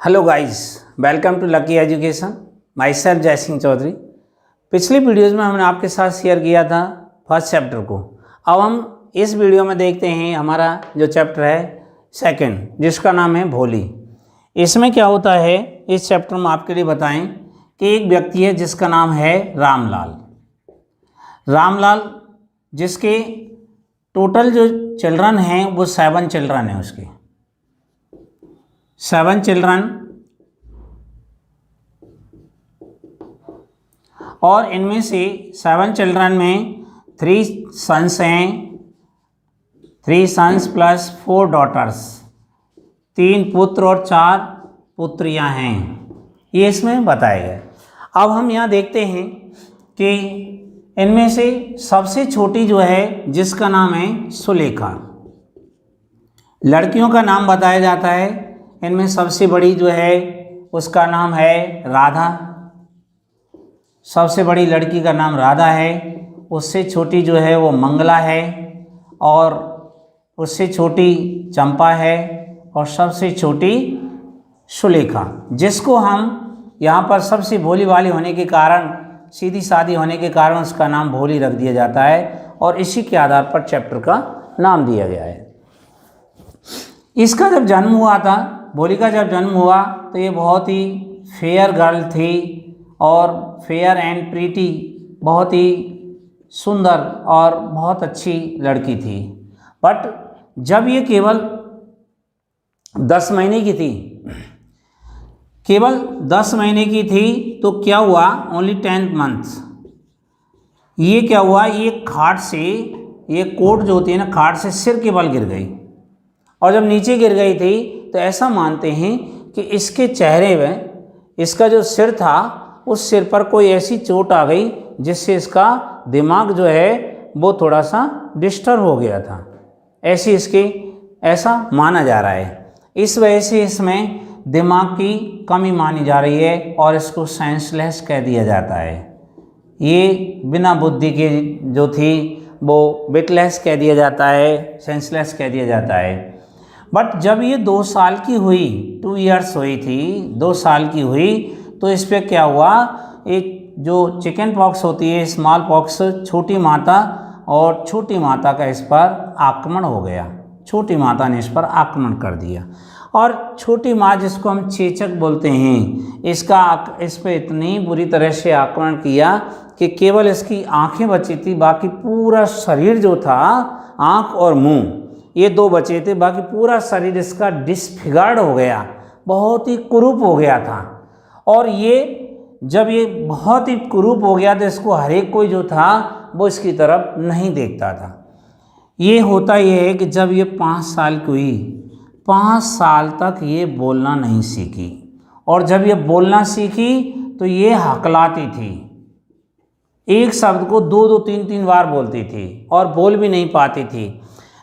Hello guys, welcome to Lucky Education. Myself Jai Singh Chaudhary. पिछली videos में हमने आपके साथ शेयर किया था फर्स्ट चैप्टर को। अब हम इस वीडियो में देखते हैं हमारा जो चैप्टर है सेकंड, जिसका नाम है भोली। इसमें क्या होता है, इस चैप्टर में आपके लिए बताएं कि एक व्यक्ति है जिसका नाम है रामलाल। रामलाल जिसके टोटल जो चिल्ड्रन हैं वो 7 चिल्ड्रन हैं, उसके 7 चिल्ड्रन, और इनमें से 7 चिल्ड्रन में 3 सन्स हैं, 3 सन्स प्लस 4 डॉटर्स, 3 पुत्र और 4 पुत्रियां हैं। ये इसमें बताया गया। अब हम यहाँ देखते हैं कि इनमें से सबसे छोटी जो है जिसका नाम है सुलेखा, लड़कियों का नाम बताया जाता है। इनमें सबसे बड़ी जो है उसका नाम है राधा, सबसे बड़ी लड़की का नाम राधा है। उससे छोटी जो है वो मंगला है, और उससे छोटी चंपा है, और सबसे छोटी सुलेखा, जिसको हम यहाँ पर सबसे भोली भाली होने के कारण, सीधी सादी होने के कारण उसका नाम भोली रख दिया जाता है, और इसी के आधार पर चैप्टर का नाम दिया गया है। इसका जब जन्म हुआ था, भोली का जब जन्म हुआ, तो ये बहुत ही फेयर गर्ल थी, और फेयर एंड प्रीटी, बहुत ही सुंदर और बहुत अच्छी लड़की थी। बट जब ये केवल 10 महीने की थी, केवल 10 महीने की थी, तो क्या हुआ, ओनली 10 मंथ्स, ये क्या हुआ, ये खाट से, ये कोट जो होती है ना, खाट से सिर के बल गिर गई। और जब नीचे गिर गई थी तो ऐसा मानते हैं कि इसके चेहरे में, इसका जो सिर था, उस सिर पर कोई ऐसी चोट आ गई जिससे इसका दिमाग जो है वो थोड़ा सा डिस्टर्ब हो गया था। ऐसा माना जा रहा है। इस वजह से इसमें दिमाग की कमी मानी जा रही है, और इसको सेंसलेस कह दिया जाता है। ये बिना बुद्धि के जो थी वो विटलेस कह दिया जाता है, सेंसलेस कह दिया जाता है। बट जब ये 2 साल की हुई, 2 इयर्स हुई थी, 2 साल की हुई, तो इस पर क्या हुआ, एक जो चिकन पॉक्स होती है, स्मॉल पॉक्स, छोटी माता, और छोटी माता का इस पर आक्रमण हो गया। छोटी माता ने इस पर आक्रमण कर दिया, और छोटी माँ, जिसको हम चेचक बोलते हैं, इस पर इतनी बुरी तरह से आक्रमण किया कि केवल इसकी आंखें बची थी, बाकी पूरा शरीर जो था, आंख और मुंह, ये 2 बचे थे, बाकी पूरा शरीर इसका डिसफिगर्ड हो गया, बहुत ही कुरूप हो गया था। और ये जब ये बहुत ही कुरूप हो गया, तो इसको हर एक कोई जो था वो इसकी तरफ नहीं देखता था। ये होता ये है कि जब ये 5 साल की हुई, 5 साल तक ये बोलना नहीं सीखी, और जब ये बोलना सीखी तो ये हकलाती थी, एक शब्द को 2-2, 3-3 बार बोलती थी, और बोल भी नहीं पाती थी।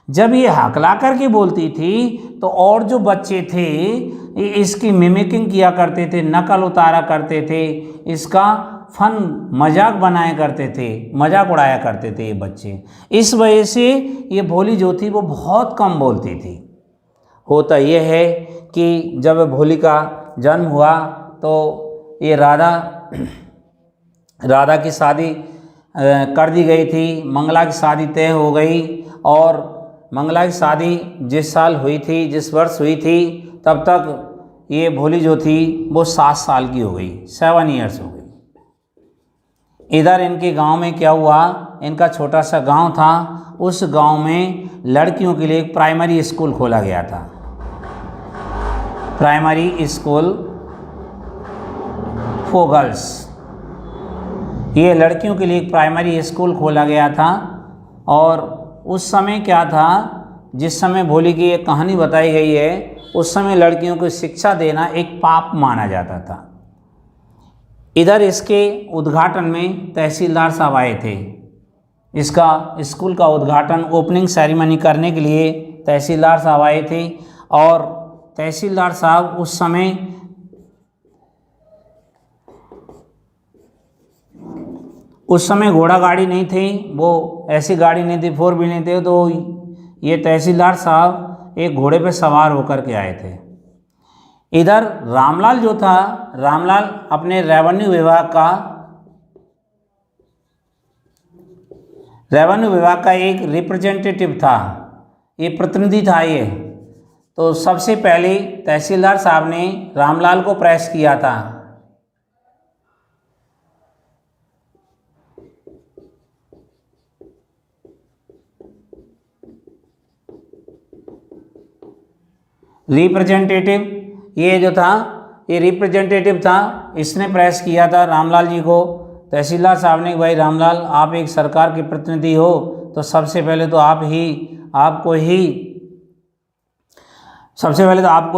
जब ये हकला करके बोलती थी तो और जो बच्चे थे ये इसकी मिमिकिंग किया करते थे, नकल उतारा करते थे, इसका फन मजाक बनाया करते थे, मजाक उड़ाया करते थे ये बच्चे। इस वजह से ये भोली जो थी वो बहुत कम बोलती थी। होता यह है कि जब भोली का जन्म हुआ तो ये राधा की शादी कर दी गई थी, मंगला की शादी तय हो गई, और मंगला की शादी जिस साल हुई थी, जिस वर्ष हुई थी, तब तक ये भोली जो थी वो 7 साल की हो गई, 7 इयर्स हो गई। इधर इनके गांव में क्या हुआ, इनका छोटा सा गांव था, उस गांव में लड़कियों के लिए एक प्राइमरी स्कूल खोला गया था। प्राइमरी स्कूल फॉर गर्ल्स, ये लड़कियों के लिए एक प्राइमरी स्कूल खोला गया था। और उस समय क्या था, जिस समय भोली की एक कहानी बताई गई है, उस समय लड़कियों को शिक्षा देना एक पाप माना जाता था। इधर इसके उद्घाटन में तहसीलदार साहब आए थे। इसका स्कूल का उद्घाटन, ओपनिंग सेरेमनी करने के लिए तहसीलदार साहब आए थे, और तहसीलदार साहब उस समय घोड़ा गाड़ी नहीं थी, वो ऐसी गाड़ी नहीं थी, 4 व्हीलर नहीं थे, तो ये तहसीलदार साहब एक घोड़े पे सवार होकर के आए थे। इधर रामलाल जो था, रामलाल अपने रेवेन्यू विभाग का एक रिप्रेजेंटेटिव था, ये प्रतिनिधि था ये। तो सबसे पहले तहसीलदार साहब ने रामलाल को प्रेस किया था। रिप्रेजेंटेटिव ये जो था, ये रिप्रेजेंटेटिव था, इसने प्रेस किया था रामलाल जी को। तहसीलदार साहब ने, भाई रामलाल आप एक सरकार के प्रतिनिधि हो, तो सबसे पहले तो आपको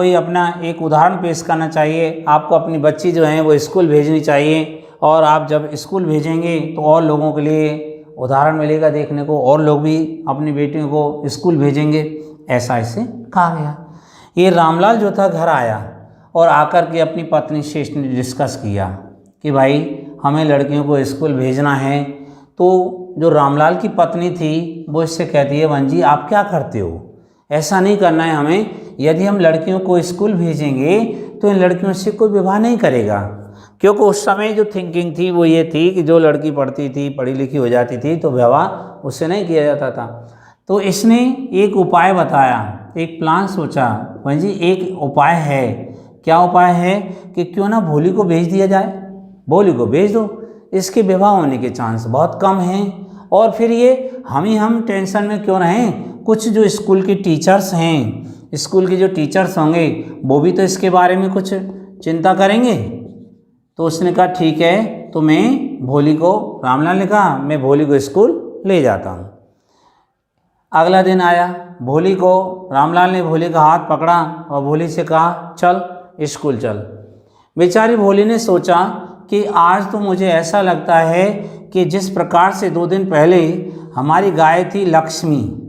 ही अपना एक उदाहरण पेश करना चाहिए। आपको अपनी बच्ची जो है वो स्कूल भेजनी चाहिए, और आप जब स्कूल भेजेंगे तो और लोगों के लिए उदाहरण मिलेगा देखने को, और लोग भी अपनी बेटियों को स्कूल भेजेंगे, ऐसा इसे कहा गया। ये रामलाल जो था घर आया और आकर के अपनी पत्नी से इसने डिस्कस किया कि भाई हमें लड़कियों को स्कूल भेजना है। तो जो रामलाल की पत्नी थी वो इससे कहती है, वन जी आप क्या करते हो, ऐसा नहीं करना है हमें। यदि हम लड़कियों को स्कूल भेजेंगे तो इन लड़कियों से कोई विवाह नहीं करेगा, क्योंकि उस समय जो थिंकिंग थी वो ये थी कि जो लड़की पढ़ती थी, पढ़ी लिखी हो जाती थी, तो विवाह उससे नहीं किया जाता था। तो इसने एक उपाय बताया, एक प्लान सोचा, वन जी एक उपाय है। क्या उपाय है कि क्यों ना भोली को भेज दिया जाए, भोली को भेज दो, इसके विवाह होने के चांस बहुत कम हैं। और फिर ये हम टेंशन में क्यों रहें, कुछ जो स्कूल के टीचर्स हैं, स्कूल के जो टीचर्स होंगे वो भी तो इसके बारे में कुछ चिंता करेंगे। तो उसने कहा ठीक है, तो मैं भोली को, रामलाल ने कहा मैं भोली को स्कूल ले जाता हूँ। अगला दिन आया, भोली को, रामलाल ने भोली का हाथ पकड़ा और भोली से कहा चल स्कूल चल। बेचारी भोली ने सोचा कि आज तो मुझे ऐसा लगता है कि जिस प्रकार से 2 दिन पहले हमारी गाय थी लक्ष्मी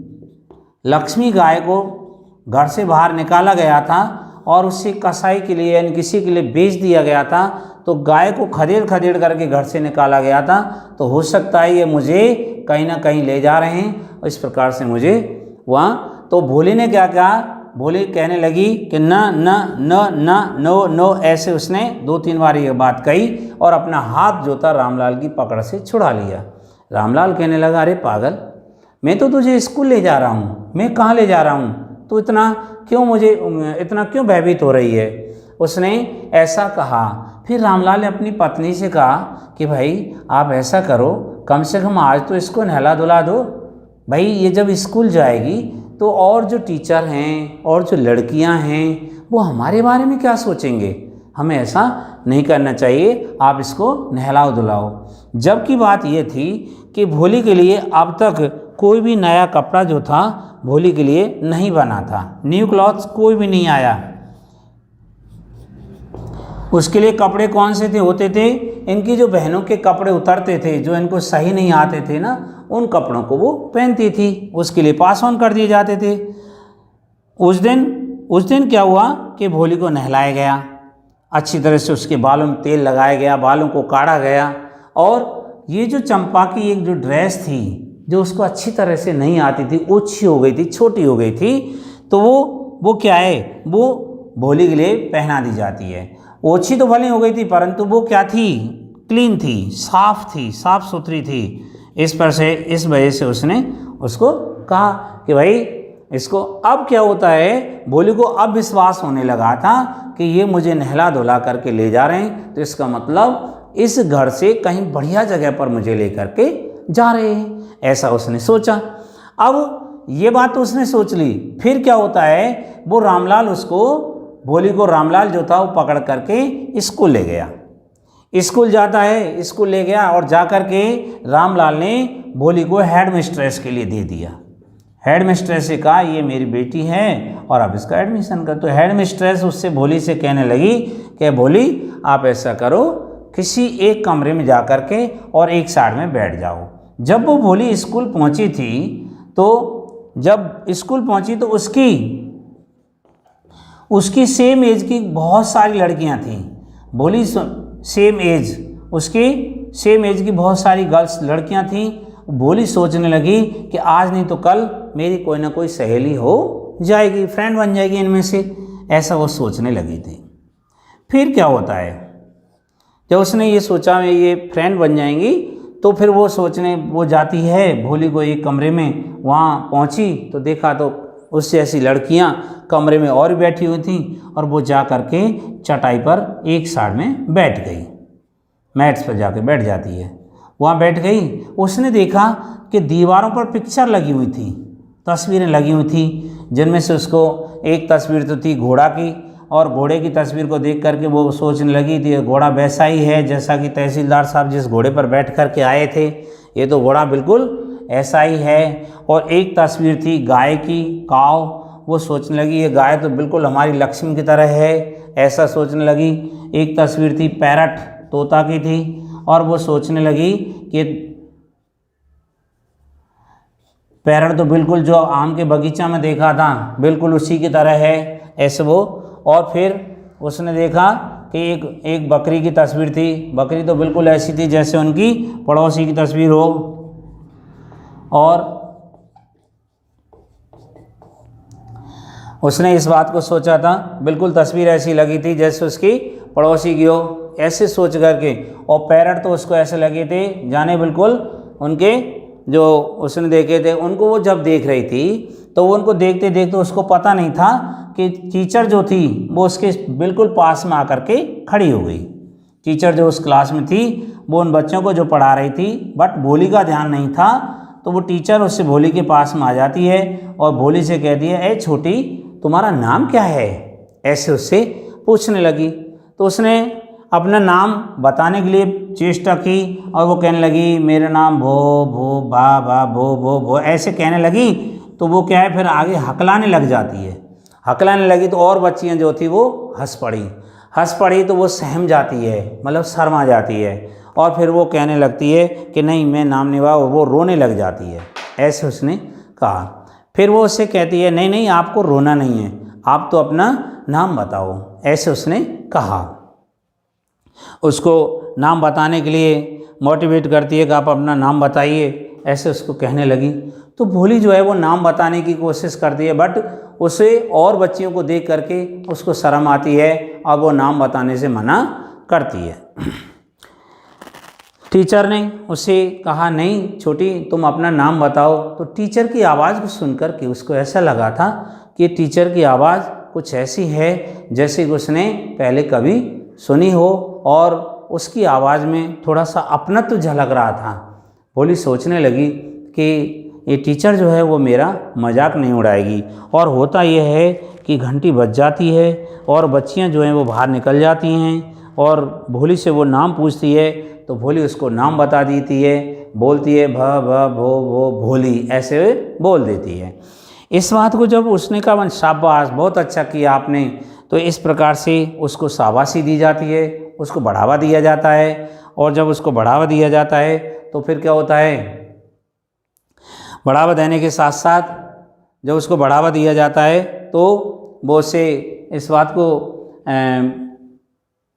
गाय को घर से बाहर निकाला गया था और उससे कसाई के लिए यानी किसी के लिए बेच दिया गया था, तो गाय को खदेड़ करके घर से निकाला गया था, तो हो सकता है ये मुझे कहीं ना कहीं ले जा रहे हैं, और इस प्रकार से मुझे वहाँ। तो भोली ने क्या कहा, भोली कहने लगी कि न न न न नो नो, ऐसे उसने 2-3 बार ये बात कही और अपना हाथ जो था रामलाल की पकड़ से छुड़ा लिया। रामलाल कहने लगा, अरे पागल, मैं तो तुझे स्कूल ले जा रहा हूँ, मैं कहाँ ले जा रहा हूँ, तो इतना क्यों भयभीत हो रही है। उसने ऐसा कहा। फिर रामलाल ने अपनी पत्नी से कहा कि भाई आप ऐसा करो, कम से कम आज तो इसको नहला धुला दो। भाई ये जब स्कूल जाएगी तो और जो टीचर हैं और जो लड़कियां हैं वो हमारे बारे में क्या सोचेंगे, हमें ऐसा नहीं करना चाहिए, आप इसको नहलाओ धुलाओ। जबकि बात ये थी कि भोली के लिए अब तक कोई भी नया कपड़ा जो था भोली के लिए नहीं बना था, न्यू क्लॉथ्स कोई भी नहीं आया। उसके लिए कपड़े कौन से होते थे, इनकी जो बहनों के कपड़े उतरते थे, जो इनको सही नहीं आते थे ना, उन कपड़ों को वो पहनती थी, उसके लिए पास ऑन कर दिए जाते थे। उस दिन क्या हुआ कि भोली को नहलाया गया, अच्छी तरह से उसके बालों में तेल लगाया गया, बालों को काढ़ा गया, और ये जो चंपा की एक जो ड्रेस थी जो उसको अच्छी तरह से नहीं आती थी, ओछी हो गई थी, छोटी हो गई थी, तो वो क्या है, वो भोली के लिए पहना दी जाती है। ओछी तो भले हो गई थी परंतु वो क्या थी, क्लीन थी, साफ सुथरी थी। इस वजह से उसने उसको कहा कि भाई इसको, अब क्या होता है, भोली को अब विश्वास होने लगा था कि ये मुझे नहला धुला करके ले जा रहे हैं, तो इसका मतलब इस घर से कहीं बढ़िया जगह पर मुझे लेकर के जा रहे हैं, ऐसा उसने सोचा। अब ये बात तो उसने सोच ली, फिर क्या होता है, वो रामलाल भोली को रामलाल जो था वो पकड़ करके स्कूल ले गया। स्कूल जाता है, स्कूल ले गया और जा कर के रामलाल ने भोली को हेड मिस्ट्रेस के लिए दे दिया। हेड मिस्ट्रेस से कहा ये मेरी बेटी है और अब इसका एडमिशन कर। तो हेड मिस्ट्रेस उससे भोली से कहने लगी कि भोली आप ऐसा करो, किसी एक कमरे में जा कर के और एक साइड में बैठ जाओ। जब वो भोली स्कूल पहुंची थी, तो जब स्कूल पहुंची तो उसकी सेम एज की बहुत सारी लड़कियां थीं। भोली सेम एज, उसकी सेम एज की बहुत सारी गर्ल्स लड़कियां थीं। भोली सोचने लगी कि आज नहीं तो कल मेरी कोई ना कोई सहेली हो जाएगी, फ्रेंड बन जाएगी इनमें से, ऐसा वो सोचने लगी थी। फिर क्या होता है, जब उसने ये सोचा मैं ये फ्रेंड बन जाएंगी, तो फिर वो सोचने वो जाती है भोली को एक कमरे में, वहाँ पहुँची तो देखा तो उससे ऐसी लड़कियाँ कमरे में और बैठी हुई थीं, और वो जा कर के चटाई पर एक साइड में बैठ गई, मैट्स पर जाकर बैठ जाती है, वहाँ बैठ गई। उसने देखा कि दीवारों पर पिक्चर लगी हुई थी, तस्वीरें लगी हुई थी, जिनमें से उसको एक तस्वीर तो थी घोड़ा की, और घोड़े की तस्वीर को देख करके वो सोचने लगी थी घोड़ा वैसा ही है जैसा कि तहसीलदार साहब जिस घोड़े पर बैठ कर के आए थे, ये तो घोड़ा बिल्कुल ऐसा ही है। और एक तस्वीर थी गाय की, काव, वो सोचने लगी ये गाय तो बिल्कुल हमारी लक्ष्मी की तरह है, ऐसा सोचने लगी। एक तस्वीर थी पैरट, तोता की थी, और वो सोचने लगी कि पैरट तो बिल्कुल जो आम के बगीचा में देखा था बिल्कुल उसी की तरह है, ऐसे वो। और फिर उसने देखा कि एक बकरी की तस्वीर थी, बकरी तो बिल्कुल ऐसी थी जैसे उनकी पड़ोसी की तस्वीर हो, और उसने इस बात को सोचा था बिल्कुल तस्वीर ऐसी लगी थी जैसे उसकी पड़ोसी की हो, ऐसे सोच करके। और पैरट तो उसको ऐसे लगे थे जाने बिल्कुल उनके जो उसने देखे थे, उनको वो जब देख रही थी तो वो उनको देखते देखते उसको पता नहीं था कि टीचर जो थी वो उसके बिल्कुल पास में आकर के खड़ी हो गई। टीचर जो उस क्लास में थी वो उन बच्चों को जो पढ़ा रही थी, बट भोली का ध्यान नहीं था, तो वो टीचर उससे भोली के पास में आ जाती है और भोली से कहती है ए छोटी तुम्हारा नाम क्या है, ऐसे उससे पूछने लगी। तो उसने अपना नाम बताने के लिए चेष्टा की और वो कहने लगी मेरा नाम भो भो भा भा भो भो भो, ऐसे कहने लगी। तो वो क्या है फिर आगे हकलाने लग जाती है, हकलाने लगी तो और बच्चियां जो थी वो हंस पड़ी तो वो सहम जाती है, मतलब शर्मा जाती है, और फिर वो कहने लगती है कि नहीं मैं नाम नहीं हुआ, वो रोने लग जाती है, ऐसे उसने कहा। फिर वो उससे कहती है नहीं नहीं आपको रोना नहीं है, आप तो अपना नाम बताओ, ऐसे उसने कहा। उसको नाम बताने के लिए मोटिवेट करती है कि आप अपना नाम बताइए, ऐसे उसको कहने लगी। तो भोली जो है वो नाम बताने की कोशिश करती है, बट उसे और बच्चियों को देख करके उसको शर्म आती है और वो नाम बताने से मना करती है। टीचर ने उसे कहा नहीं छोटी तुम अपना नाम बताओ। तो टीचर की आवाज़ को सुनकर के उसको ऐसा लगा था कि टीचर की आवाज़ कुछ ऐसी है जैसे कि उसने पहले कभी सुनी हो, और उसकी आवाज़ में थोड़ा सा अपनत्व झलक रहा था। भोली सोचने लगी कि ये टीचर जो है वो मेरा मजाक नहीं उड़ाएगी। और होता यह है कि घंटी बज जाती है और बच्चियां जो हैं वो बाहर निकल जाती हैं और भोली से वो नाम पूछती है, तो भोली उसको नाम बता देती है, बोलती है भ भ भो भोली, ऐसे बोल देती है। इस बात को जब उसने कहा शाबाश बहुत अच्छा किया आपने, तो इस प्रकार से उसको शाबाशी दी जाती है, उसको बढ़ावा दिया जाता है। और जब उसको बढ़ावा दिया जाता है तो फिर क्या होता है, बढ़ावा देने के साथ साथ जब उसको बढ़ावा दिया जाता है तो वो उससे इस बात को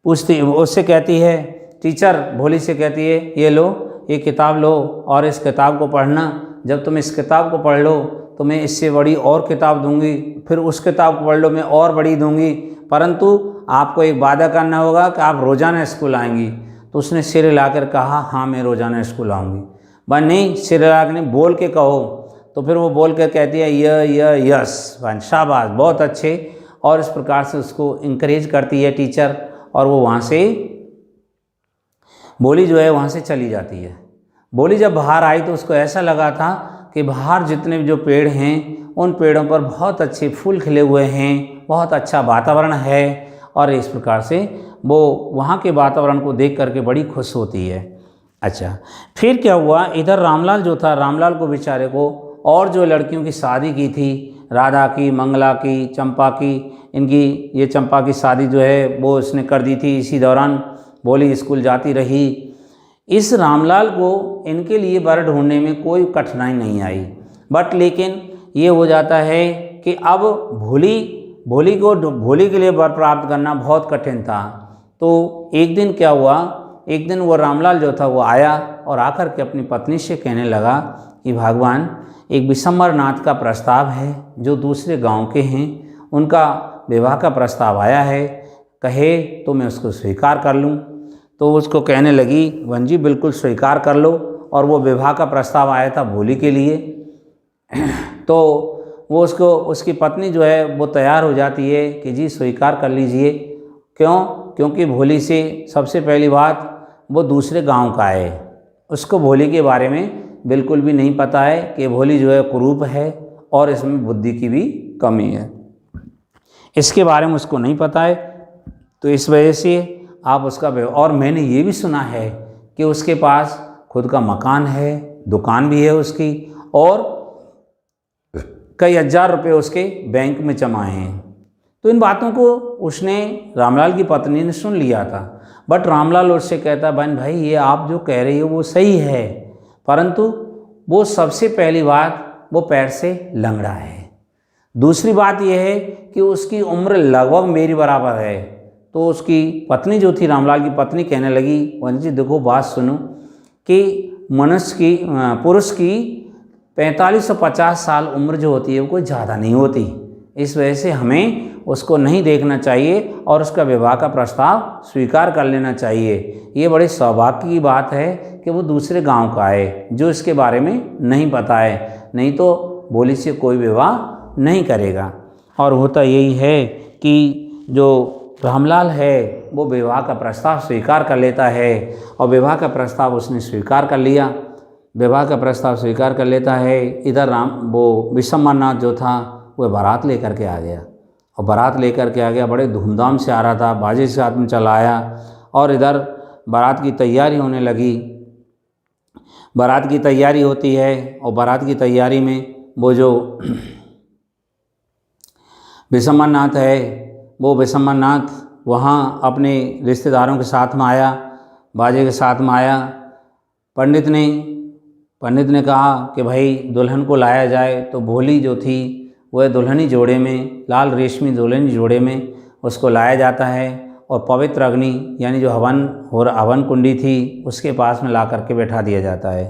पूछती, उससे कहती है, टीचर भोली से कहती है ये लो ये किताब लो और इस किताब को पढ़ना, जब तुम इस किताब को पढ़ लो तो मैं इससे बड़ी और किताब दूंगी, फिर उस किताब को पढ़ लो मैं और बड़ी दूंगी, परंतु आपको एक वादा करना होगा कि आप रोज़ाना स्कूल आएंगी। तो उसने सिर हिलाकर कहा हाँ मैं रोज़ाना स्कूल आऊँगी। बस नहीं, सिर हिलाकर नहीं, बोल के कहो। तो फिर वो बोल कर कहती है यस बन शाबाश बहुत अच्छे, और इस प्रकार से उसको इंकरेज करती है टीचर, और वो वहाँ से भोली जो है वहाँ से चली जाती है। भोली जब बाहर आई तो उसको ऐसा लगा था कि बाहर जितने जो पेड़ हैं उन पेड़ों पर बहुत अच्छे फूल खिले हुए हैं, बहुत अच्छा वातावरण है, और इस प्रकार से वो वहाँ के वातावरण को देख करके बड़ी खुश होती है। अच्छा फिर क्या हुआ, इधर रामलाल जो था, रामलाल को बेचारे को और जो लड़कियों की शादी की थी, राधा की, मंगला की, चंपा की, इनकी ये चंपा की शादी जो है वो उसने कर दी थी। इसी दौरान भोली स्कूल जाती रही। इस रामलाल को इनके लिए वर ढूंढने में कोई कठिनाई नहीं आई, बट लेकिन ये हो जाता है कि अब भोली के लिए वर प्राप्त करना बहुत कठिन था। तो एक दिन क्या हुआ, एक दिन वो रामलाल जो था वो आया और आकर के अपनी पत्नी से कहने लगा कि भगवान एक विशंबर नाथ का प्रस्ताव है जो दूसरे गांव के हैं, उनका विवाह का प्रस्ताव आया है, कहे तो मैं उसको स्वीकार कर लूँ। तो उसको कहने लगी वन जी बिल्कुल स्वीकार कर लो। और वो विवाह का प्रस्ताव आया था भोली के लिए। तो वो उसकी पत्नी जो है वो तैयार हो जाती है कि जी स्वीकार कर लीजिए। क्यों? क्योंकि भोली से सबसे पहली बात वो दूसरे गांव का है, उसको भोली के बारे में बिल्कुल भी नहीं पता है कि भोली जो है कुरूप है और इसमें बुद्धि की भी कमी है, इसके बारे में उसको नहीं पता है। तो इस वजह से आप उसका और मैंने ये भी सुना है कि उसके पास खुद का मकान है, दुकान भी है उसकी, और कई हजार रुपये उसके बैंक में जमाए हैं। तो इन बातों को उसने रामलाल की पत्नी ने सुन लिया था। बट रामलाल उससे कहता बहन भाई ये आप जो कह रही हो वो सही है, परंतु वो सबसे पहली बात वो पैर से लंगड़ा है। दूसरी बात यह है कि उसकी उम्र लगभग मेरी बराबर है। तो उसकी पत्नी जो थी, रामलाल की पत्नी, कहने लगी वन जी देखो बात सुनो कि पुरुष की 45 से 50 साल उम्र जो होती है वो कोई ज़्यादा नहीं होती। इस वजह से हमें उसको नहीं देखना चाहिए और उसका विवाह का प्रस्ताव स्वीकार कर लेना चाहिए। ये बड़े सौभाग्य की बात है कि वो दूसरे गांव का है जो इसके बारे में नहीं पता है, नहीं तो भोली से कोई विवाह नहीं करेगा। और होता यही है कि जो रामलाल है वो विवाह का प्रस्ताव स्वीकार कर लेता है और विवाह का प्रस्ताव उसने स्वीकार कर लिया। विवाह का प्रस्ताव स्वीकार कर लेता है। इधर वो विशंबरनाथ जो था वो बारात लेकर के आ गया, और बारात लेकर के आ गया, बड़े धूमधाम से आ रहा था, बाजे के साथ में चला आया। और इधर बारात की तैयारी होने लगी। बारात की तैयारी होती है और बारात की तैयारी में वो जो विशंबरनाथ है वो विशंबरनाथ वहाँ अपने रिश्तेदारों के साथ में आया, बाजे के साथ में आया। पंडित ने कहा कि भाई दुल्हन को लाया जाए। तो भोली जो थी वह दुल्हनी जोड़े में, लाल रेशमी दुल्हनी जोड़े में उसको लाया जाता है और पवित्र अग्नि यानी जो हवन कुंडी थी उसके पास में ला करके बैठा दिया जाता है।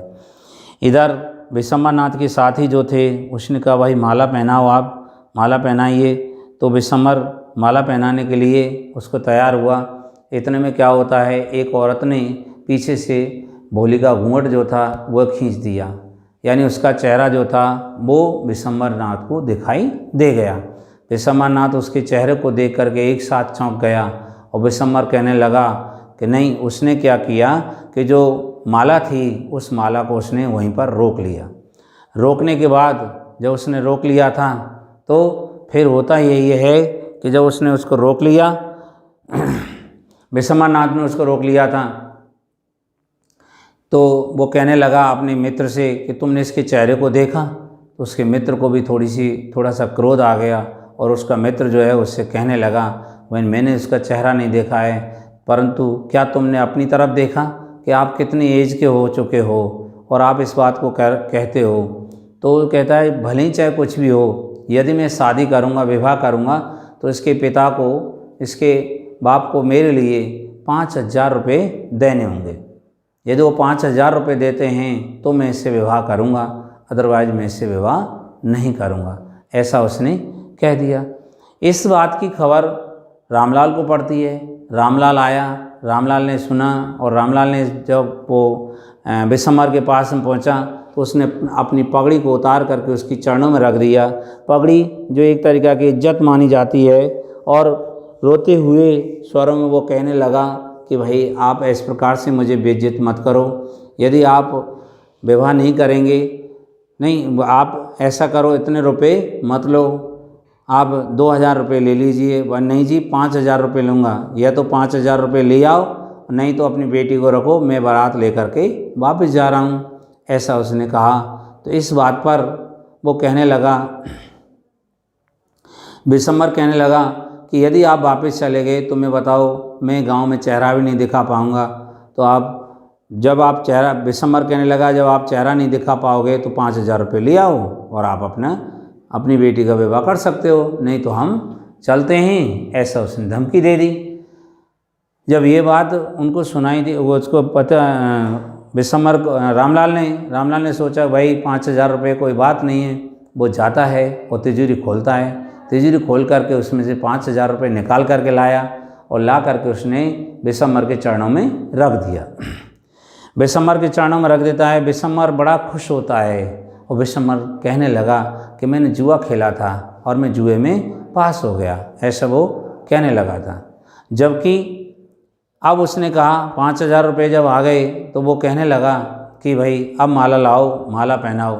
इधर विशंबरनाथ के साथी जो थे उसने कहा भाई माला पहनाओ, आप माला पहनाइए। तो विशंबर माला पहनाने के लिए उसको तैयार हुआ। इतने में क्या होता है, एक औरत ने पीछे से भोली का घूंघट जो था वह खींच दिया, यानी उसका चेहरा जो था वो विशंबरनाथ को दिखाई दे गया। विशंबरनाथ उसके चेहरे को देख करके एक साथ चौंक गया और विशंबर कहने लगा कि नहीं, उसने क्या किया कि जो माला थी उस माला को उसने वहीं पर रोक लिया। रोकने के बाद जब उसने रोक लिया था तो फिर होता यही है कि जब उसने उसको रोक लिया, विशंबरनाथ ने उसको रोक लिया था, तो वो कहने लगा अपने मित्र से कि तुमने इसके चेहरे को देखा। तो उसके मित्र को भी थोड़ा सा क्रोध आ गया और उसका मित्र जो है उससे कहने लगा मैंने उसका चेहरा नहीं देखा है, परंतु क्या तुमने अपनी तरफ देखा कि आप कितनी एज के हो चुके हो और आप इस बात को कहते हो। तो वो कहता है भले ही चाहे कुछ भी हो, यदि मैं शादी करूँगा, विवाह करूँगा, तो इसके पिता को, इसके बाप को मेरे लिए 5,000 रुपये देने होंगे। यदि वो 5,000 रुपये देते हैं तो मैं इससे विवाह करूँगा, अदरवाइज मैं इससे विवाह नहीं करूँगा, ऐसा उसने कह दिया। इस बात की खबर रामलाल को पड़ती है। रामलाल आया, रामलाल ने सुना और रामलाल ने जब वो विशंबर के पास में पहुँचा तो उसने अपनी पगड़ी को उतार करके उसकी चरणों में रख दिया। पगड़ी जो एक तरीक़ा की इज्जत मानी जाती है, और रोते हुए स्वरों में वो कहने लगा कि भाई आप इस प्रकार से मुझे बेइज्जत मत करो। यदि आप विवाह नहीं करेंगे, नहीं आप ऐसा करो, इतने रुपए मत लो, आप 2,000 रुपये ले लीजिए। नहीं जी 5,000 रुपये लूँगा, या तो 5,000 रुपये ले आओ, नहीं तो अपनी बेटी को रखो, मैं बारात लेकर के वापस जा रहा हूँ, ऐसा उसने कहा। तो इस बात पर वो कहने लगा, विशंबर कहने लगा कि यदि आप वापस चले गए तो मैं बताओ मैं गांव में चेहरा भी नहीं दिखा पाऊँगा। तो विशंबर कहने लगा जब आप चेहरा नहीं दिखा पाओगे तो 5,000 रुपये ले आओ और आप अपनी बेटी का विवाह कर सकते हो, नहीं तो हम चलते हैं, ऐसा उसने धमकी दे दी। जब ये बात उनको सुनाई थी, वो उसको पता विशंबर रामलाल ने सोचा भाई 5,000 रुपये कोई बात नहीं है। वो जाता है और तिजोरी खोलता है, तिजोरी खोल करके उसमें से 5,000 रुपये निकाल करके लाया और ला करके उसने विशंबर के चरणों में रख दिया। विशंबर के चरणों में रख देता है। विशंबर बड़ा खुश होता है और विशंबर कहने लगा कि मैंने जुआ खेला था और मैं जुए में पास हो गया, ऐसा वो कहने लगा था। जबकि अब उसने कहा 5,000 रुपये जब आ गए तो वो कहने लगा कि भाई अब माला लाओ, माला पहनाओ।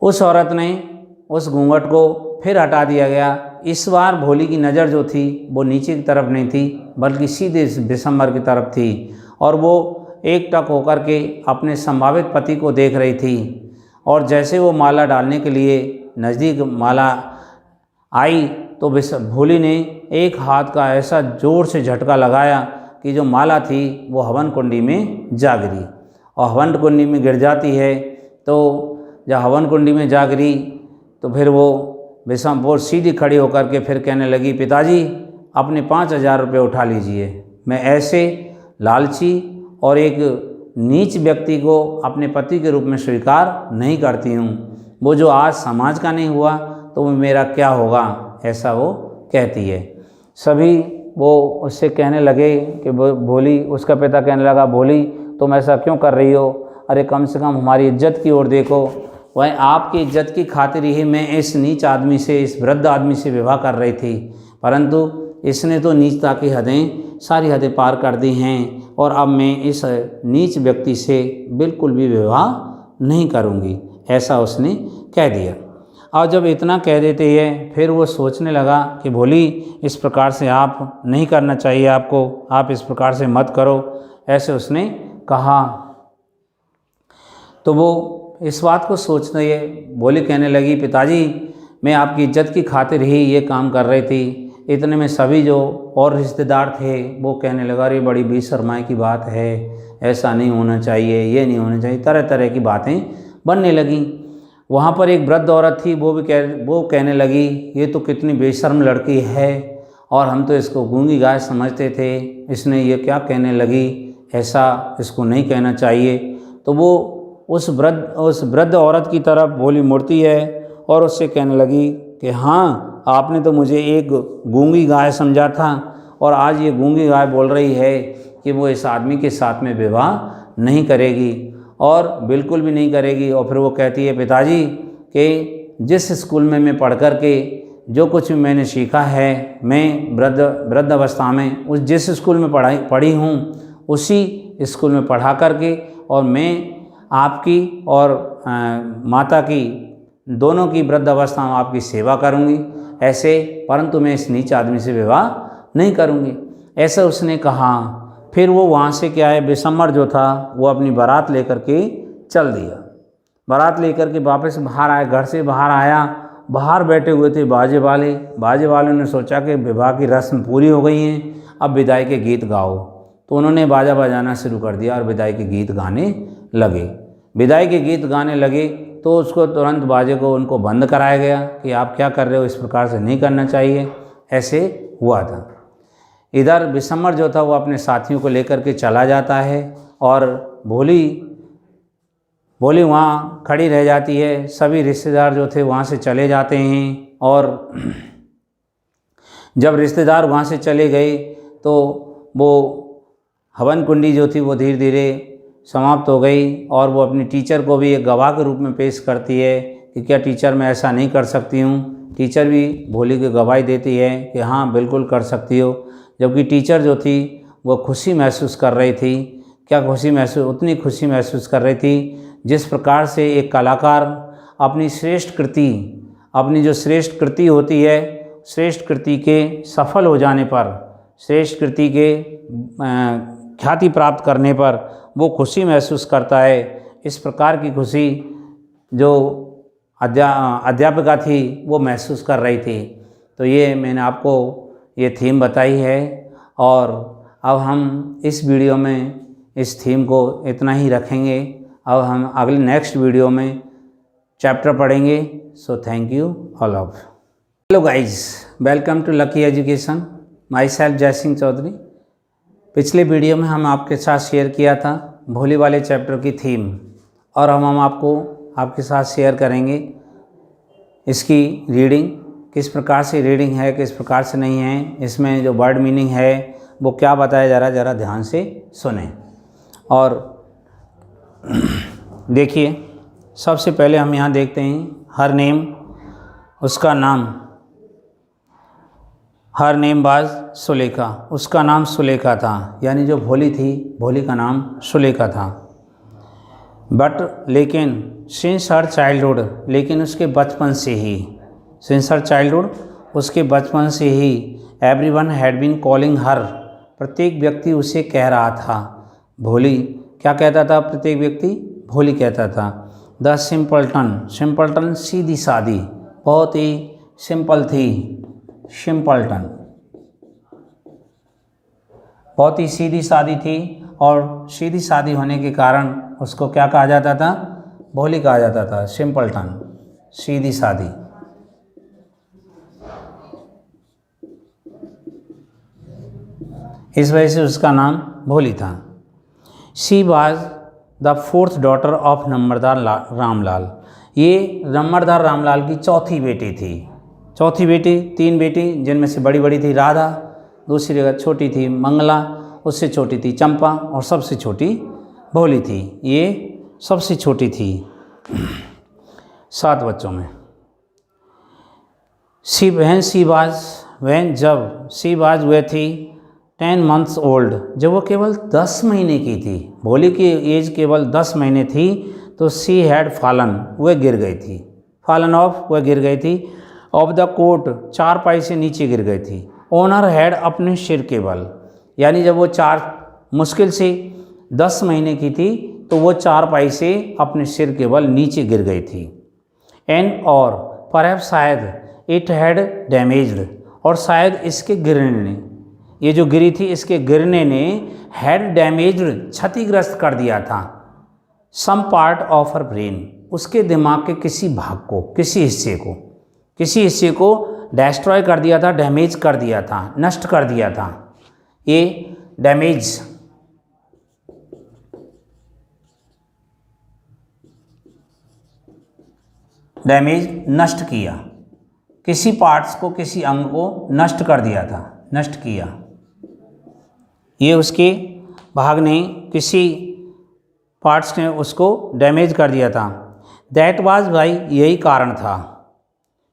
उस औरत ने उस घूंघट को फिर हटा दिया गया। इस बार भोली की नज़र जो थी वो नीचे की तरफ नहीं थी बल्कि सीधे विशंबर की तरफ थी और वो एकटक होकर के अपने संभावित पति को देख रही थी। और जैसे वो माला डालने के लिए नज़दीक माला आई तो भोली ने एक हाथ का ऐसा ज़ोर से झटका लगाया कि जो माला थी वो हवन कुंडी में जा गिरी। और हवन कुंडी में गिर जाती है तो जब हवन कुंडी में जा गिरी तो फिर वो विशंबर सीधी खड़ी होकर के फिर कहने लगी, पिताजी अपने 5,000 रुपये उठा लीजिए। मैं ऐसे लालची और एक नीच व्यक्ति को अपने पति के रूप में स्वीकार नहीं करती हूँ। वो जो आज समाज का नहीं हुआ तो मेरा क्या होगा, ऐसा वो कहती है। सभी वो उससे कहने लगे कि भोली, उसका पिता कहने लगा, भोली तुम ऐसा क्यों कर रही हो? अरे कम से कम हमारी इज्जत की ओर देखो। वह आपकी इज्जत की खातिर ही मैं इस नीच आदमी से, इस वृद्ध आदमी से विवाह कर रही थी, परंतु इसने तो नीचता की हदें, सारी हदें पार कर दी हैं और अब मैं इस नीच व्यक्ति से बिल्कुल भी विवाह नहीं करूँगी, ऐसा उसने कह दिया। और जब इतना कह देते हैं फिर वो सोचने लगा कि भोली इस प्रकार से आप नहीं करना चाहिए, आपको, आप इस प्रकार से मत करो, ऐसे उसने कहा। तो वो इस बात को सोचते हुए भोली कहने लगी, पिताजी मैं आपकी इज्जत की खातिर ही ये काम कर रही थी। इतने में सभी जो और रिश्तेदार थे वो कहने लगा, अरे बड़ी बेशर्माई की बात है, ऐसा नहीं होना चाहिए, ये नहीं होना चाहिए, तरह तरह की बातें बनने लगीं। वहाँ पर एक वृद्ध औरत थी, वो कहने लगी, ये तो कितनी बेशर्म लड़की है और हम तो इसको गूंगी गाय समझते थे, इसने ये क्या कहने लगी, ऐसा इसको नहीं कहना चाहिए। तो वो उस वृद्ध औरत की तरफ भोली मुड़ती है और उससे कहने लगी कि हाँ, आपने तो मुझे एक गूंगी गाय समझा था और आज ये गूंगी गाय बोल रही है कि वो इस आदमी के साथ में विवाह नहीं करेगी और बिल्कुल भी नहीं करेगी। और फिर वो कहती है, पिताजी कि जिस स्कूल में मैं पढ़ कर के जो कुछ भी मैंने सीखा है, मैं वृद्ध अवस्था में उस जिस स्कूल में पढ़ी हूँ उसी स्कूल में पढ़ा करके और मैं आपकी और माता की दोनों की वृद्ध अवस्था में आपकी सेवा करूंगी, ऐसे, परंतु मैं इस नीच आदमी से विवाह नहीं करूंगी, ऐसा उसने कहा। फिर वो वहाँ से क्या है, विशंबर जो था वो अपनी बारात लेकर के चल दिया। बारात लेकर के वापस बाहर आया, घर से बाहर आया। बाहर बैठे हुए थे बाजे वालों ने सोचा कि विवाह की रस्म पूरी हो गई है, अब विदाई के गीत गाओ। तो उन्होंने बाजा बजाना शुरू कर दिया और विदाई के गीत गाने लगे। विदाई के गीत गाने लगे तो उसको तुरंत बाजे को उनको बंद कराया गया कि आप क्या कर रहे हो, इस प्रकार से नहीं करना चाहिए, ऐसे हुआ था। इधर विशंबर जो था वो अपने साथियों को लेकर के चला जाता है और भोली वहाँ खड़ी रह जाती है। सभी रिश्तेदार जो थे वहाँ से चले जाते हैं और जब रिश्तेदार वहाँ से चले गए तो वो हवन कुंडी जो थी वो धीरे धीरे समाप्त हो गई और वो अपनी टीचर को भी एक गवाह के रूप में पेश करती है कि क्या टीचर मैं ऐसा नहीं कर सकती हूँ। टीचर भी भोली की गवाही देती है कि हाँ बिल्कुल कर सकती हो। जबकि टीचर जो थी वो खुशी महसूस कर रही थी। क्या खुशी महसूस, उतनी खुशी महसूस कर रही थी जिस प्रकार से एक कलाकार अपनी अपनी जो श्रेष्ठ कृति होती है, श्रेष्ठ कृति के सफल हो जाने पर, श्रेष्ठ कृति के ख्याति प्राप्त करने पर वो खुशी महसूस करता है। इस प्रकार की खुशी जो अध्यापिका थी वो महसूस कर रही थी। तो ये मैंने आपको ये थीम बताई है और अब हम इस वीडियो में इस थीम को इतना ही रखेंगे। अब हम अगले नेक्स्ट वीडियो में चैप्टर पढ़ेंगे। So thank you all of. Hello guys, welcome to Lucky Education. Myself Jai Singh Chaudhary. पिछले वीडियो में हम आपके साथ शेयर किया था भोली वाले चैप्टर की थीम और हम आपको आपके साथ शेयर करेंगे इसकी रीडिंग किस प्रकार से रीडिंग है, किस प्रकार से नहीं है, इसमें जो वर्ड मीनिंग है वो क्या बताया जा रहा है, ज़रा ध्यान से सुने। और देखिए सबसे पहले हम यहाँ देखते हैं हर नेम, उसका नाम, हर नेम बाज सुलेखा, उसका नाम सुलेखा था, यानी जो भोली थी, भोली का नाम सुलेखा था। बट लेकिन सिंस हर चाइल्डहुड, लेकिन उसके बचपन से ही, सिंस हर चाइल्डहुड, उसके बचपन से ही, everyone had been calling her, प्रत्येक व्यक्ति उसे कह रहा था भोली। क्या कहता था प्रत्येक व्यक्ति? भोली कहता था। द सिंपलटन, सिंपलटन सीधी सादी, बहुत ही सिंपल थी, सिंपलटन बहुत ही सीधी सादी थी, और सीधी सादी होने के कारण उसको क्या कहा जाता था? भोली कहा जाता था, सिंपलटन, सीधी सादी। इस वजह से उसका नाम भोली था। She was the fourth daughter of numberdar Ramlal, ये नंबरदार रामलाल की चौथी बेटी थी। चौथी बेटी, तीन बेटी जिनमें से बड़ी बड़ी थी राधा, दूसरी जगह छोटी थी मंगला, उससे छोटी थी चंपा, और सबसे छोटी भोली थी। ये सबसे छोटी थी 7 बच्चों में। जब सी बाज वे थी 10 months ओल्ड, जब वो केवल 10 महीने की थी, भोली की एज केवल 10 महीने थी, तो सी हैड फॉलन, वह गिर गई थी, फॉलन ऑफ, वह गिर गई थी, ऑफ द कोट, 4 पाई से नीचे गिर गई थी, ऑनर हेड, अपने सिर के बल, यानी जब वो मुश्किल से 10 महीने की थी तो वो 4 पाई से अपने सिर के बल नीचे गिर गई थी। एंड और परहैप्स शायद इट हैड डैमेज्ड, और शायद इसके गिरने ने, ये जो गिरी थी इसके गिरने ने हैड डैमेज्ड, क्षतिग्रस्त कर दिया था, some part of her brain, उसके दिमाग के किसी भाग को, किसी हिस्से को डिस्ट्रॉय कर दिया था, डैमेज कर दिया था, नष्ट कर दिया था। ये डैमेज, नष्ट किया, किसी पार्ट्स को, किसी अंग को नष्ट कर दिया था, नष्ट किया। ये उसके भाग ने, किसी पार्ट्स ने उसको डैमेज कर दिया था। दैट वाज वाई, यही कारण था।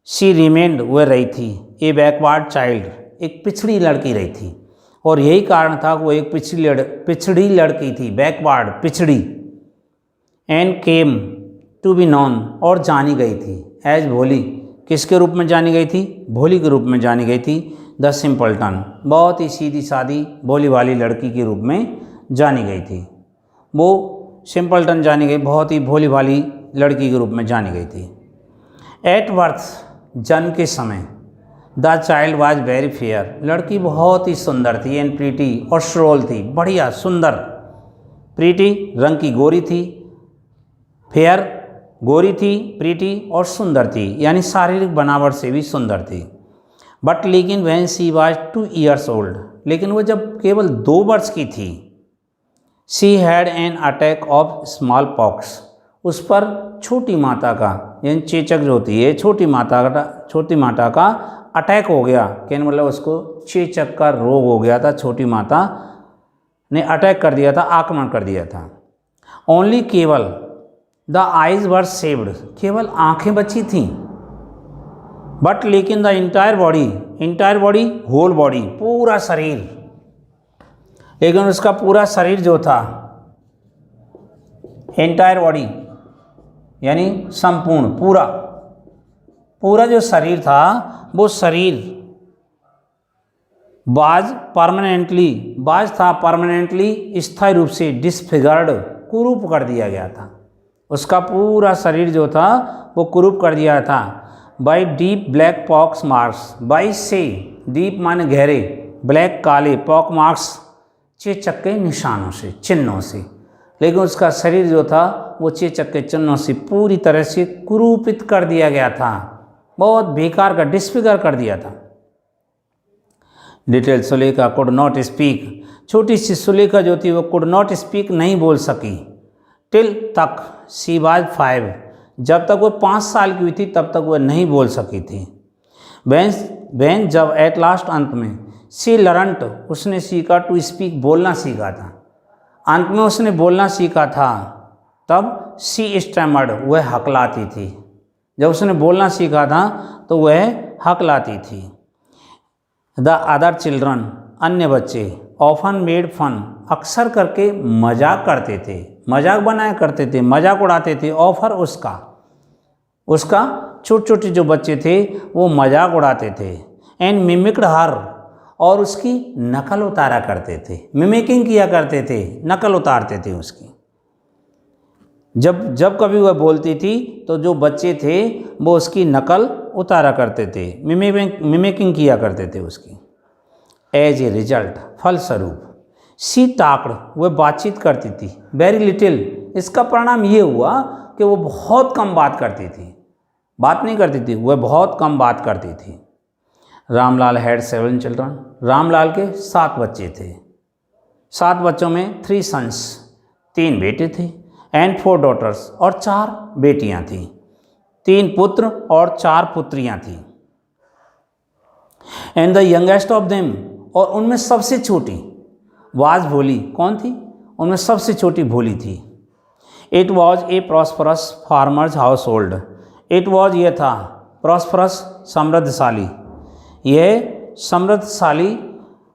शी रिमेंड, वह रही थी, ए बैकवर्ड चाइल्ड, एक पिछड़ी लड़की रही थी, और यही कारण था कि वो एक पिछड़ी लड़की थी, बैकवर्ड, पिछड़ी। And came to be known, और जानी गई थी, एज भोली, किसके रूप में जानी गई थी? भोली के रूप में जानी गई थी। द सिंपलटन, बहुत ही सीधी सादी भोली वाली लड़की के रूप में जानी गई थी, वो सिंपलटन जानी गई, बहुत ही भोली वाली लड़की के रूप में जानी गई थी। एट बर्थ, जन्म के समय, the child was very fair, लड़की बहुत ही सुंदर थी, एंड प्रीटी, और श्रोल थी, बढ़िया सुंदर, प्रीटी रंग की गोरी थी, फेयर गोरी थी, प्रीटी और सुंदर थी, यानी शारीरिक बनावट से भी सुंदर थी। बट लेकिन when she was 2 years old, लेकिन वो जब केवल 2 वर्ष की थी, she had an attack of small pox, उस पर छोटी माता का, यानी चेचक जो होती है, छोटी माता का अटैक हो गया, कहने मतलब उसको चेचक का रोग हो गया था, छोटी माता ने अटैक कर दिया था, आक्रमण कर दिया था। ओनली, केवल, द आइज वर सेव्ड, केवल आंखें बची थीं, बट लेकिन the entire body, whole body, पूरा शरीर, लेकिन उसका पूरा शरीर जो था, एंटायर बॉडी यानी संपूर्ण, पूरा जो शरीर था, वो शरीर बाज था परमानेंटली, स्थायी रूप से, डिसफिगर्ड, कुरूप कर दिया गया था, उसका पूरा शरीर जो था वो कुरूप कर दिया था। By deep black pox marks, by से, डीप माने गहरे, ब्लैक काले, पॉक मार्क्स चेचक के निशानों से, चिन्हों से, लेकिन उसका शरीर जो था वो चेचक के चिन्हों से पूरी तरह से कुरूपित कर दिया गया था, बहुत बेकार का, डिसफिगर कर दिया था। Little Sulekha could not speak, छोटी सी सुलेखा जो थी वो कुड नॉट स्पीक, नहीं बोल सकी। टिल तक, शी वाज 5, जब तक वो 5 साल की हुई थी तब तक वह नहीं बोल सकी थी। वैन जब एट लास्ट अंत में सी लर्नट उसने सीखा टू स्पीक बोलना सीखा था, अंत में उसने बोलना सीखा था, तब सी स्टैमर्ड वह हकलाती थी। जब उसने बोलना सीखा था तो वह हकलाती थी। द अदर चिल्ड्रन अन्य बच्चे ऑफन मेड फन अक्सर करके मजाक करते थे, मजाक बनाया करते थे, मजाक उड़ाते थे। ऑफर उसका छोटे छोटे जो बच्चे थे वो मजाक उड़ाते थे। एंड मिमिक्ड हर और उसकी नकल उतारा करते थे, मिमिकिंग किया करते थे, नकल उतारते थे उसकी। जब कभी वह बोलती थी तो जो बच्चे थे वो उसकी नकल उतारा करते थे, मिमिकिंग किया करते थे उसकी। एज ए रिजल्ट फलस्वरूप सी टाक्ड वह बातचीत करती थी, वेरी लिटिल इसका परिणाम ये हुआ कि वो बहुत कम बात करती थी, बात नहीं करती थी, वह बहुत कम बात करती थी। रामलाल हैड 7 चिल्ड्रन रामलाल के 7 बच्चे थे। 7 बच्चों में 3 सन्स 3 बेटे थे, एंड 4 डॉटर्स और 4 बेटियां थीं। 3 पुत्र और 4 पुत्रियां थीं। And the youngest of them और उनमें सबसे छोटी वाज भोली कौन थी? उनमें सबसे छोटी भोली थी। It was a prosperous farmers house hold it was ये था प्रॉस्परस समृद्धशाली, यह समृद्धशाली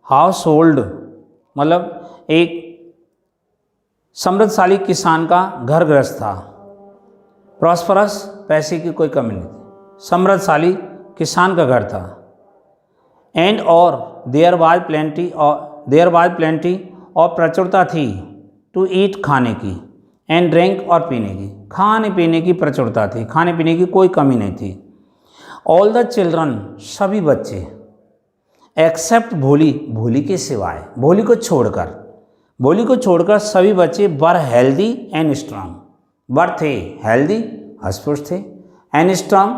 हाउस होल्ड मतलब एक समृद्धशाली किसान का घर गृहस्थ था। प्रॉस्परस पैसे की कोई कमी नहीं थी, समृद्धशाली किसान का घर था। एंड और देयर वाज प्लेंटी और प्रचुरता थी टू ईट खाने की, एंड ड्रिंक और पीने की, खाने पीने की प्रचुरता थी, खाने पीने की कोई कमी नहीं थी। ऑल द चिल्ड्रन सभी बच्चे एक्सेप्ट भोली भोली के सिवाय भोली को छोड़कर सभी बच्चे वर हेल्दी एंड स्ट्रांग वर थे हेल्दी हष्ट थे, एंड स्ट्रांग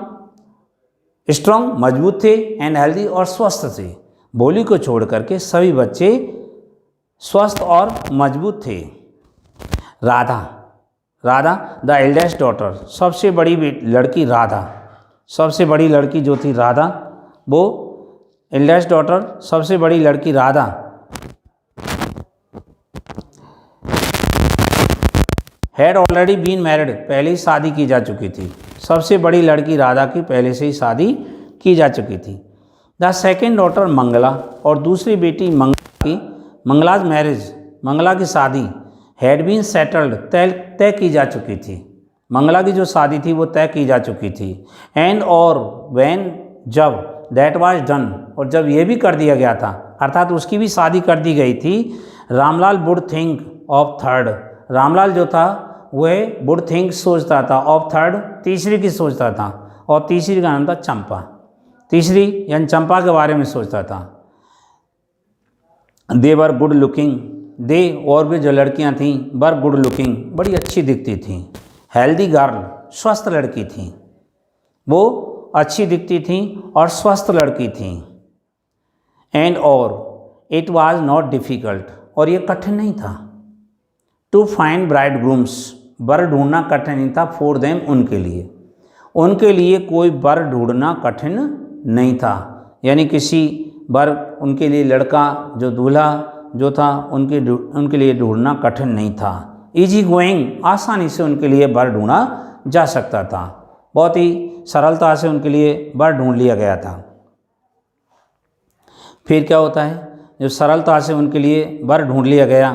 मजबूत थे, एंड हेल्दी और स्वस्थ थे। भोली को छोड़ करके सभी बच्चे स्वस्थ और मजबूत थे। राधा द एल्डेस्ट डॉटर सबसे बड़ी लड़की राधा, सबसे बड़ी लड़की जो थी राधा, वो एल्डेस्ट डॉटर सबसे बड़ी लड़की Radha had already been married पहले ही शादी की जा चुकी थी। सबसे बड़ी लड़की राधा की पहले से ही शादी की जा चुकी थी। द सेकेंड डॉटर मंगला और दूसरी बेटी मंगलाज मैरिज मंगला की शादी हैड बीन सेटल्ड तय की जा चुकी थी। मंगला की जो शादी थी वो तय की जा चुकी थी। एंड और व्हेन जब दैट वाज डन और जब ये भी कर दिया गया था अर्थात उसकी भी शादी कर दी गई थी। Ramlal would think of third Ramlal जो था वह वुड थिंक सोचता था ऑफ थर्ड तीसरी की सोचता था, और तीसरी का नाम था चंपा, तीसरी यानी चंपा के बारे में सोचता था। दे वर गुड लुकिंग दे और भी जो लड़कियां थीं वर गुड लुकिंग बड़ी अच्छी दिखती थीं। हेल्दी गर्ल स्वस्थ लड़की थीं, वो अच्छी दिखती थीं और स्वस्थ लड़की थीं। एंड और इट वाज नॉट डिफ़िकल्ट और ये कठिन नहीं था टू फाइंड ब्राइड ग्रूम्स वर ढूंढना कठिन नहीं था फॉर देम उनके लिए कोई वर ढूंढना कठिन नहीं था, यानी किसी वर उनके लिए लड़का जो दूल्हा जो था उनके लिए ढूंढना कठिन नहीं था। इजी गोइंग आसानी से उनके लिए वर ढूंढा जा सकता था, बहुत ही सरलता से उनके लिए वर ढूंढ लिया गया था। फिर क्या होता है जब सरलता से उनके लिए वर ढूंढ लिया गया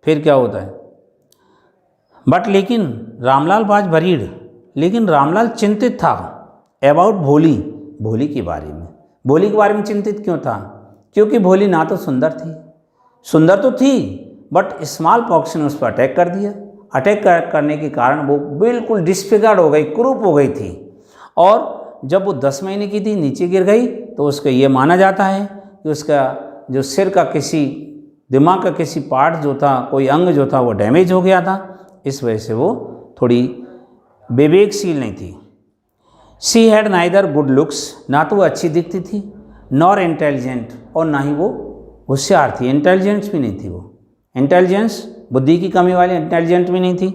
फिर क्या होता है? बट लेकिन रामलाल वाज वरीड लेकिन रामलाल चिंतित था अबाउट भोली के बारे में। भोली के बारे में चिंतित क्यों था? क्योंकि भोली ना तो सुंदर तो थी बट स्मॉल पॉक्स ने उस पर अटैक कर दिया। अटैक करने के कारण वो बिल्कुल डिस्फिगर्ड हो गई, कुरूप हो गई थी, और जब वो 10 महीने की थी नीचे गिर गई तो उसका ये माना जाता है कि उसका जो सिर का दिमाग का किसी पार्ट जो था, कोई अंग जो था वो डैमेज हो गया था, इस वजह से वो थोड़ी विवेकशील नहीं थी। She had neither good looks ना तो वो अच्छी दिखती थी, नॉर इंटेलिजेंट और ना ही वो होशियार थी। इंटेलिजेंट भी नहीं थी वो, इंटेलिजेंस बुद्धि की कमी वाली इंटेलिजेंट भी नहीं थी।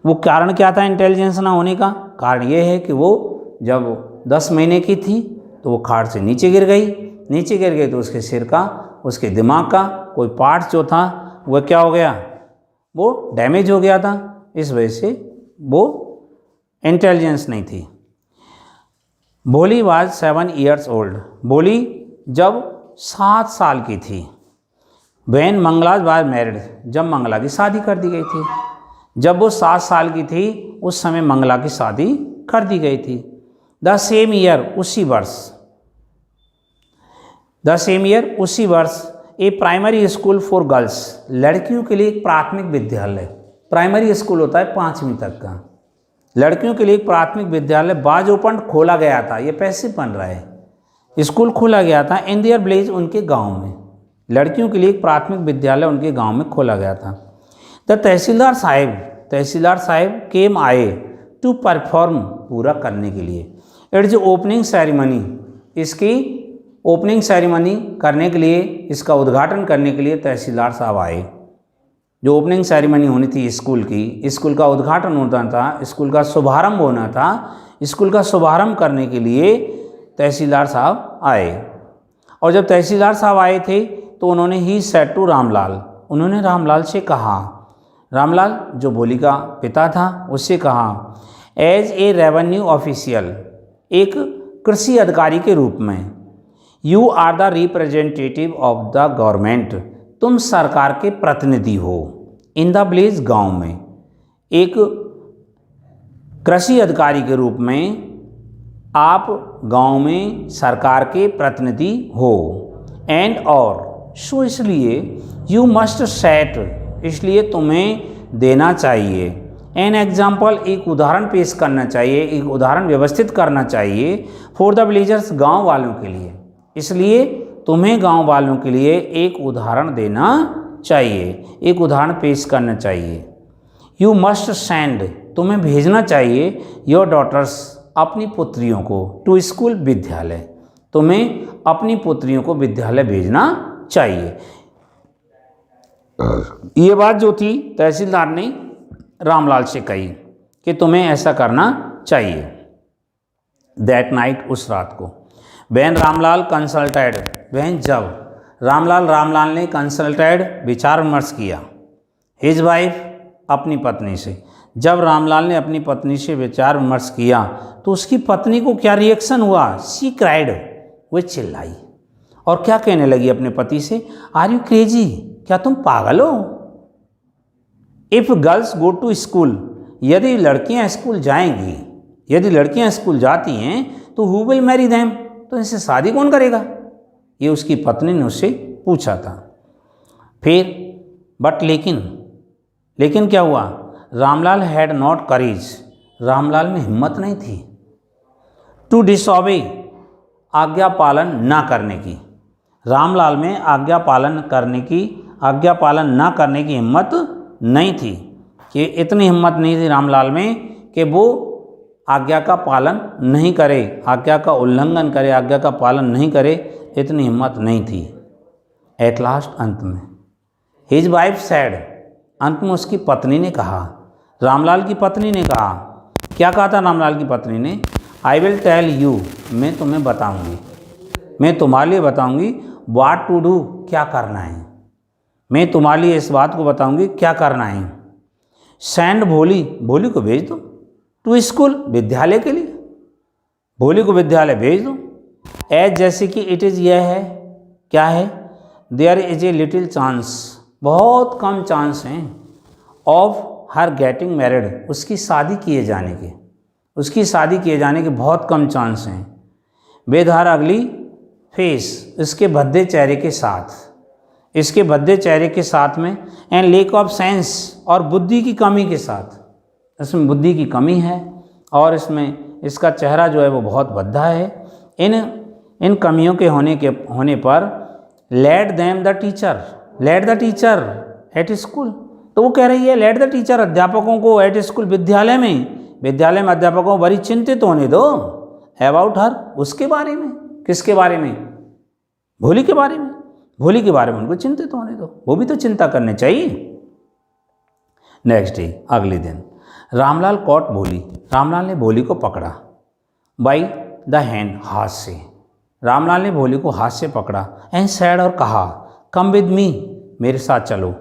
वो कारण क्या था इंटेलिजेंस ना होने का? कारण ये है कि वो जब 10 महीने की थी तो वो खाट से नीचे गिर गई तो उसके सिर का, उसके दिमाग का कोई पार्ट जो था वह क्या हो गया, वो डैमेज हो गया था। इस वजह से वो इंटेलिजेंस नहीं थी। भोली वाज 7 years old। भोली जब 7 साल की थी। When Mangala was married. जब मंगला की शादी कर दी गई थी। जब वो 7 साल की थी उस समय मंगला की शादी कर दी गई थी। द सेम ईयर, उसी वर्ष, द सेम ईयर, उसी वर्ष, ए प्राइमरी स्कूल फॉर गर्ल्स, लड़कियों के लिए एक प्राथमिक विद्यालय, प्राइमरी स्कूल होता है 5वीं तक का, लड़कियों के लिए एक प्राथमिक विद्यालय बाज ओपन खोला गया था। ये पैसे बन रहा है। स्कूल खोला गया था इन देयर विलेज, उनके गांव में, लड़कियों के लिए एक प्राथमिक विद्यालय उनके गांव में खोला गया था। द तहसीलदार साहिब केम आए टू परफॉर्म, पूरा करने के लिए, इट्स ओपनिंग सेरेमनी, इसकी ओपनिंग सेरेमनी करने के लिए, इसका उद्घाटन करने के लिए तहसीलदार साहब आए। जो ओपनिंग सेरेमनी होनी थी स्कूल की, स्कूल का उद्घाटन होना था, स्कूल का शुभारंभ होना था, स्कूल का शुभारंभ करने के लिए तहसीलदार साहब आए। और जब तहसीलदार साहब आए थे तो उन्होंने ही सेड टू रामलाल, उन्होंने रामलाल से कहा, रामलाल जो भोली का पिता था उससे कहा, एज ए रेवेन्यू ऑफिशियल, एक कृषि अधिकारी के रूप में, you are the representative of the government, तुम सरकार के प्रतिनिधि हो, इन द विलेज, गांव में, एक कृषि अधिकारी के रूप में आप गांव में सरकार के प्रतिनिधि हो, एंड और सो, इसलिए यू मस्ट सेट, इसलिए तुम्हें देना चाहिए, एन एग्जाम्पल, एक उदाहरण पेश करना चाहिए, एक उदाहरण व्यवस्थित करना चाहिए, फॉर द विलेजर्स, गाँव वालों के लिए, इसलिए तुम्हें गांव वालों के लिए एक उदाहरण देना चाहिए, एक उदाहरण पेश करना चाहिए। यू मस्ट सेंड, तुम्हें भेजना चाहिए, योर डॉटर्स, अपनी पुत्रियों को, टू स्कूल, विद्यालय, तुम्हें अपनी पुत्रियों को विद्यालय भेजना चाहिए। ये बात जो थी तहसीलदार ने रामलाल से कही कि तुम्हें ऐसा करना चाहिए। दैट नाइट, उस रात को, व्हेन रामलाल कंसल्टेड, व्हेन जब रामलाल ने कंसल्टेड, विचार विमर्श किया, हिज वाइफ, अपनी पत्नी से, जब रामलाल ने अपनी पत्नी से विचार विमर्श किया तो उसकी पत्नी को क्या रिएक्शन हुआ, शी क्राइड, वो चिल्लाई और क्या कहने लगी अपने पति से, आर यू क्रेजी, क्या तुम पागल हो, if girls go to school, यदि लड़कियां स्कूल जाएंगी, यदि लड़कियां स्कूल जाती हैं तो हु विल मैरी देम, तो इनसे शादी कौन करेगा, ये उसकी पत्नी ने उससे पूछा था। फिर बट लेकिन क्या हुआ, रामलाल हैड नॉट करेज, रामलाल में हिम्मत नहीं थी, टू डिसऑबे, आज्ञा पालन ना करने की, रामलाल में आज्ञा पालन ना करने की हिम्मत नहीं थी, कि इतनी हिम्मत नहीं थी रामलाल में कि वो आज्ञा का पालन नहीं करे, आज्ञा का उल्लंघन करे, आज्ञा का पालन नहीं करे, इतनी हिम्मत नहीं थी। एट लास्ट, अंत में, हिज वाइफ सैड, अंत में उसकी पत्नी ने कहा, रामलाल की पत्नी ने कहा, क्या कहा था रामलाल की पत्नी ने, आई विल टेल यू, मैं तुम्हें बताऊंगी, मैं तुम्हारे लिए बताऊंगी, व्हाट टू डू, क्या करना है, मैं तुम्हारे लिए इस बात को बताऊंगी क्या करना है। सेंड भोली, भोली को भेज दो, टू स्कूल, विद्यालय के लिए, भोली को विद्यालय भेज दो। एज, जैसे कि इट इज़, यह है, क्या है, there is a little chance, बहुत कम चांस हैं, ऑफ हर गेटिंग मैरिड, उसकी शादी किए जाने के, उसकी शादी किए जाने के बहुत कम चांस हैं। विद हर अगली फेस, इसके भद्दे चेहरे के साथ, इसके भद्दे चेहरे के साथ में, एंड लेक ऑफ सेंस, और बुद्धि की कमी के साथ, इसमें बुद्धि की कमी है और इसमें इसका चेहरा जो है वो बहुत भद्दा है। इन कमियों के होने पर let them the teacher, let the teacher at school, तो वो कह रही है लेट द टीचर, अध्यापकों को, एट स्कूल, विद्यालय में अध्यापकों को बड़ी चिंतित होने दो, अबाउट हर, उसके बारे में, किसके बारे में, भोली के बारे में, भोली के बारे में उनको चिंतित होने दो, वो भी तो चिंता करने चाहिए। नेक्स्ट डे, अगले दिन, रामलाल कॉट भोली, रामलाल ने भोली को पकड़ा, बाई द हैंड, हाथ से, रामलाल ने भोली को हाथ से पकड़ा एंड सैड और कहा, कम विद मी, मेरे साथ चलो,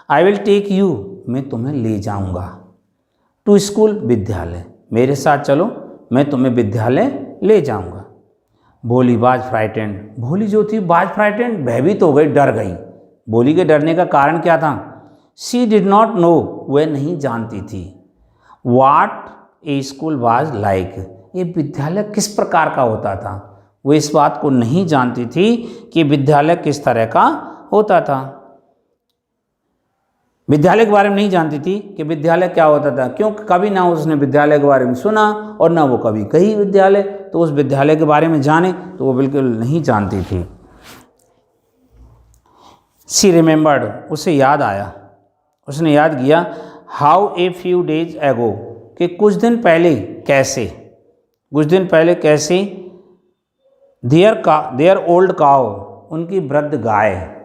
आई विल टेक यू, मैं तुम्हें ले जाऊंगा, टू स्कूल, विद्यालय, मेरे साथ चलो, मैं तुम्हें विद्यालय ले जाऊंगा। भोली वाज फ्राइटेंड, भोली जो थी वाज फ्राइटेंड, भयभीत हो गई, डर गई। भोली के डरने का कारण क्या था? शी डिड नॉट नो, वह नहीं जानती थी, वाट ए स्कूल वाज लाइक, ये विद्यालय किस प्रकार का होता था। वो इस बात को नहीं जानती थी कि विद्यालय किस तरह का होता था। विद्यालय के बारे में नहीं जानती थी कि विद्यालय क्या होता था, क्योंकि कभी ना उसने विद्यालय के बारे में सुना और ना वो कभी गई विद्यालय, तो उस विद्यालय के बारे में जाने तो वो बिल्कुल नहीं जानती थी। शी रिमेंबर्ड, उसे याद आया, उसने याद किया, हाउ ए फ्यू डेज एगो, कि कुछ दिन पहले कैसे, कुछ दिन पहले कैसे, देयर ओल्ड काउ, उनकी वृद्ध गाय,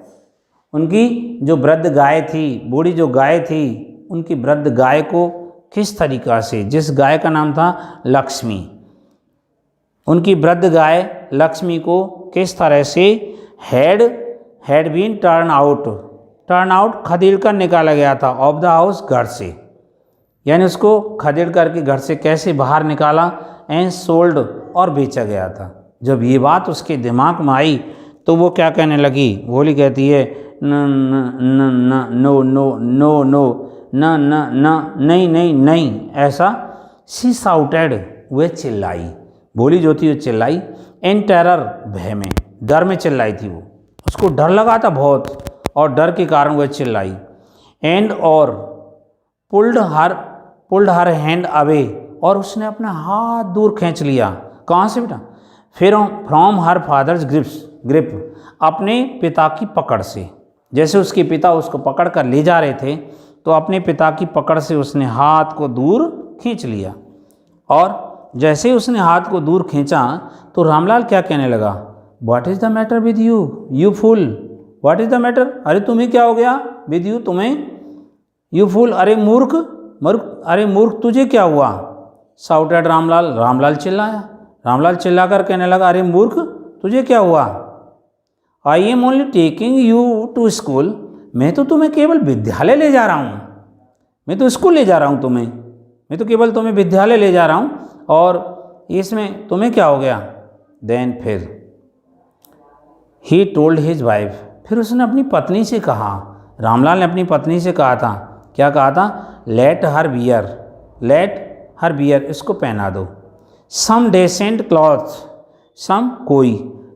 उनकी जो वृद्ध गाय थी, बूढ़ी जो गाय थी, उनकी वृद्ध गाय को किस तरीक़ा से, जिस गाय का नाम था लक्ष्मी, उनकी वृद्ध गाय लक्ष्मी को किस तरह से हैड बीन टर्न आउट खदेड़ कर निकाला गया था, ऑफ द हाउस, घर से, यानी उसको खदेड़ करके घर से कैसे बाहर निकाला, एंड सोल्ड, और बेचा गया था। जब ये बात उसके दिमाग में आई तो वो क्या कहने लगी, भोली कहती है, no no no no no, न न न, नहीं नहीं नहीं, ऐसा। शी साउटेड, वह चिल्लाई, भोली जो थी वो चिल्लाई, इन टेरर, भय में, डर में चिल्लाई थी वो, उसको डर लगा था बहुत, और डर के कारण वह चिल्लाई। एंड और पुल्ड हर हैंड अवे, और उसने अपना हाथ दूर खींच लिया, कहाँ से बेटा, फिर फ्रॉम हर फादर्स ग्रिप, अपने पिता की पकड़ से, जैसे उसके पिता उसको पकड़ कर ले जा रहे थे, तो अपने पिता की पकड़ से उसने हाथ को दूर खींच लिया। और जैसे उसने हाथ को दूर खींचा तो रामलाल क्या कहने लगा, what is the matter with you, you fool, what is the matter, अरे तुम्हें क्या हो गया, विद यू, तुम्हें, यू फूल, अरे मूर्ख, अरे मूर्ख, तुझे क्या हुआ, साउटेड रामलाल, रामलाल चिल्लाया, रामलाल चिल्लाकर कहने लगा, अरे मूर्ख, तुझे क्या हुआ, I am only taking you to school, मैं तो तुम्हें केवल विद्यालय ले जा रहा हूँ, मैं तो स्कूल ले जा रहा हूँ तुम्हें, मैं तो केवल तुम्हें विद्यालय ले जा रहा हूँ, और इसमें तुम्हें क्या हो गया। देन फिर ही टोल्ड हिज वाइफ, फिर उसने अपनी पत्नी से कहा, रामलाल ने अपनी पत्नी से कहा था, क्या कहा था, लेट हर बियर, इसको पहना दो, सम डेसेंट क्लॉथ्स, सम, कोई,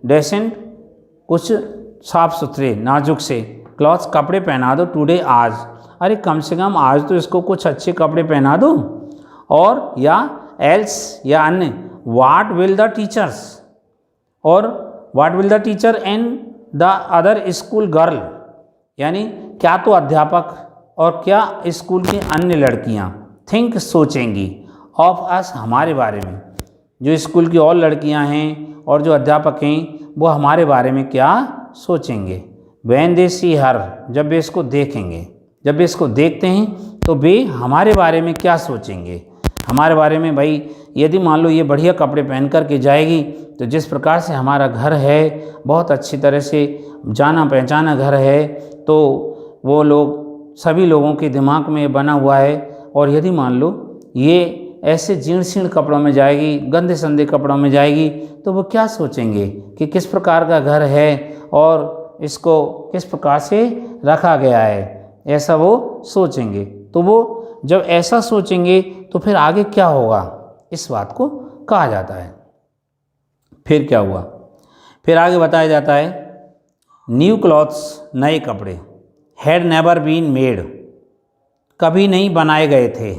डेसेंट, कुछ साफ सुथरे नाजुक से, क्लॉथ्स, कपड़े पहना दो, टुडे, आज, अरे कम से कम आज तो इसको कुछ अच्छे कपड़े पहना दो, और या एल्स, या अन्य, व्हाट विल द टीचर्स, और what will the teacher and the other school girl, यानी क्या तो अध्यापक और क्या स्कूल की अन्य लड़कियां थिंक, सोचेंगी, ऑफ अस, हमारे बारे में, जो स्कूल की और लड़कियां हैं और जो अध्यापक हैं वो हमारे बारे में क्या सोचेंगे। व्हेन दे सी हर, जब वे इसको देखेंगे, जब वे इसको देखते हैं तो वे हमारे बारे में क्या सोचेंगे, हमारे बारे में, भाई यदि मान लो ये बढ़िया कपड़े पहन कर के जाएगी तो जिस प्रकार से हमारा घर है, बहुत अच्छी तरह से जाना पहचाना घर है, तो वो लोग, सभी लोगों के दिमाग में बना हुआ है, और यदि मान लो ये ऐसे जीर्ण शीर्ण कपड़ों में जाएगी, गंदे संदे कपड़ों में जाएगी, तो वो क्या सोचेंगे कि किस प्रकार का घर है और इसको किस प्रकार से रखा गया है, ऐसा वो सोचेंगे। तो वो जब ऐसा सोचेंगे तो फिर आगे क्या होगा, इस बात को कहा जाता है। फिर क्या हुआ, फिर आगे बताया जाता है, न्यू क्लॉथ्स, नए कपड़े, हैड नेवर बीन मेड, कभी नहीं बनाए गए थे,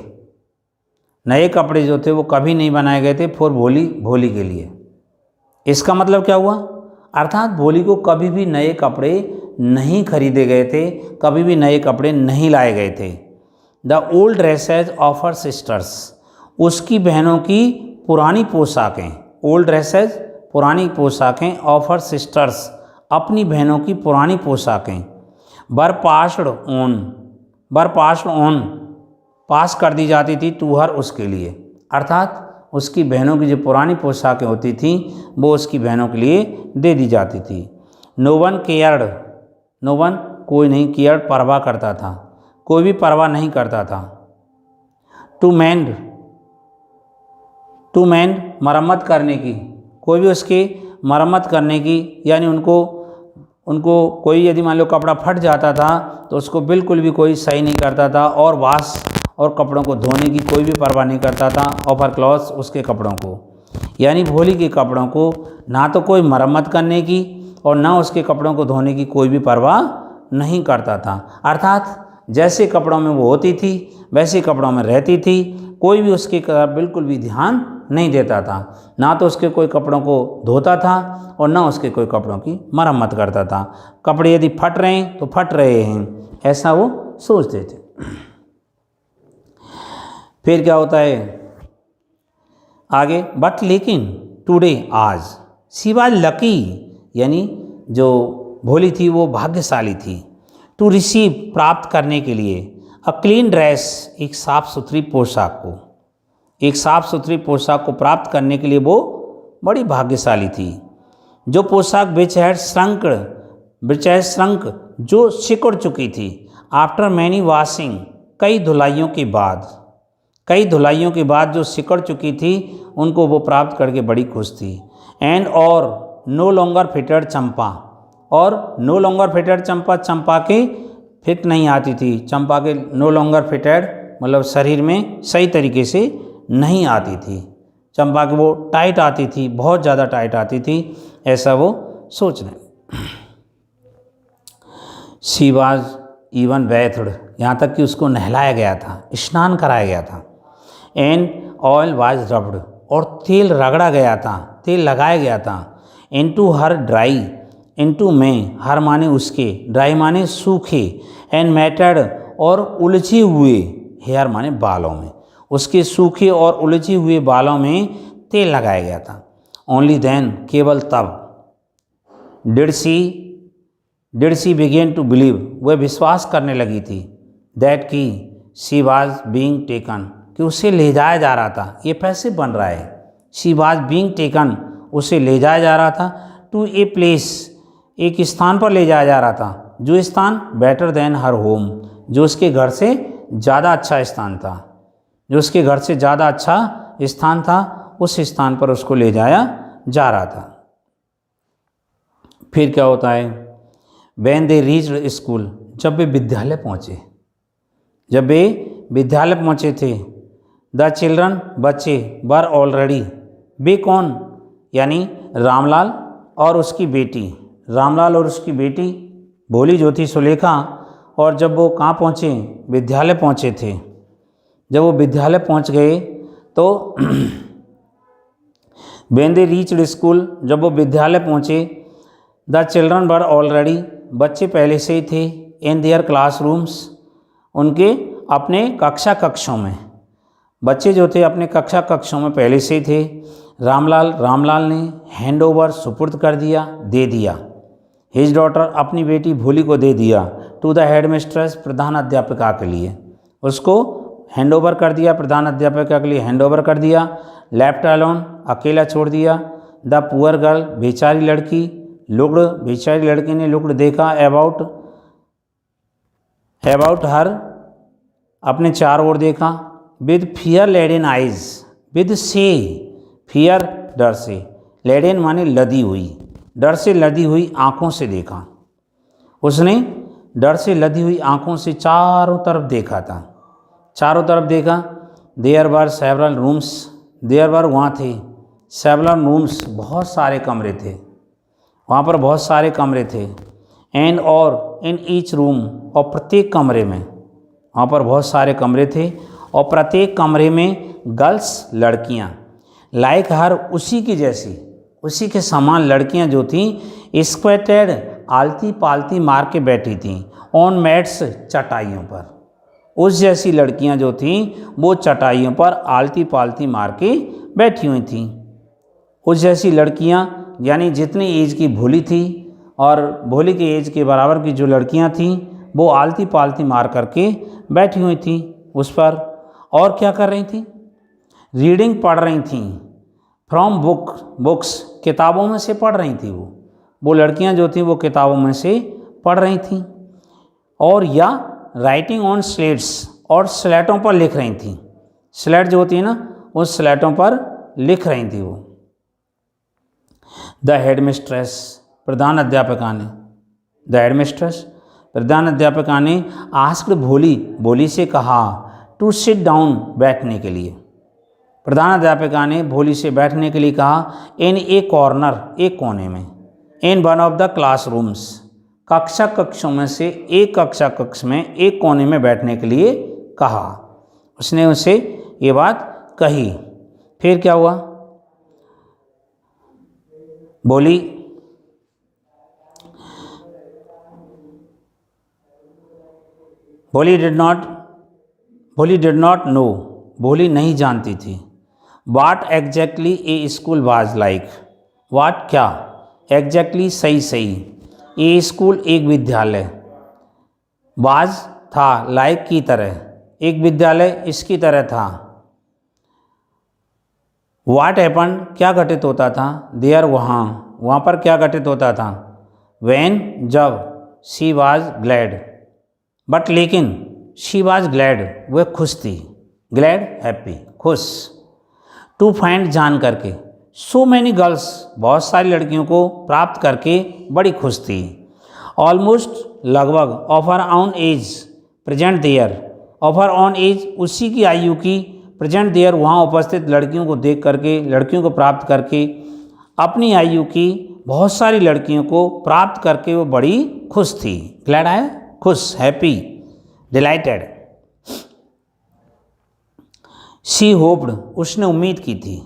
नए कपड़े जो थे वो कभी नहीं बनाए गए थे, फॉर भोली के लिए। इसका मतलब क्या हुआ, अर्थात भोली को कभी भी नए कपड़े नहीं खरीदे गए थे, कभी भी नए कपड़े नहीं लाए गए थे। The old dresses of her sisters, उसकी बहनों की पुरानी पोशाकें, ओल्ड ड्रेसेज, पुरानी पोशाकें, ऑफ हर सिस्टर्स, अपनी बहनों की पुरानी पोशाकें, बर पास्ड ऑन, पास कर दी जाती थी, टू हर, उसके लिए, अर्थात उसकी बहनों की जो पुरानी पोशाकें होती थी वो उसकी बहनों के लिए दे दी जाती थी। No one cared, no one कोई नहीं, केयर्ड परवाह करता था, कोई भी परवाह नहीं करता था। टू मेंड, टू मेंड मरम्मत करने की, कोई भी उसकी मरम्मत करने की, यानी उनको कोई यदि मान लो कपड़ा फट जाता था तो उसको बिल्कुल भी कोई सही नहीं करता था, और वॉश और कपड़ों को धोने की कोई भी परवाह नहीं करता था। ऑफ हर क्लॉथ्स, उसके कपड़ों को, यानी भोली के कपड़ों को ना तो कोई मरम्मत करने की और ना उसके कपड़ों को धोने की कोई भी परवाह नहीं करता था। अर्थात जैसे कपड़ों में वो होती थी वैसे कपड़ों में रहती थी, कोई भी उसके तरफ बिल्कुल भी ध्यान नहीं देता था, ना तो उसके कोई कपड़ों को धोता था और ना उसके कोई कपड़ों की मरम्मत करता था। कपड़े यदि फट रहे हैं तो फट रहे हैं, ऐसा वो सोचते थे। फिर क्या होता है आगे, बट लेकिन टुडे आज, शी वाज लकी, यानी जो भोली थी वो भाग्यशाली थी, टू रिसीव प्राप्त करने के लिए, अ क्लीन ड्रेस, एक साफ सुथरी पोशाक को, एक साफ सुथरी पोशाक को प्राप्त करने के लिए वो बड़ी भाग्यशाली थी। जो पोशाक विच हैड श्रंक, जो सिकुड़ चुकी थी, आफ्टर मैनी वॉशिंग, कई धुलाइयों के बाद, कई धुलाइयों के बाद जो सिकुड़ चुकी थी उनको वो प्राप्त करके बड़ी खुश थी। एंड और नो लॉन्गर फिटेड चंपा, और नो लॉन्गर फिटेड चंपा, चंपा के फिट नहीं आती थी, चंपा के नो लॉन्गर फिटेड मतलब शरीर में सही तरीके से नहीं आती थी, चंपा की वो टाइट आती थी, बहुत ज़्यादा टाइट आती थी, ऐसा वो सोच रहे। शी वाज इवन बैथड, यहाँ तक कि उसको नहलाया गया था, स्नान कराया गया था। एंड ऑयल वाज रब्ड, और तेल रगड़ा गया था, तेल लगाया गया था। इनटू हर ड्राई, इनटू में, हर माने उसके, ड्राई माने सूखे, एंड मैटेड और उलझे हुए, हेयर माने बालों में, उसके सूखे और उलझे हुए बालों में तेल लगाया गया था। ओनली देन, केवल तब, did she begin to believe, वह विश्वास करने लगी थी, दैट की शी वाज बीइंग टेकन, कि उसे ले जाया जा रहा था, ये पैसे बन रहा है, शी वाज बीइंग टेकन, उसे ले जाया जा रहा था, टू ए प्लेस, एक स्थान पर ले जाया जा रहा था, जो स्थान बेटर देन हर होम, जो उसके घर से ज़्यादा अच्छा स्थान था, जो उसके घर से ज़्यादा अच्छा स्थान था, उस स्थान पर उसको ले जाया जा रहा था। फिर क्या होता है, व्हेन दे रीच्ड स्कूल, जब वे विद्यालय पहुँचे, जब वे विद्यालय पहुँचे थे, द चिल्ड्रन, बच्चे, वर ऑलरेडी, वे कौन, यानी रामलाल और उसकी बेटी, रामलाल और उसकी बेटी भोली जो थी सुलेखा, और जब वो कहाँ पहुँचे, विद्यालय पहुँचे थे। जब वो विद्यालय पहुँच गए तो व्हेन दे रीच्ड स्कूल, जब वो विद्यालय पहुँचे, द चिल्ड्रन वर ऑलरेडी, बच्चे पहले से ही थे, इन देयर क्लासरूम्स, उनके अपने कक्षों में, बच्चे जो थे अपने कक्षों में पहले से ही थे। रामलाल ने हैंड ओवर, सुपुर्द कर दिया, दे दिया, हिज डॉटर, अपनी बेटी भोली को दे दिया, टू द हेड मिस्ट्रेस, प्रधान अध्यापिका के लिए, उसको हैंड ओवर कर दिया, प्रधान अध्यापिका के लिए हैंड ओवर कर दिया। लेफ्ट अलोन, अकेला छोड़ दिया। द पुअर गर्ल, बेचारी लड़की, लुक्ड, बेचारी लड़की ने लुक्ड देखा, अबाउट हर, अपने चार ओर देखा। With fear laden eyes, with से, फियर डर से, लेडन माने लदी हुई, डर से लदी हुई आँखों से देखा, उसने डर से लदी हुई आँखों से चारों तरफ देखा था, चारों तरफ देखा। There were several rooms, there were वहाँ थे, सेवरल रूम्स, बहुत सारे कमरे थे, वहाँ पर बहुत सारे कमरे थे। एंड और इन ईच रूम, और प्रत्येक कमरे में, वहाँ पर बहुत सारे कमरे थे और प्रत्येक कमरे में गर्ल्स, लड़कियाँ, लाइक हर, उसी की जैसी, उसी के समान लड़कियाँ जो थीं, स्क्वेटेड, आलती पालती मार के बैठी थीं, ऑन मैट्स, चटाइयों पर, उस जैसी लड़कियाँ जो थीं वो चटाइयों पर आलती पालती मार के बैठी हुई थीं। उस जैसी लड़कियाँ यानी जितनी एज की भोली थी और भोली की एज के बराबर की जो लड़कियाँ थीं वो आलती पालती मार करके बैठी हुई थीं उस पर। और क्या कर रही थी? रीडिंग पढ़ रही थीं, फ्रॉम बुक्स किताबों में से पढ़ रही थी वो लड़कियां जो थीं वो किताबों में से पढ़ रही थीं, और या राइटिंग ऑन स्लेट्स और स्लेटों पर लिख रही थीं। स्लेट जो होती है ना उस स्लेटों पर लिख रही थी वो। द हेडमिस्ट्रेस प्रधान अध्यापिका ने, द हेडमिस्ट्रेस प्रधान अध्यापिका ने आस्क्ड भोली से कहा टू सिट डाउन बैठने के लिए। प्रधान अध्यापिका ने भोली से बैठने के लिए कहा इन ए कॉर्नर एक कोने में, in one of the classrooms कक्षों में से एक कक्ष में एक कोने में बैठने के लिए कहा। उसने उसे ये बात कही। फिर क्या हुआ? भोली डिड नॉट नो, भोली नहीं जानती थी। What exactly a school was like, what क्या, एग्जैक्टली सही, ए स्कूल एक विद्यालय, वाज था, लाइक की तरह, एक विद्यालय इसकी तरह था। वाट हैपन क्या घटित होता था, देयर वहाँ पर क्या घटित होता था, वैन जब, शी वाज ग्लैड बट लेकिन, शी वाज ग्लैड वह खुश थी, ग्लैड हैप्पी खुश, टू फाइंड जान करके, सो मैनी गर्ल्स बहुत सारी लड़कियों को प्राप्त करके बड़ी खुश थी। ऑलमोस्ट लगभग, of her own age present there, of her own age उसी की आयु की, प्रेजेंट देयर वहाँ उपस्थित लड़कियों को देख करके, लड़कियों को प्राप्त करके, अपनी आयु की बहुत सारी लड़कियों को प्राप्त करके वो बड़ी खुश थी। ग्लैड है खुश, हैप्पी, डिलाइटेड। शी होप्ड उसने उम्मीद की थी,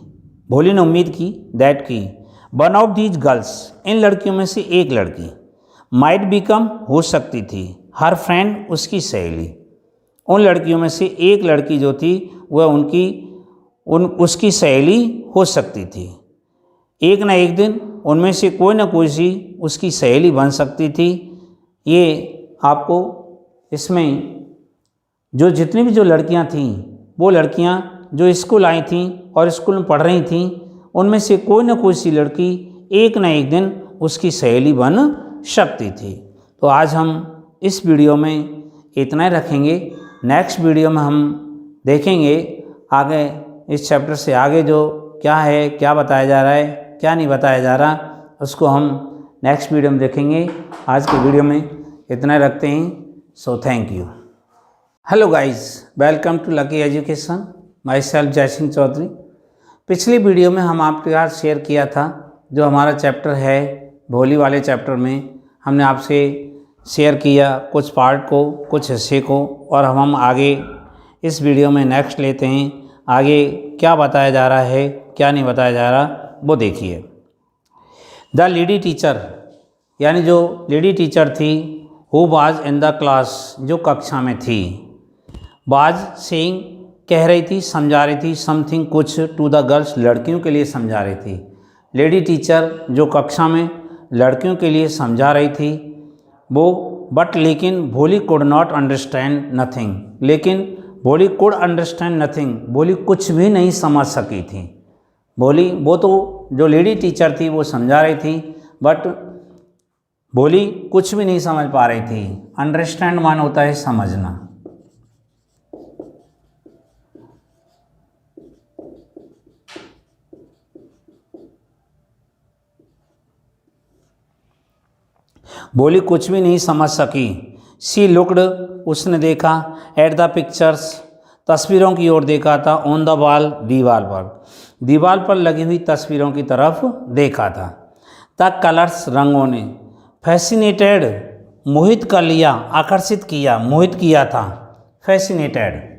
भोली ने उम्मीद की, दैट की, one of these girls in लड़कियों में से एक लड़की, माइट बिकम हो सकती थी, हर फ्रेंड उसकी सहेली, उन लड़कियों में से एक लड़की जो थी वह उसकी सहेली हो सकती थी। एक ना एक दिन उनमें से कोई ना कोई सी उसकी सहेली बन सकती थी। ये आपको इसमें जो जितनी भी जो लड़कियां थीं वो लड़कियां जो स्कूल आई थीं और स्कूल में पढ़ रही थीं, उनमें से कोई ना कोई सी लड़की एक ना एक दिन उसकी सहेली बन सकती थी। तो आज हम इस वीडियो में इतना ही रखेंगे। नेक्स्ट वीडियो में हम देखेंगे आगे इस चैप्टर से आगे जो क्या है, क्या बताया जा रहा है, क्या नहीं बताया जा रहा, उसको हम नेक्स्ट वीडियो में देखेंगे। आज के वीडियो में इतना ही रखते हैं। So thank you. Hello guys, welcome to Lucky Education, myself Jai Singh Chaudhary. पिछली वीडियो में हम आपके साथ शेयर किया था जो हमारा चैप्टर है भोली वाले चैप्टर में हमने आपसे शेयर किया कुछ पार्ट को, कुछ हिस्से को, और हम आगे इस वीडियो में नेक्स्ट लेते हैं। आगे क्या बताया जा रहा है, क्या नहीं बताया जा रहा, वो देखिए। द लेडी टीचर, यानी जो लेडी टीचर थी, who was in the class, जो कक्षा में थी, वाज सेइंग कह रही थी, समझा रही थी, समथिंग कुछ, टू द गर्ल्स लड़कियों के लिए समझा रही थी। लेडी टीचर जो कक्षा में लड़कियों के लिए समझा रही थी वो, बट लेकिन भोली कुड नॉट अंडरस्टैंड नथिंग, लेकिन भोली कुड अंडरस्टैंड नथिंग, भोली कुछ भी नहीं समझ सकी थी। भोली, वो तो जो लेडी टीचर थी वो समझा रही थी, बट भोली कुछ भी नहीं समझ पा रही थी। अंडरस्टैंड मान होता है समझना। भोली कुछ भी नहीं समझ सकी। शी लुक्ड, उसने देखा, एट द पिक्चर्स, तस्वीरों की ओर देखा था, ऑन द वॉल, दीवार पर लगी हुई तस्वीरों की तरफ देखा था। द कलर्स, रंगों ने, फैसिनेटेड, मोहित कर लिया, आकर्षित किया, मोहित किया था, फैसिनेटेड।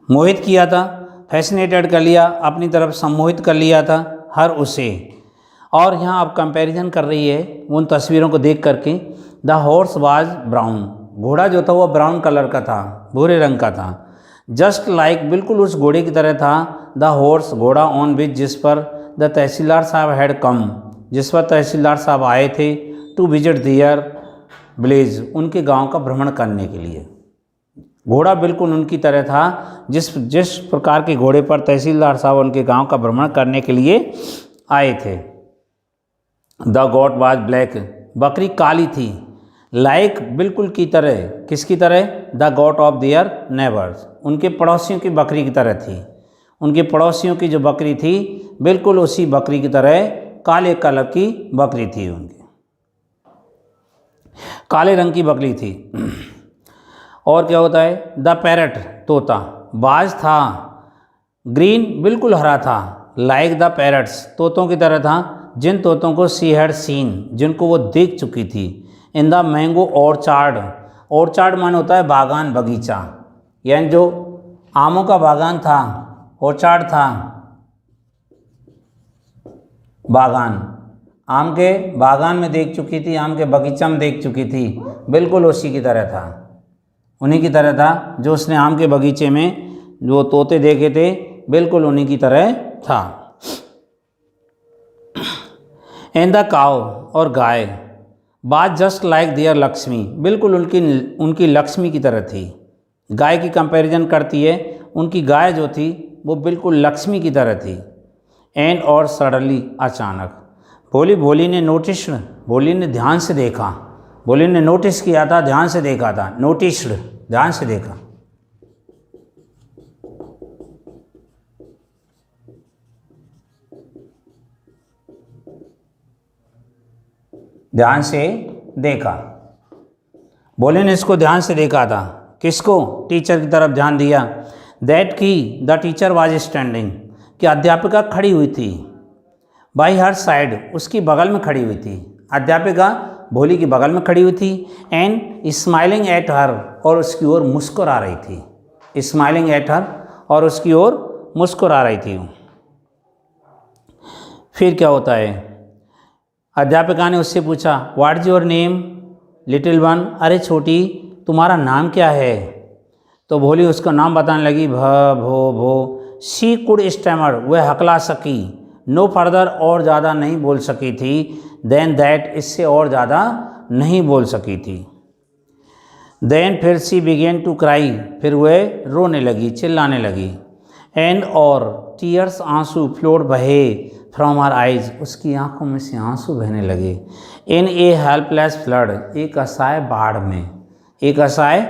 मोहित किया था, फैसिनेटेड कर लिया, अपनी तरफ सम्मोहित कर लिया था, हर उसे। और यहाँ अब कंपैरिजन कर रही है उन तस्वीरों को देख करके। द हॉर्स वाज ब्राउन, घोड़ा जो था वो ब्राउन कलर का था, भूरे रंग का था। जस्ट लाइक, बिल्कुल उस घोड़े की तरह था। द हॉर्स, घोड़ा, ऑन विच, जिस पर द तहसीलदार साहब हैड कम, जिस पर तहसीलदार साहब आए थे, टू विजिट दियर विलेज, उनके गांव का भ्रमण करने के लिए। घोड़ा बिल्कुल उनकी तरह था, जिस प्रकार के घोड़े पर तहसीलदार साहब उनके गांव का भ्रमण करने के लिए आए थे। द गॉट वाज ब्लैक, बकरी काली थी। लाइक बिल्कुल की तरह, किसकी तरह? The got of their neighbours, उनके पड़ोसियों की बकरी की तरह थी। उनके पड़ोसियों की जो बकरी थी बिल्कुल उसी बकरी की तरह काले कलर की बकरी थी, उनकी काले रंग की बकरी थी। और क्या होता है? द पैरट, तोता, बाज था। ग्रीन बिल्कुल हरा था। लाइक द पैरट्स, तोतों की तरह था, जिन तोतों को सी हैड सीन, जिनको वो देख चुकी थी। In the mango orchard, orchard मान होता है बागान, बगीचा, यानी जो आमों का बागान था, ऑर्चार्ड था बागान। आम के बागान में देख चुकी थी, आम के बगीचा में देख चुकी थी, बिल्कुल उसी की तरह था, उन्हीं की तरह था। जो उसने आम के बगीचे में जो तोते देखे थे बिल्कुल उन्हीं की तरह था। एंड द काव, और गाय, बात जस्ट लाइक देयर लक्ष्मी, बिल्कुल उनकी लक्ष्मी की तरह थी। गाय की कंपैरिजन करती है, उनकी गाय जो थी वो बिल्कुल लक्ष्मी की तरह थी। एंड और सडनली, अचानक, भोली ने नोटिस्ड, भोली ने ध्यान से देखा, भोली ने नोटिस किया था, ध्यान से देखा था, नोटिस्ड, ध्यान से देखा। ध्यान से देखा, भोली ने इसको ध्यान से देखा था। किसको? टीचर की तरफ ध्यान दिया। दैट की द टीचर वाज स्टैंडिंग, कि अध्यापिका खड़ी हुई थी। बाई हर साइड, उसकी बगल में खड़ी हुई थी। अध्यापिका भोली की बगल में खड़ी हुई थी। एंड स्माइलिंग एट हर, और उसकी ओर मुस्कुरा रही थी। स्माइलिंग एट हर, और उसकी ओर मुस्कुरा रही थी। फिर क्या होता है? अध्यापिका ने उससे पूछा, what is your name little one, अरे छोटी तुम्हारा नाम क्या है? तो भोली उसका नाम बताने लगी, भ भो भो। शी कुड स्टैमर, वह हकला सकी। नो फर्दर, और ज़्यादा नहीं बोल सकी थी। देन दैट, इससे और ज़्यादा नहीं बोल सकी थी। देन फिर सी बिगेन टू क्राई, फिर वह रोने लगी, चिल्लाने लगी। एंड और टीयर्स, आंसू, फ्लोड, बहे फ्रॉम हर आइज, उसकी आंखों में से आंसू बहने लगे। इन ए हेल्पलेस फ्लड, एक असहाय बाढ़ में, एक असहाय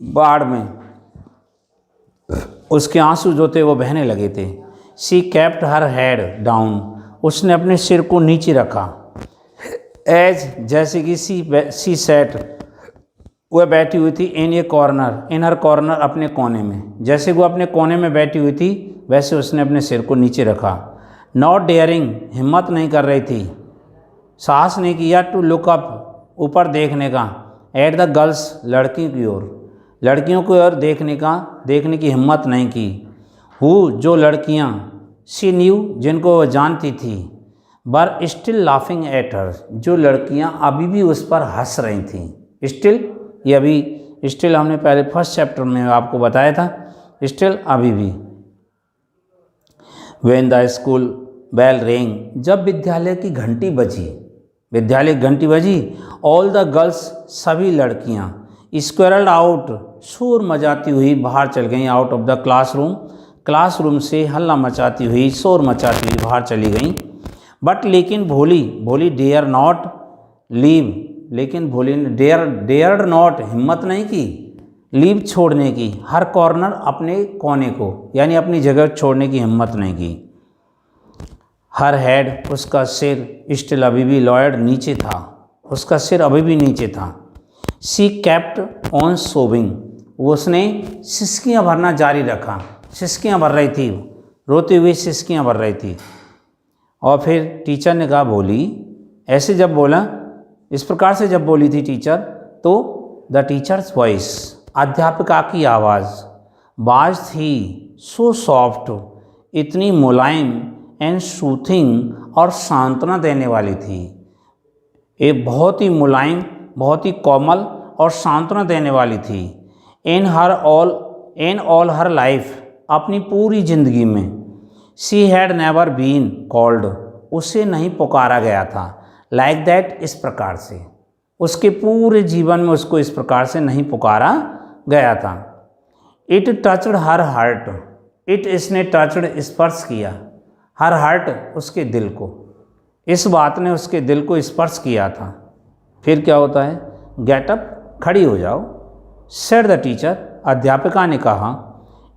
बाढ़ में उसके आंसू जो थे वो बहने लगे थे। She kept her head down, उसने अपने सिर को नीचे रखा। एज, जैसे कि सी सेट, वह बैठी हुई थी। इन ए कॉर्नर, इन हर कॉर्नर, अपने कोने में, जैसे वो अपने कोने में बैठी हुई थी वैसे उसने अपने सिर को नीचे रखा। नॉट डेयरिंग, हिम्मत नहीं कर रही थी, साहस नहीं किया। टू लुक अप, ऊपर देखने का। एट द गर्ल्स, लड़कियों की ओर, लड़कियों की ओर देखने की हिम्मत नहीं की। हु, जो लड़कियां, शी न्यू, जिनको वह जानती थी। बर स्टिल लाफिंग एट हर, जो लड़कियां अभी भी उस पर हंस रही थीं। स्टिल, ये अभी, स्टिल हमने पहले फर्स्ट चैप्टर में आपको बताया था, स्टिल अभी भी। When the school bell ring, जब विद्यालय की घंटी बजी, विद्यालय की घंटी बजी। ऑल द गर्ल्स, सभी लड़कियां। स्क्वेरल्ड आउट, शोर मचाती हुई बाहर चल गईं। Out of the classroom, classroom से हल्ला मचाती हुई, शोर मचाती हुई बाहर चली गईं। बट लेकिन भोली डेयर नॉट लीव, लेकिन भोली ने डेयर्ड नॉट, हिम्मत नहीं की लीव, छोड़ने की। हर कॉर्नर, अपने कोने को, यानी अपनी जगह छोड़ने की हिम्मत नहीं की। हर हेड, उसका सिर, स्टिल अभी भी लॉयड, नीचे था, उसका सिर अभी भी नीचे था। शी केप्ट ऑन सोबिंग, उसने सिसकियाँ भरना जारी रखा, सिसकियाँ भर रही थी, रोती हुई सिसकियाँ भर रही थी। और फिर टीचर ने कहा, भोली, ऐसे जब बोला, इस प्रकार से जब बोली थी टीचर, तो द टीचर्स वॉइस, अध्यापिका की आवाज़, बाज थी, सो सॉफ्ट, इतनी मुलायम, एंड सूथिंग, और सांत्वना देने वाली थी। एक बहुत ही मुलायम, बहुत ही कोमल और सांत्वना देने वाली थी। इन ऑल हर लाइफ, अपनी पूरी जिंदगी में। She had never been called, उसे नहीं पुकारा गया था, लाइक दैट, इस प्रकार से, उसके पूरे जीवन में उसको इस प्रकार से नहीं पुकारा गया था। It touched her heart, it, इसने टचड, स्पर्श किया, हर हार्ट, उसके दिल को, इस बात ने उसके दिल को स्पर्श किया था। फिर क्या होता है, गेट अप, खड़ी हो जाओ, सेड द टीचर, अध्यापिका ने कहा,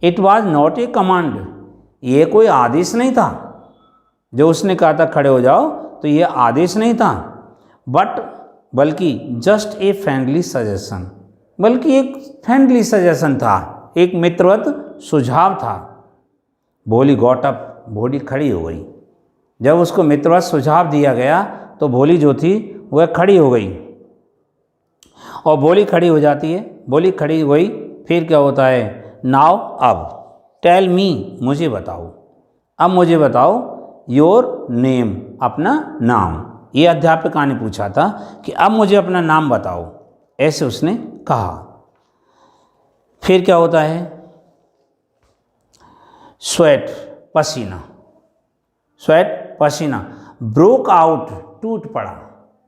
it was not a command, ये कोई आदेश नहीं था, जो उसने कहा था खड़े हो जाओ तो ये आदेश नहीं था, बट, बल्कि जस्ट ए फ्रेंडली सजेशन, बल्कि एक फ्रेंडली सजेशन था, एक मित्रवत सुझाव था। भोली गॉट अप, भोली खड़ी हो गई। जब उसको मित्रवत सुझाव दिया गया तो भोली जो थी वह खड़ी हो गई, और भोली खड़ी हो जाती है, भोली खड़ी हो गई। फिर क्या होता है, नाउ, अब, टेल मी, मुझे बताओ, अब मुझे बताओ, योर नेम, अपना नाम। ये अध्यापिका ने पूछा था कि अब मुझे अपना नाम बताओ, ऐसे उसने कहा। फिर क्या होता है, स्वेट, पसीना, स्वेट, पसीना, ब्रोक आउट, टूट पड़ा,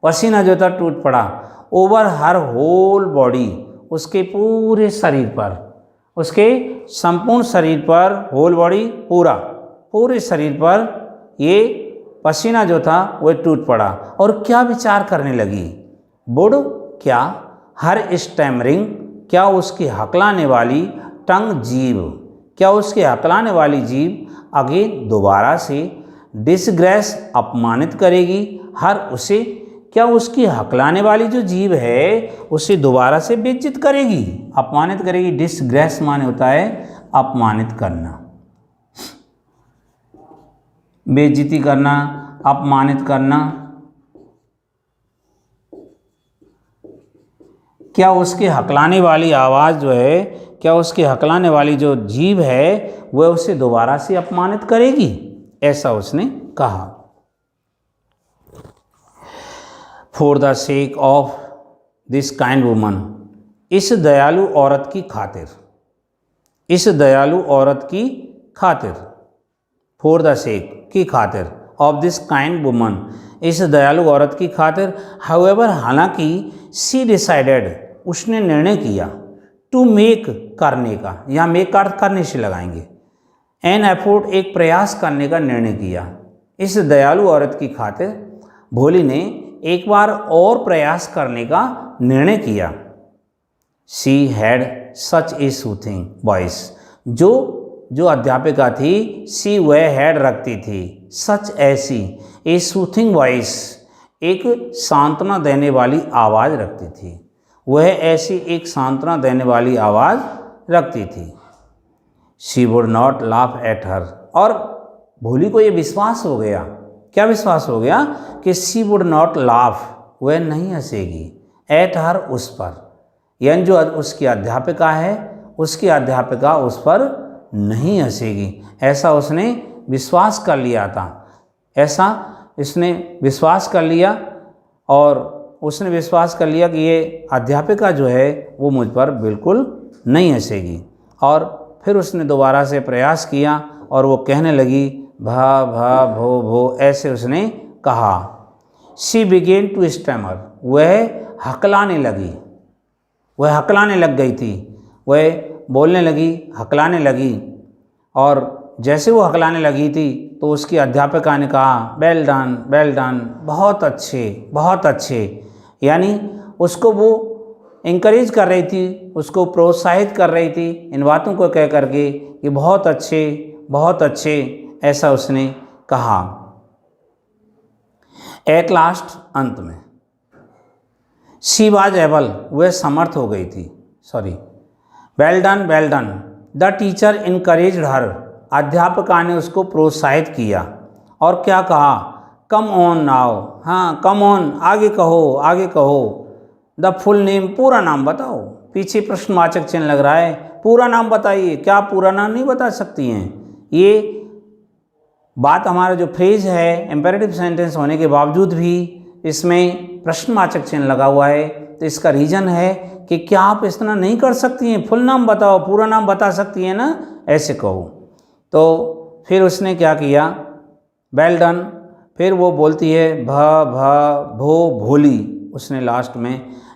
पसीना जो था टूट पड़ा, ओवर हर होल बॉडी, उसके पूरे शरीर पर, उसके संपूर्ण शरीर पर, होल बॉडी, पूरा, पूरे शरीर पर ये पसीना जो था वह टूट पड़ा। और क्या विचार करने लगी, बुड, क्या, हर स्टैमरिंग, क्या उसकी हकलाने वाली, टंग, जीभ, क्या उसकी हकलाने वाली जीभ, अगेन, दोबारा से, डिसग्रेस, अपमानित करेगी, हर, उसे, क्या उसकी हकलाने वाली जो जीभ है उसे दोबारा से बेइज्जत करेगी, अपमानित करेगी। डिसग्रेस माने होता है अपमानित करना, बेइज्जती करना, अपमानित करना। क्या उसके हकलाने वाली आवाज़ जो है, क्या उसके हकलाने वाली जो जीभ है वह उसे दोबारा से अपमानित करेगी, ऐसा उसने कहा। For the sake of this kind woman, इस दयालु औरत की खातिर, इस दयालु औरत की खातिर, फॉर द सेक, की खातिर, ऑफ दिस काइंड वुमन, इस दयालु औरत की खातिर, हाउएवर, हालांकि, सी डिसाइडेड, उसने निर्णय किया, टू मेक, करने का, यहाँ मेक का अर्थ करने से लगाएंगे, एन एफोर्ट, एक प्रयास करने का निर्णय किया। इस दयालु औरत की खातिर भोली ने एक बार और प्रयास करने का निर्णय किया। She had such A soothing voice, जो अध्यापिका थी, सी, वह हैड रखती थी, सच, ऐसी, ए सूथिंग वॉइस, एक सांत्वना देने वाली आवाज़ रखती थी, वह ऐसी एक सांत्वना देने वाली आवाज़ रखती थी। She would not laugh at her, और भोली को ये विश्वास हो गया, क्या विश्वास हो गया, कि शी वुड नॉट लाफ, वह नहीं हंसेगी, एट हर, उस पर, यानी जो उसकी अध्यापिका है, उसकी अध्यापिका उस पर नहीं हंसेगी, ऐसा उसने विश्वास कर लिया था, ऐसा इसने विश्वास कर लिया। और उसने विश्वास कर लिया कि ये अध्यापिका जो है वो मुझ पर बिल्कुल नहीं हंसेगी। और फिर उसने दोबारा से प्रयास किया और वो कहने लगी, भा भा भो भो, ऐसे उसने कहा। शी बिगेन टू स्टैमर, वह हकलाने लगी, वह हकलाने लग गई थी, वह बोलने लगी, हकलाने लगी। और जैसे वो हकलाने लगी थी तो उसकी अध्यापिका ने कहा, वेल डन, वेल डन, बहुत अच्छे, बहुत अच्छे, यानी उसको वो इंकरेज कर रही थी, उसको प्रोत्साहित कर रही थी इन बातों को कह करके कि बहुत अच्छे, बहुत अच्छे, ऐसा उसने कहा। एट लास्ट, अंत में, शी वाज एबल, वह समर्थ हो गई थी, sorry, well done, well done, the teacher encouraged her, अध्यापिका ने उसको प्रोत्साहित किया। और क्या कहा, कम ऑन नाउ, हाँ कम ऑन, आगे कहो, आगे कहो, द फुल नेम, पूरा नाम बताओ, पीछे प्रश्नवाचक चिन्ह लग रहा है, पूरा नाम बताइए, क्या आप पूरा नाम नहीं बता सकती हैं। ये बात, हमारा जो फ्रेज है इम्पेरेटिव सेंटेंस होने के बावजूद भी इसमें प्रश्नवाचक चिन्ह लगा हुआ है, तो इसका रीज़न है कि क्या आप इतना नहीं कर सकती हैं, फुल नाम बताओ, पूरा नाम बता सकती हैं ना, ऐसे कहो। तो फिर उसने क्या किया, वेल डन। फिर वो बोलती है भ भ भो भोली, उसने लास्ट में,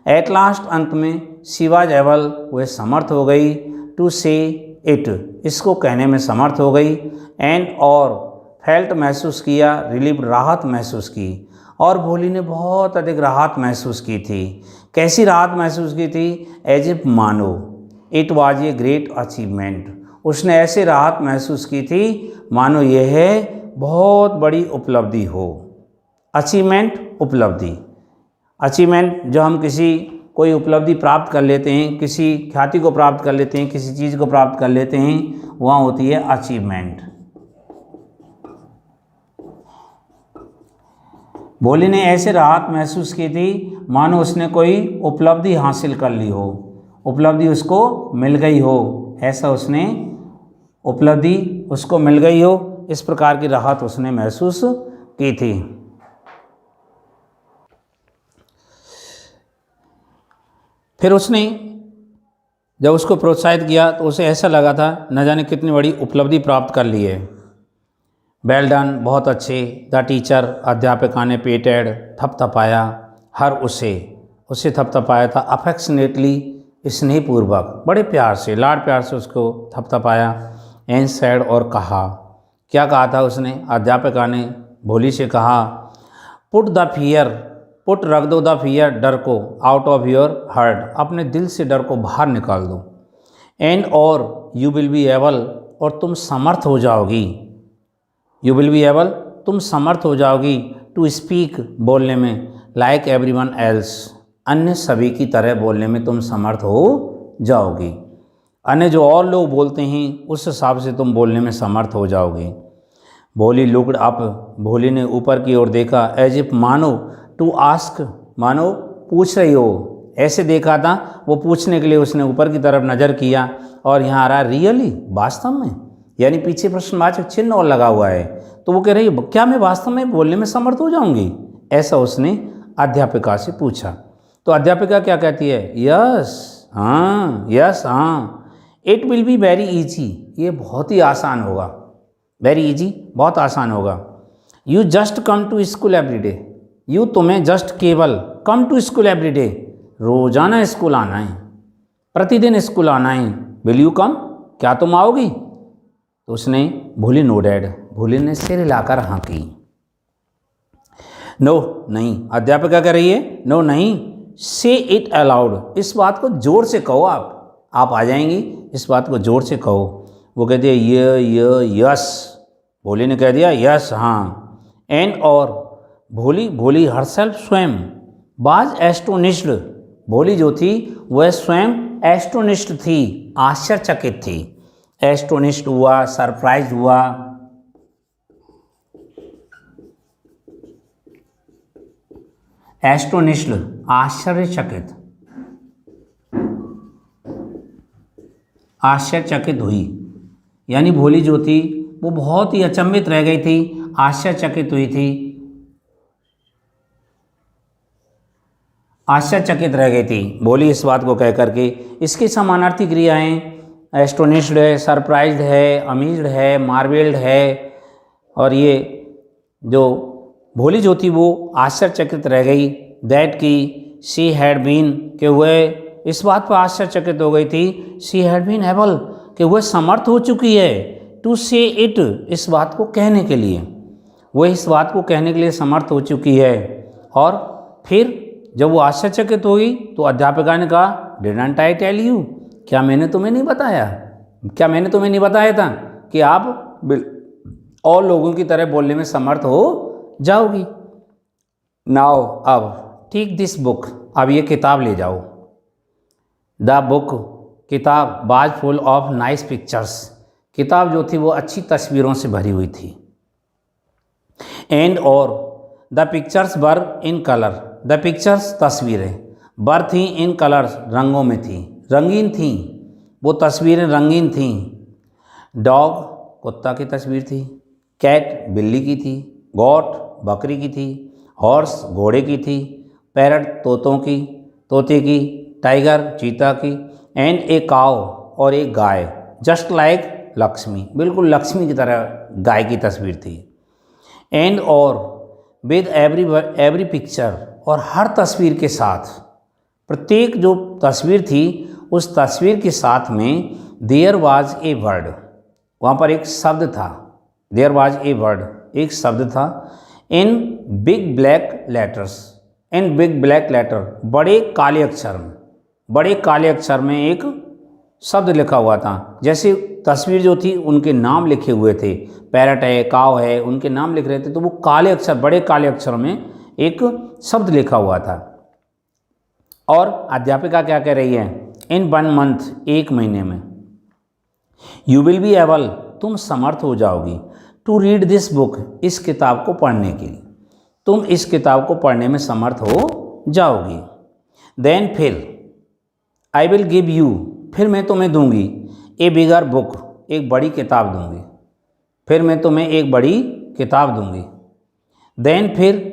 एट लास्ट अंत में, शी वाज एबल, वह समर्थ हो गई, टू से इट, इसको कहने में समर्थ हो गई, एंड और फेल्ट महसूस किया, रिलीव राहत महसूस की, और भोली ने बहुत अधिक राहत महसूस की थी। कैसी राहत महसूस की थी, एज इफ मानो, it was a great achievement, उसने ऐसे राहत महसूस की थी मानो यह बहुत बड़ी उपलब्धि हो। अचीवमेंट, उपलब्धि। अचीवमेंट, जो हम किसी कोई उपलब्धि प्राप्त कर लेते हैं, किसी ख्याति को प्राप्त कर लेते हैं, किसी चीज़ को प्राप्त कर लेते हैं, वहाँ होती है अचीवमेंट। भोली ने ऐसे राहत महसूस की थी मानो उसने कोई उपलब्धि हासिल कर ली हो, उपलब्धि उसको मिल गई हो, ऐसा उसने उपलब्धि उसको मिल गई हो, इस प्रकार की राहत उसने महसूस की थी। फिर उसने जब उसको प्रोत्साहित किया तो उसे ऐसा लगा था न जाने कितनी बड़ी उपलब्धि प्राप्त कर ली है। वेल डन, बहुत अच्छे। द टीचर, अध्यापिका ने, पेटेड, थपथपाया, हर उसे थपथपाया था, अफेक्शनेटली, स्नेहपूर्वक, बड़े प्यार से, लाड प्यार से उसको थपथपाया, एंड सैड, और कहा, क्या कहा था उसने, अध्यापिका ने भोली से कहा, पुट द फियर, पुट रख दो, द फियर, डर को, आउट ऑफ योर हार्ट, अपने दिल से डर को बाहर निकाल दो, एंड और यू विल बी एबल, और तुम समर्थ हो जाओगी, यू विल बी एबल, तुम समर्थ हो जाओगी, टू स्पीक, बोलने में, लाइक एवरीवन एल्स, अन्य सभी की तरह बोलने में तुम समर्थ हो जाओगी, अन्य जो और लोग बोलते हैं उस हिसाब से तुम बोलने में समर्थ हो जाओगे। भोली लुक्ड अप, भोली ने ऊपर की ओर देखा, एज इफ, मानो, टू आस्क, मानो पूछ रही हो, ऐसे देखा था, वो पूछने के लिए उसने ऊपर की तरफ नज़र किया, और यहाँ आ रहा रियली, वास्तव में, यानी पीछे प्रश्नवाचक चिन्ह और लगा हुआ है, तो वो कह रही है क्या मैं वास्तव में बोलने में समर्थ हो जाऊंगी, ऐसा उसने अध्यापिका से पूछा। तो अध्यापिका क्या कहती है, यस, हाँ, यस, हाँ, it will be very easy, ये बहुत ही आसान होगा, वेरी ईजी, बहुत आसान होगा, you just come to school every day, you, तुम्हें, जस्ट, केवल, come to school every day, रोजाना स्कूल आना है, प्रतिदिन स्कूल आना है, विल यू कम, क्या तुम आओगी, तो उसने, भोली नोडेड, भोली ने सिर हिलाकर हाँ की, नो, नहीं, अध्यापिका कह रही है नो, नहीं, से इट अलाउड, इस बात को जोर से कहो, आप आ जाएंगी, इस बात को जोर से कहो। वो कहती है ये यस, भोली ने कह दिया यस, हाँ, एंड और, भोली हरसेल्फ, स्वयं, बाज एस्टोनिश्ड, भोली जो थी वह स्वयं एस्टोनिश्ड थी, आश्चर्यचकित थी, एस्टोनिश्ड हुआ, सरप्राइज हुआ, एस्टोनिश्ड, आश्चर्यचकित, आश्चर्यचकित हुई, यानी भोली जो थी वो बहुत ही अचंभित रह गई थी, आश्चर्यचकित हुई थी, आश्चर्यचकित रह गई थी भोली इस बात को कह करके। इसकी समानार्थी क्रियाएं एस्टोनिश्ड है, सरप्राइज्ड है, अमीज्ड है, मार्वेल्ड है, और ये जो भोली जो थी वो आश्चर्यचकित रह गई, दैट की, शी हैड बीन, के वह इस बात पर आश्चर्यचकित हो गई थी, शी हैड बीन एबल, कि वह समर्थ हो चुकी है, टू से इट, इस बात को कहने के लिए, वह इस बात को कहने के लिए समर्थ हो चुकी है। और फिर जब वो आश्चर्यचकित हो गई तो अध्यापिका ने कहा, डिडंट आई टेल यू, क्या मैंने तुम्हें नहीं बताया, क्या मैंने तुम्हें नहीं बताया था कि आप और लोगों की तरह बोलने में समर्थ हो जाओगी। नाउ, अब, टेक दिस बुक, अब ये किताब ले जाओ, द बुक, किताब, was full of nice pictures, किताब जो थी वो अच्छी तस्वीरों से भरी हुई थी, एंड और, the pictures were in colour, the pictures, तस्वीरें, वर थी इन कलर्स, रंगों में थी, रंगीन थी, वो तस्वीरें रंगीन थीं। डॉग, कुत्ता की तस्वीर थी, कैट, बिल्ली की थी, गॉट, बकरी की थी, हॉर्स, घोड़े की थी, पैरट, तोते की, टाइगर, चीता की, एंड ए काव, और एक गाय, जस्ट लाइक लक्ष्मी, बिल्कुल लक्ष्मी की तरह गाय की तस्वीर थी। एंड और विद एवरी पिक्चर, और हर तस्वीर के साथ, प्रत्येक जो तस्वीर थी उस तस्वीर के साथ में देयर वाज ए वर्ड, वहाँ पर एक शब्द था। देयर वाज ए वर्ड, एक शब्द था। In big black letters, in big black letter, बड़े काले अक्षर में, बड़े काले अक्षर में एक शब्द लिखा हुआ था। जैसे तस्वीर जो थी उनके नाम लिखे हुए थे, पैरट है, काव है, उनके नाम लिख रहे थे, तो वो काले अक्षर, बड़े काले अक्षर में एक शब्द लिखा हुआ था। और अध्यापिका क्या कह रही है, इन 1 मंथ, 1 महीने में, यू विल बी एबल, तुम समर्थ हो जाओगी, टू रीड दिस बुक, इस किताब को पढ़ने के लिए, तुम इस किताब को पढ़ने में समर्थ हो जाओगी। देन फिर, आई विल गिव यू, फिर मैं तुम्हें दूंगी, ए बिगर बुक, एक बड़ी किताब दूंगी, फिर मैं तुम्हें एक बड़ी किताब दूंगी। देन फिर,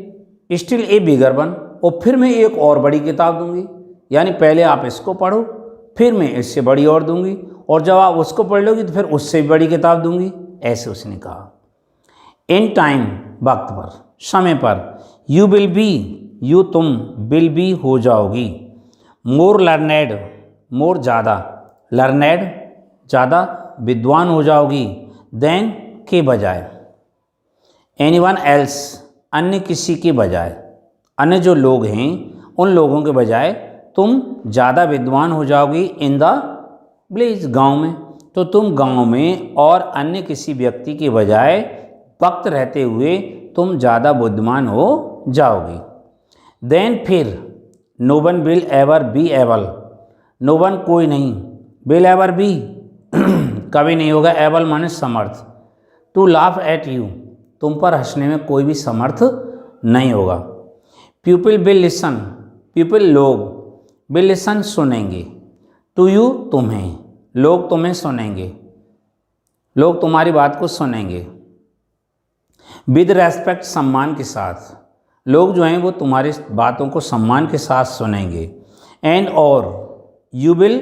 स्टिल ए बिगर वन, और फिर मैं एक और बड़ी किताब दूंगी, यानी पहले आप इसको पढ़ो, फिर मैं इससे बड़ी और दूंगी, और जब आप उसको पढ़ लोगी तो फिर उससे भी बड़ी किताब दूंगी, ऐसे उसने कहा। इन टाइम, वक्त पर, समय पर, यू विल बी, यू तुम, विल बी हो जाओगी, मोर लर्नेड, मोर ज़्यादा, लर्नेड ज़्यादा विद्वान हो जाओगी, देन के बजाय, एनीवन एल्स, अन्य किसी के बजाय, अन्य जो लोग हैं उन लोगों के बजाय तुम ज़्यादा विद्वान हो जाओगी, इन द विलेज, गाँव में, तो तुम गाँव में और अन्य किसी व्यक्ति के बजाय वक्त रहते हुए तुम ज़्यादा बुद्धिमान हो जाओगी। देन फिर, no one will ever be able, no one कोई नहीं, विल एवर बी कभी नहीं होगा, एबल माने समर्थ, टू लाफ एट यू, तुम पर हंसने में कोई भी समर्थ नहीं होगा। पीपल विल लिसन, पीपल लोग, विल लिसन सुनेंगे, टू यू तुम्हें, लोग तुम्हें सुनेंगे, लोग तुम्हारी बात को सुनेंगे। विद रेस्पेक्ट, सम्मान के साथ, लोग जो हैं वो तुम्हारी बातों को सम्मान के साथ सुनेंगे। एंड और, यू विल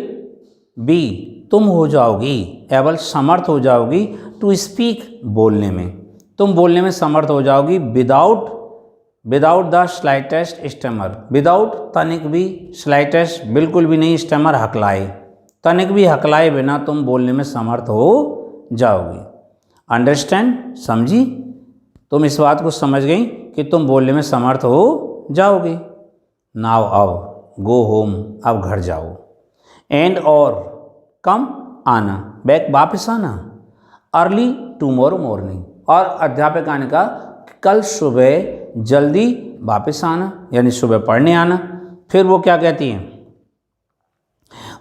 बी, तुम हो जाओगी, एबल समर्थ हो जाओगी, टू स्पीक, बोलने में, तुम बोलने में समर्थ हो जाओगी, without the slightest stammer, without तनिक भी, स्लाइटेस्ट बिल्कुल भी नहीं, स्टेमर हकलाए, तनिक भी हकलाए बिना तुम बोलने में समर्थ हो जाओगी। अंडरस्टैंड, समझी, तुम इस बात को समझ गई कि तुम बोलने में समर्थ हो जाओगे। नाउ अब, गो होम, अब घर जाओ। एंड और, कम आना, बैक वापस आना, अर्ली टुमारो मॉर्निंग, और अध्यापिका ने कहा कल सुबह जल्दी वापस आना, यानी सुबह पढ़ने आना। फिर वो क्या कहती हैं,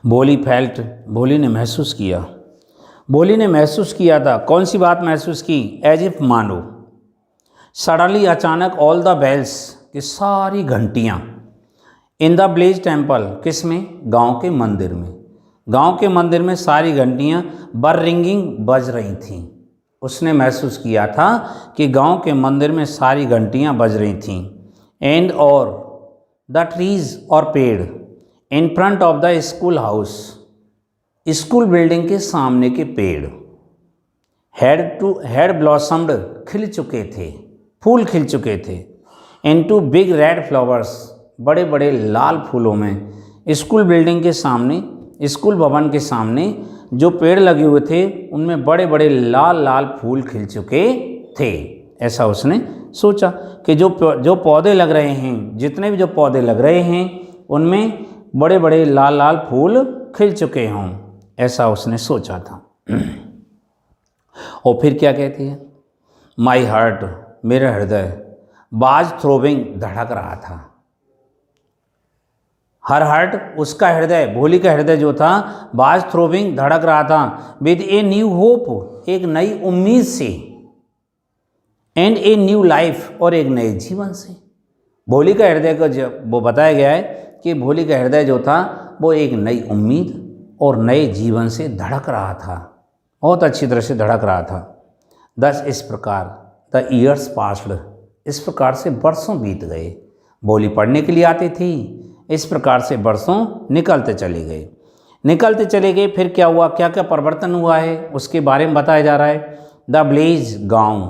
भोली फेल्ट, भोली ने महसूस किया, भोली ने महसूस किया था, कौन सी बात महसूस की, एज इफ, मानो, सडनली, अचानक, ऑल द बेल्स, कि सारी घंटियाँ, इन द विलेज टेम्पल, किस में, गांव के मंदिर में, गांव के मंदिर में सारी घंटियाँ बर रिंगिंग, बज रही थीं। उसने महसूस किया था कि गांव के मंदिर में सारी घंटियाँ बज रही थीं। एंड और, द ट्रीज, और पेड़, in front of the school house, school building के सामने के पेड़, हैड ब्लॉसम्ड, खिल चुके थे, फूल खिल चुके थे। इनटू बिग रेड फ्लावर्स, बड़े बड़े लाल फूलों में, स्कूल बिल्डिंग के सामने, स्कूल भवन के सामने जो पेड़ लगे हुए थे उनमें बड़े बड़े लाल लाल फूल खिल चुके थे। ऐसा उसने सोचा कि जो पौधे लग रहे हैं, जितने भी जो पौधे लग रहे हैं उनमें बड़े बड़े लाल लाल फूल खिल चुके हों, ऐसा उसने सोचा था। और फिर क्या कहती है, माई हार्ट, मेरा हृदय, बाज थ्रोबिंग, धड़क रहा था। हर हार्ट, उसका हृदय, भोली का हृदय जो था, बाज थ्रोबिंग, धड़क रहा था, विद ए न्यू होप, एक नई उम्मीद से, एंड ए न्यू लाइफ, और एक नए जीवन से। भोली का हृदय को जब वो बताया गया है कि भोली का हृदय जो था वो एक नई उम्मीद और नए जीवन से धड़क रहा था, बहुत अच्छी तरह से धड़क रहा था। दस, इस प्रकार, द ईयर्स पास्ड, इस प्रकार से बरसों बीत गए। भोली पढ़ने के लिए आती थी, इस प्रकार से बरसों निकलते चले गए। निकलते चले गए। फिर क्या हुआ, क्या क्या परिवर्तन हुआ है उसके बारे में बताया जा रहा है। द विलेज गांव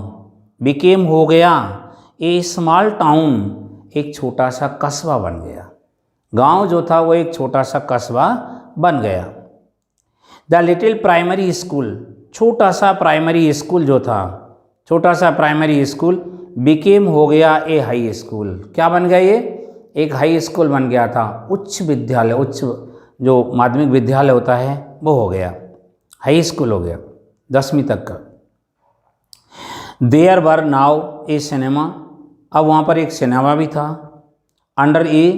बिकेम हो गया ए स्मॉल टाउन, एक छोटा सा कस्बा बन गया। गांव जो था वो एक छोटा सा कस्बा बन गया। द लिटिल प्राइमरी स्कूल, छोटा सा प्राइमरी स्कूल जो था, छोटा सा प्राइमरी स्कूल बिकेम हो गया ए हाई स्कूल, क्या बन गया, ये एक हाई स्कूल बन गया था। उच्च विद्यालय, उच्च जो माध्यमिक विद्यालय होता है वो हो गया, हाई स्कूल हो गया 10वीं तक का। There were now a cinema, अब वहाँ पर एक सिनेमा भी था। अंडर ए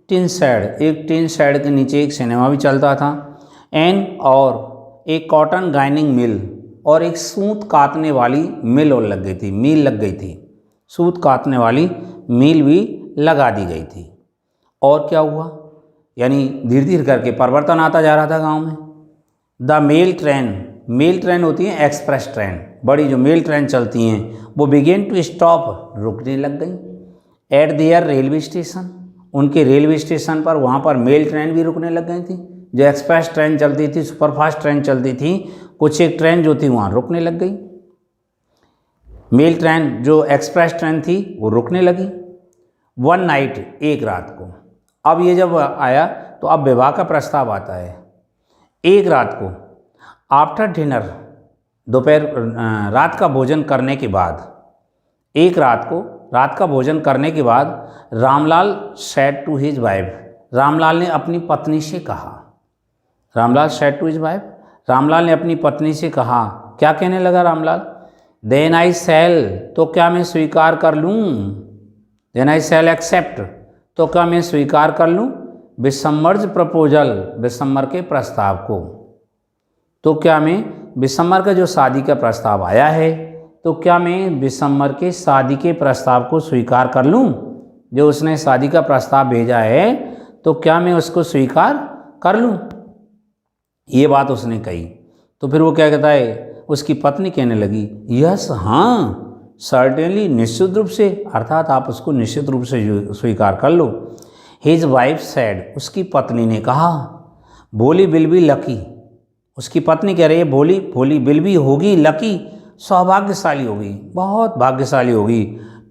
टिन शेड, एक टिन शेड के नीचे एक सिनेमा भी चलता था। एंड और एक कॉटन गाइनिंग मिल, और एक सूत काटने वाली मिल और लग गई थी, मील लग गई थी, सूत काटने वाली मील भी लगा दी गई थी। और क्या हुआ, यानी धीरे धीरे करके परिवर्तन आता जा रहा था गांव में। The mail train, mail train होती है एक्सप्रेस ट्रेन, बड़ी जो मेल ट्रेन चलती हैं वो बिगेन टू स्टॉप, रुकने लग गई। एट देयर रेलवे स्टेशन, उनके रेलवे स्टेशन पर, वहाँ पर मेल ट्रेन भी रुकने लग गई थी। जो एक्सप्रेस ट्रेन चलती थी, सुपरफास्ट ट्रेन चलती थी, कुछ एक ट्रेन जो थी वहाँ रुकने लग गई। मेल ट्रेन जो एक्सप्रेस ट्रेन थी वो रुकने लगी। वन नाइट, एक रात को, अब ये जब आया तो अब विवाह का प्रस्ताव आता है। एक रात को आफ्टर डिनर, दोपहर रात का भोजन करने के बाद, एक रात को रात का भोजन करने के बाद Ramlal said to his wife, Ramlal ने अपनी पत्नी से कहा, Ramlal said to his wife, Ramlal ने अपनी पत्नी से कहा, क्या कहने लगा रामलाल, देन आई सेल, तो क्या मैं स्वीकार कर लूँ, देन आई सेल एक्सेप्ट, तो क्या मैं स्वीकार कर लूँ, विसम्मर्ज प्रपोजल, विसम्मर के प्रस्ताव को, तो क्या मैं विसम्मर का जो शादी का प्रस्ताव आया है, तो क्या मैं विसम्मर के शादी के प्रस्ताव को स्वीकार कर लूँ, जो उसने शादी का प्रस्ताव भेजा है तो क्या मैं उसको स्वीकार कर लूँ, ये बात उसने कही। तो फिर वो क्या कहता है, उसकी पत्नी कहने लगी, यस, हाँ, सर्टेनली, निश्चित रूप से, अर्थात आप उसको निश्चित रूप से स्वीकार कर लो। हिज वाइफ सेड, उसकी पत्नी ने कहा, भोली विल बी लकी, उसकी पत्नी कह रही है, भोली भोली विल बी होगी लकी, सौभाग्यशाली होगी, बहुत भाग्यशाली होगी,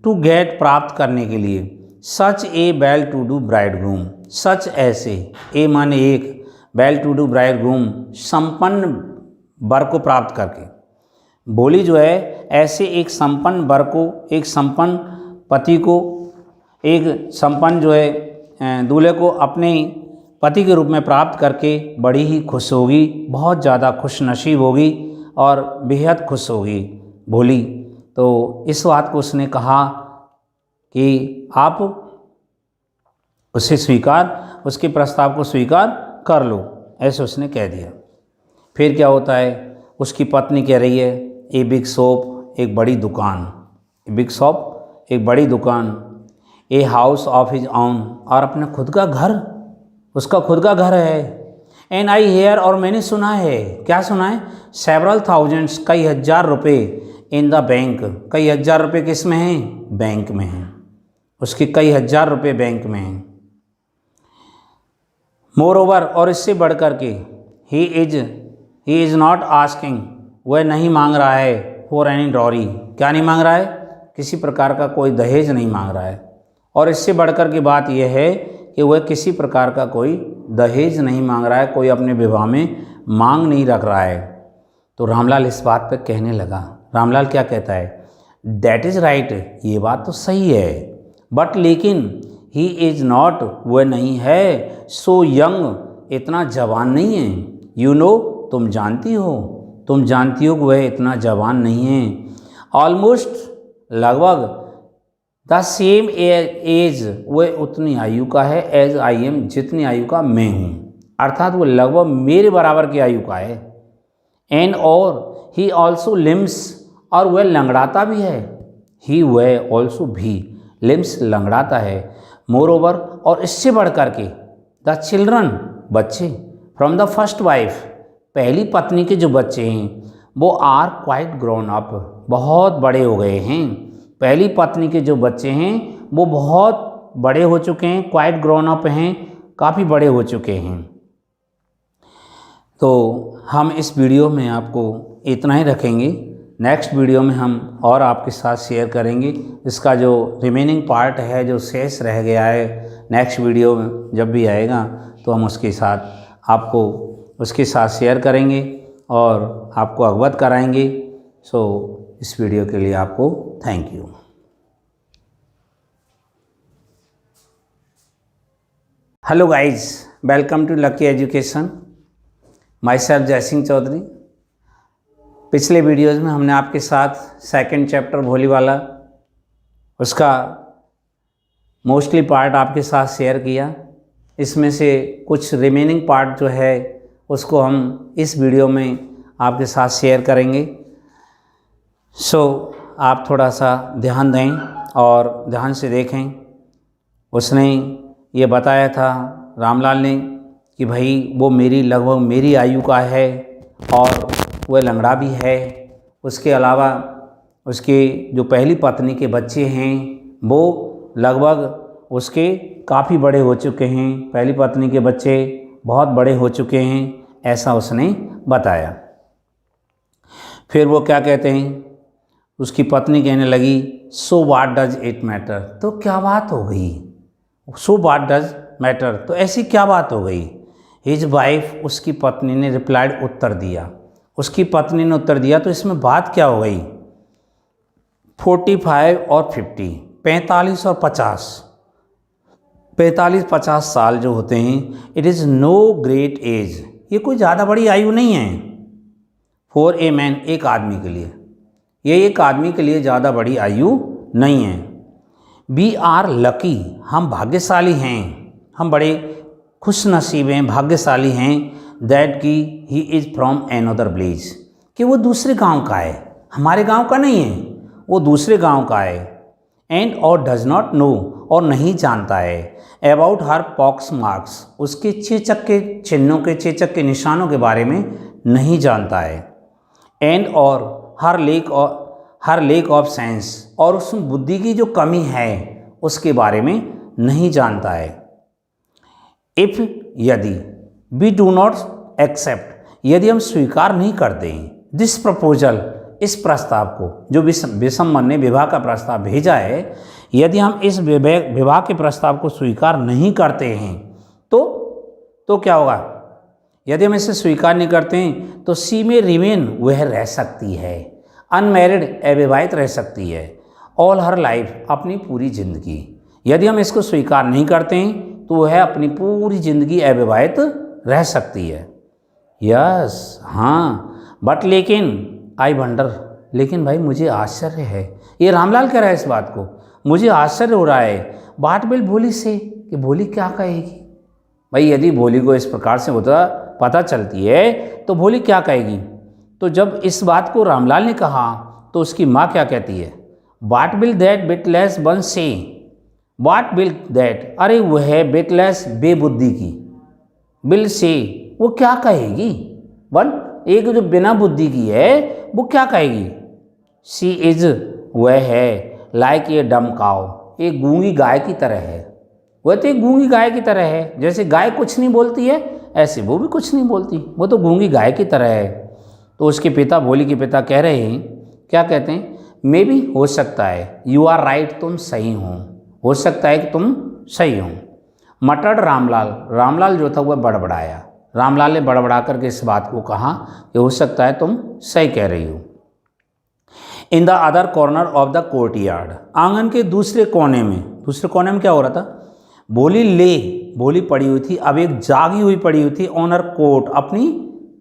टू गेट, प्राप्त करने के लिए, such a well to do bride groom, such ऐसे, ए माने एक, well to do bride groom, संपन्न वर को प्राप्त करके, भोली जो है ऐसे एक संपन्न वर को, एक संपन्न पति को, एक संपन्न जो है दूल्हे को अपने पति के रूप में प्राप्त करके बड़ी ही खुश होगी, बहुत ज़्यादा खुश नसीब होगी और बेहद खुश होगी भोली। तो इस बात को उसने कहा कि आप उसे स्वीकार, उसके प्रस्ताव को स्वीकार कर लो, ऐसे उसने कह दिया। फिर क्या होता है, उसकी पत्नी कह रही है, ए बिग शॉप, एक बड़ी दुकान, बिग शॉप, एक बड़ी दुकान, a house of his own, और अपना खुद का घर, उसका खुद का घर है। एंड आई हेयर, और मैंने सुना है, क्या सुना है, सेवरल थाउजेंड्स, कई हजार रुपये, इन द बैंक, कई हजार रुपये किस में हैं, बैंक में हैं, उसके कई हजार रुपये बैंक में हैं। मोर ओवर, और इससे बढ़ कर के, ही इज नॉट आस्किंग, वह नहीं मांग रहा है, फॉर एनी डॉरी, क्या नहीं मांग रहा है, किसी प्रकार का कोई दहेज नहीं मांग रहा है। और इससे बढ़कर की बात यह है कि वह किसी प्रकार का कोई दहेज नहीं मांग रहा है, कोई अपने विवाह में मांग नहीं रख रहा है। तो रामलाल इस बात पर कहने लगा, रामलाल क्या कहता है, दैट इज़ राइट, ये बात तो सही है, बट लेकिन ही इज़ नॉट, वह नहीं है, सो यंग, इतना जवान नहीं है, यू नो, तुम जानती हो, तुम जानती हो कि वह इतना जवान नहीं है, ऑलमोस्ट, लगभग, द सेम एज, वह उतनी आयु का है, एज आई एम, जितनी आयु का मैं हूँ, अर्थात वो लगभग मेरे बराबर की आयु का है। एंड और ही ऑल्सो लिम्स, और वह लंगड़ाता भी है, ही वह ऑल्सो भी, लिम्स लंगड़ाता है। मोर ओवर, और इससे बढ़ कर के, द चिल्ड्रन, बच्चे, फ्रॉम द फर्स्ट वाइफ, पहली पत्नी के जो बच्चे हैं वो आर क्वाइट ग्रोन अप, बहुत बड़े हो गए हैं। पहली पत्नी के जो बच्चे हैं वो बहुत बड़े हो चुके हैं, क्वाइट ग्रोन अप हैं, काफ़ी बड़े हो चुके हैं। तो हम इस वीडियो में आपको इतना ही रखेंगे। नेक्स्ट वीडियो में हम और आपके साथ शेयर करेंगे इसका जो रिमेनिंग पार्ट है, जो शेष रह गया है। नेक्स्ट वीडियो में जब भी आएगा तो हम उसके साथ आपको उसके साथ शेयर करेंगे और आपको अवगत कराएंगे। सो इस वीडियो के लिए आपको thank you. Hello guys, welcome to Lucky Education. Myself Jai Singh Chaudhary. पिछले वीडियोज़ में हमने आपके साथ सेकंड चैप्टर भोली वाला उसका मोस्टली पार्ट आपके साथ शेयर किया। इसमें से कुछ रिमेनिंग पार्ट जो है उसको हम इस वीडियो में आपके साथ शेयर करेंगे। सो आप थोड़ा सा ध्यान दें और ध्यान से देखें। उसने ये बताया था रामलाल ने कि भाई वो मेरी लगभग मेरी आयु का है और वह लंगड़ा भी है। उसके अलावा उसके जो पहली पत्नी के बच्चे हैं वो लगभग उसके काफ़ी बड़े हो चुके हैं। पहली पत्नी के बच्चे बहुत बड़े हो चुके हैं, ऐसा उसने बताया। फिर वो क्या कहते हैं, उसकी पत्नी कहने लगी so what does it matter, तो क्या बात हो गई। सो व्हाट डज मैटर, तो ऐसी क्या बात हो गई। हिज वाइफ, उसकी पत्नी ने रिप्लाइड, उत्तर दिया। उसकी पत्नी ने उत्तर दिया तो इसमें बात क्या हो गई। 45 और 50, 45 और 50, 45-50 साल जो होते हैं, it is no great age, ये कोई ज़्यादा बड़ी आयु नहीं है। फॉर ए मैन, एक आदमी के लिए, ये एक आदमी के लिए ज़्यादा बड़ी आयु नहीं है। वी आर लकी, हम भाग्यशाली हैं, हम बड़े खुश नसीब हैं, भाग्यशाली हैं। दैट कि he is from another village, कि वो दूसरे गांव का है, हमारे गांव का नहीं है, वो दूसरे गांव का है। एंड और डज नॉट नो, और नहीं जानता है। अबाउट हर पॉक्स मार्क्स, उसके चेचक के चिन्हों के, चेचक के निशानों के बारे में नहीं जानता है। एंड और हर लेक ऑफ सेंस, और उस बुद्धि की जो कमी है उसके बारे में नहीं जानता है। इफ़, यदि, वी डू नॉट एक्सेप्ट, यदि हम स्वीकार नहीं करते हैं, दिस प्रपोजल, इस प्रस्ताव को, जो विसम्मन ने विवाह का प्रस्ताव भेजा है, यदि हम इस विवाह के प्रस्ताव को स्वीकार नहीं करते हैं तो क्या होगा। यदि हम इसे स्वीकार नहीं करते हैं तो सी में रिमेन, वह रह सकती है, अनमैरिड, अविवाहित रह सकती है, ऑल हर लाइफ, अपनी पूरी ज़िंदगी। यदि हम इसको स्वीकार नहीं करते हैं तो वह अपनी पूरी ज़िंदगी अविवाहित रह सकती है। यस, हाँ, बट लेकिन आई वंडर, लेकिन भाई मुझे आश्चर्य है, ये रामलाल कह रहा है इस बात को, मुझे आश्चर्य हो रहा है। बात विल भोली से, कि भोली क्या कहेगी। भाई यदि भोली को इस प्रकार से होता पता चलती है तो भोली क्या कहेगी। तो जब इस बात को रामलाल ने कहा तो उसकी माँ क्या कहती है, वाट विल दैट बिटलेस वन से, वाट विल दैट, अरे वह बिटलेस, बेबुद्धि की, बिल से, वो क्या कहेगी। वन, एक जो बिना बुद्धि की है वो क्या कहेगी। शी इज, वह है, लाइक ये डम काव, एक गूंगी गाय की तरह है। वह तो एक गूंगी गाय की तरह है, जैसे गाय कुछ नहीं बोलती है ऐसे वो भी कुछ नहीं बोलती, वो तो गूंगी गाय की तरह है। तो उसके पिता, भोली के पिता कह रहे हैं, क्या कहते हैं, मे भी, हो सकता है, यू आर राइट, तुम सही हो सकता है कि तुम सही हो। मटर्ड रामलाल, रामलाल जो था वह बड़बड़ाया, रामलाल ने बड़बड़ा करके इस बात को कहा कि हो सकता है तुम सही कह रही हो। In the other corner of the courtyard, आंगन के दूसरे कोने में क्या हो रहा था, भोली पड़ी हुई थी, अब एक जागी हुई पड़ी हुई थी, ऑनर कोट, अपनी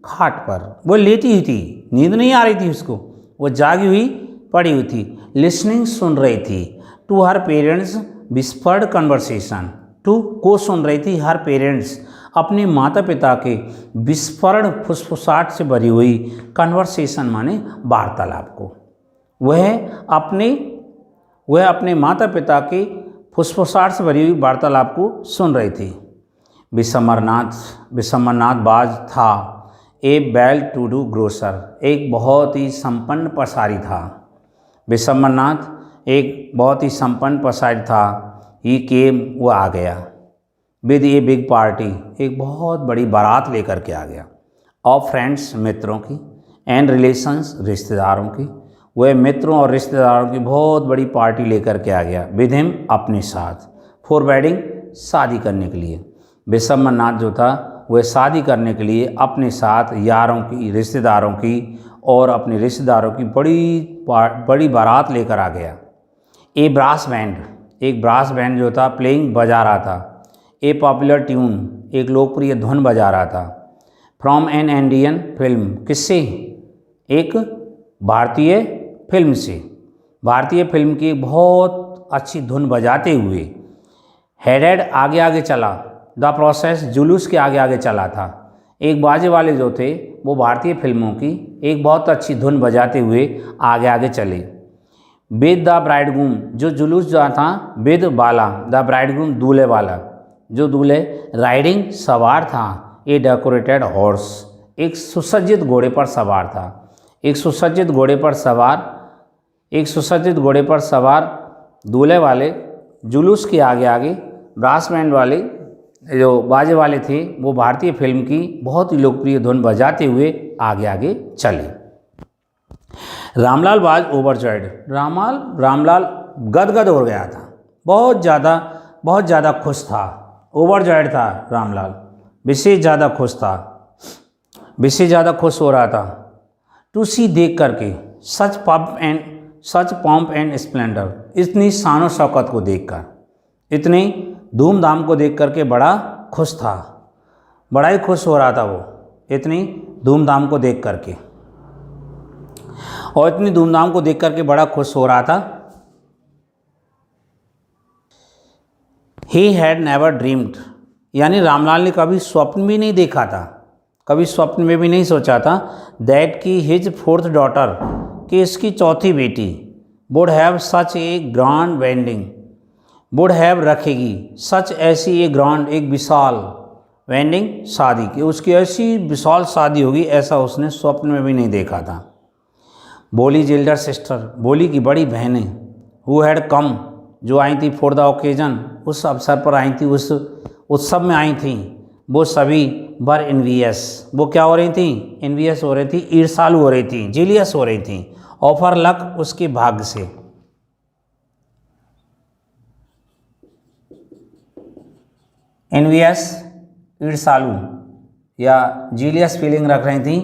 खाट पर, वो लेटी हुई थी, नींद नहीं आ रही थी उसको, वो जागी हुई पड़ी हुई थी। लिसनिंग, सुन रही थी, to her parents whispered conversation, to को सुन रही थी, हर पेरेंट्स, अपने माता पिता के विस्फोरण, फुसफुसाहट से भरी हुई, कन्वर्सेशन माने वार्तालाप को, वह अपने माता पिता के फुसफुसाहट से भरी हुई वार्तालाप को सुन रही थी। विसम्मरनाथ बाज था, ए वेल टू डू ग्रोसर, एक बहुत ही संपन्न पसारी था। विसम्मरनाथ एक बहुत ही संपन्न पसारी था। ही केम, वो आ गया, विद ए बिग पार्टी, एक बहुत बड़ी बारात लेकर के आ गया। ऑफ फ्रेंड्स मित्रों की, एंड रिलेशंस रिश्तेदारों की। वह मित्रों और रिश्तेदारों की बहुत बड़ी पार्टी लेकर के आ गया, विद हिम अपने साथ, फॉर वेडिंग शादी करने के लिए। विशंबर नाथ जो था वह शादी करने के लिए अपने साथ यारों की, रिश्तेदारों की और अपने रिश्तेदारों की बड़ी बारात लेकर आ गया। ए ब्रास बैंड, एक ब्रास बैंड जो था प्लेइंग बजा रहा था। ए पॉपुलर ट्यून, एक लोकप्रिय धुन बजा रहा था। फ्रॉम एन इंडियन फिल्म, किससे? एक भारतीय फिल्म से। भारतीय फिल्म की बहुत अच्छी धुन बजाते हुए, हेडेड आगे आगे चला, द प्रोसेस जुलूस के आगे आगे चला था। एक बाजे वाले जो थे वो भारतीय फिल्मों की एक बहुत अच्छी धुन बजाते हुए आगे आगे चले। विद द ब्राइडग्रूम, जो जुलूस जो था, विद बाला, द ब्राइडग्रूम दूल्हे वाला, जो दूल्हे राइडिंग सवार था, ए डेकोरेटेड हॉर्स, एक सुसज्जित घोड़े पर सवार था। एक सुसज्जित घोड़े पर सवार दूल्हे वाले जुलूस के आगे आगे, ब्रास बैंड वाले जो बाजे वाले थे वो भारतीय फिल्म की बहुत ही लोकप्रिय धुन बजाते हुए आगे आगे चले। रामलाल वाज ओवरजॉयड, रामलाल गदगद हो गया था, बहुत ज़्यादा खुश था। ओवरजॉयड था रामलाल, विशेष ज़्यादा खुश हो रहा था। टू सी देख करके, सच पॉम्प एंड स्प्लेंडर, इतनी शानो शौकत को देखकर, इतनी धूमधाम को देख करके बड़ा खुश था, बड़ा ही खुश हो रहा था वो, इतनी धूमधाम को देख करके, और इतनी धूमधाम को देख करके बड़ा खुश हो रहा था। ही हैड नेवर ड्रीम्ड, यानी रामलाल ने कभी स्वप्न भी नहीं देखा था, कभी स्वप्न में भी नहीं सोचा था, दैट की हिज फोर्थ डॉटर, कि इसकी चौथी बेटी, would have such A grand wedding, would have रखेगी, सच ऐसी ए ग्रांड, एक विशाल वेडिंग, शादी की, उसकी ऐसी विशाल शादी होगी, ऐसा उसने स्वप्न में भी नहीं देखा था। बोलीज एल्डर सिस्टर, बोली की बड़ी बहनें, हु हैड कम, जो आई थी, फॉर द ओकेजन, उस अवसर पर आई थी, उस उत्सव में आई थी, वो सभी वर इन्वियस, वो क्या हो रही थी? इन्वियस हो रही थी, ईर्ष्यालु हो रही थी, जीलियस हो रही थी। ऑफर लक, उसके भाग्य से। इन्वियस ईर्ष्यालु या जीलियस फीलिंग रख रही थी,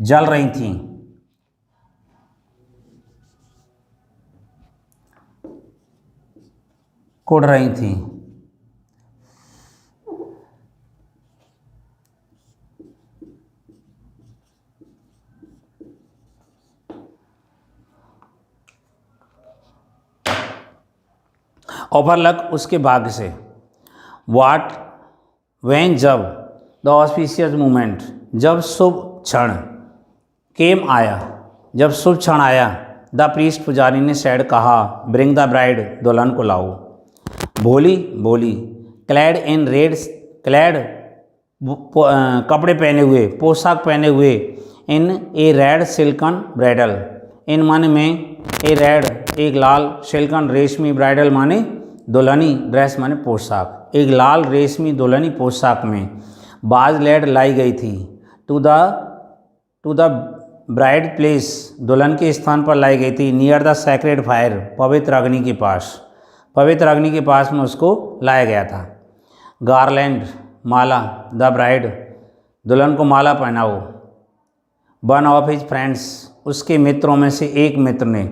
जल रही थी। कुड़ रही थी। ओवरलक, उसके भाग्य से। वाट, वैन, जब, द ऑस्पिशियस मोमेंट, जब शुभ क्षण, केम, आया, जब शुभ क्षण आया, द प्रीस्ट, पुजारी ने, सैड, कहा, ब्रिंग द ब्राइड, दुल्हन को लाओ। बोली, क्लैड इन रेड, क्लैड कपड़े पहने हुए, पोशाक पहने हुए, इन ए रेड सिल्कन ब्राइडल, इन माने में, ए रेड, एक लाल, सिल्कन रेशमी, ब्राइडल माने दुल्हनी, ड्रेस माने पोशाक, एक लाल रेशमी दुल्हनी पोशाक में, बाज लेड लाई गई थी, टू द ब्राइड प्लेस, दुल्हन के स्थान पर लाई गई थी, नियर द सैक्रेड फायर, पवित्र अग्नि के पास में उसको लाया गया था। गारलैंड, माला, द ब्राइड, दुल्हन को माला पहनाओ। वन ऑफ हिज फ्रेंड्स, उसके मित्रों में से एक मित्र ने,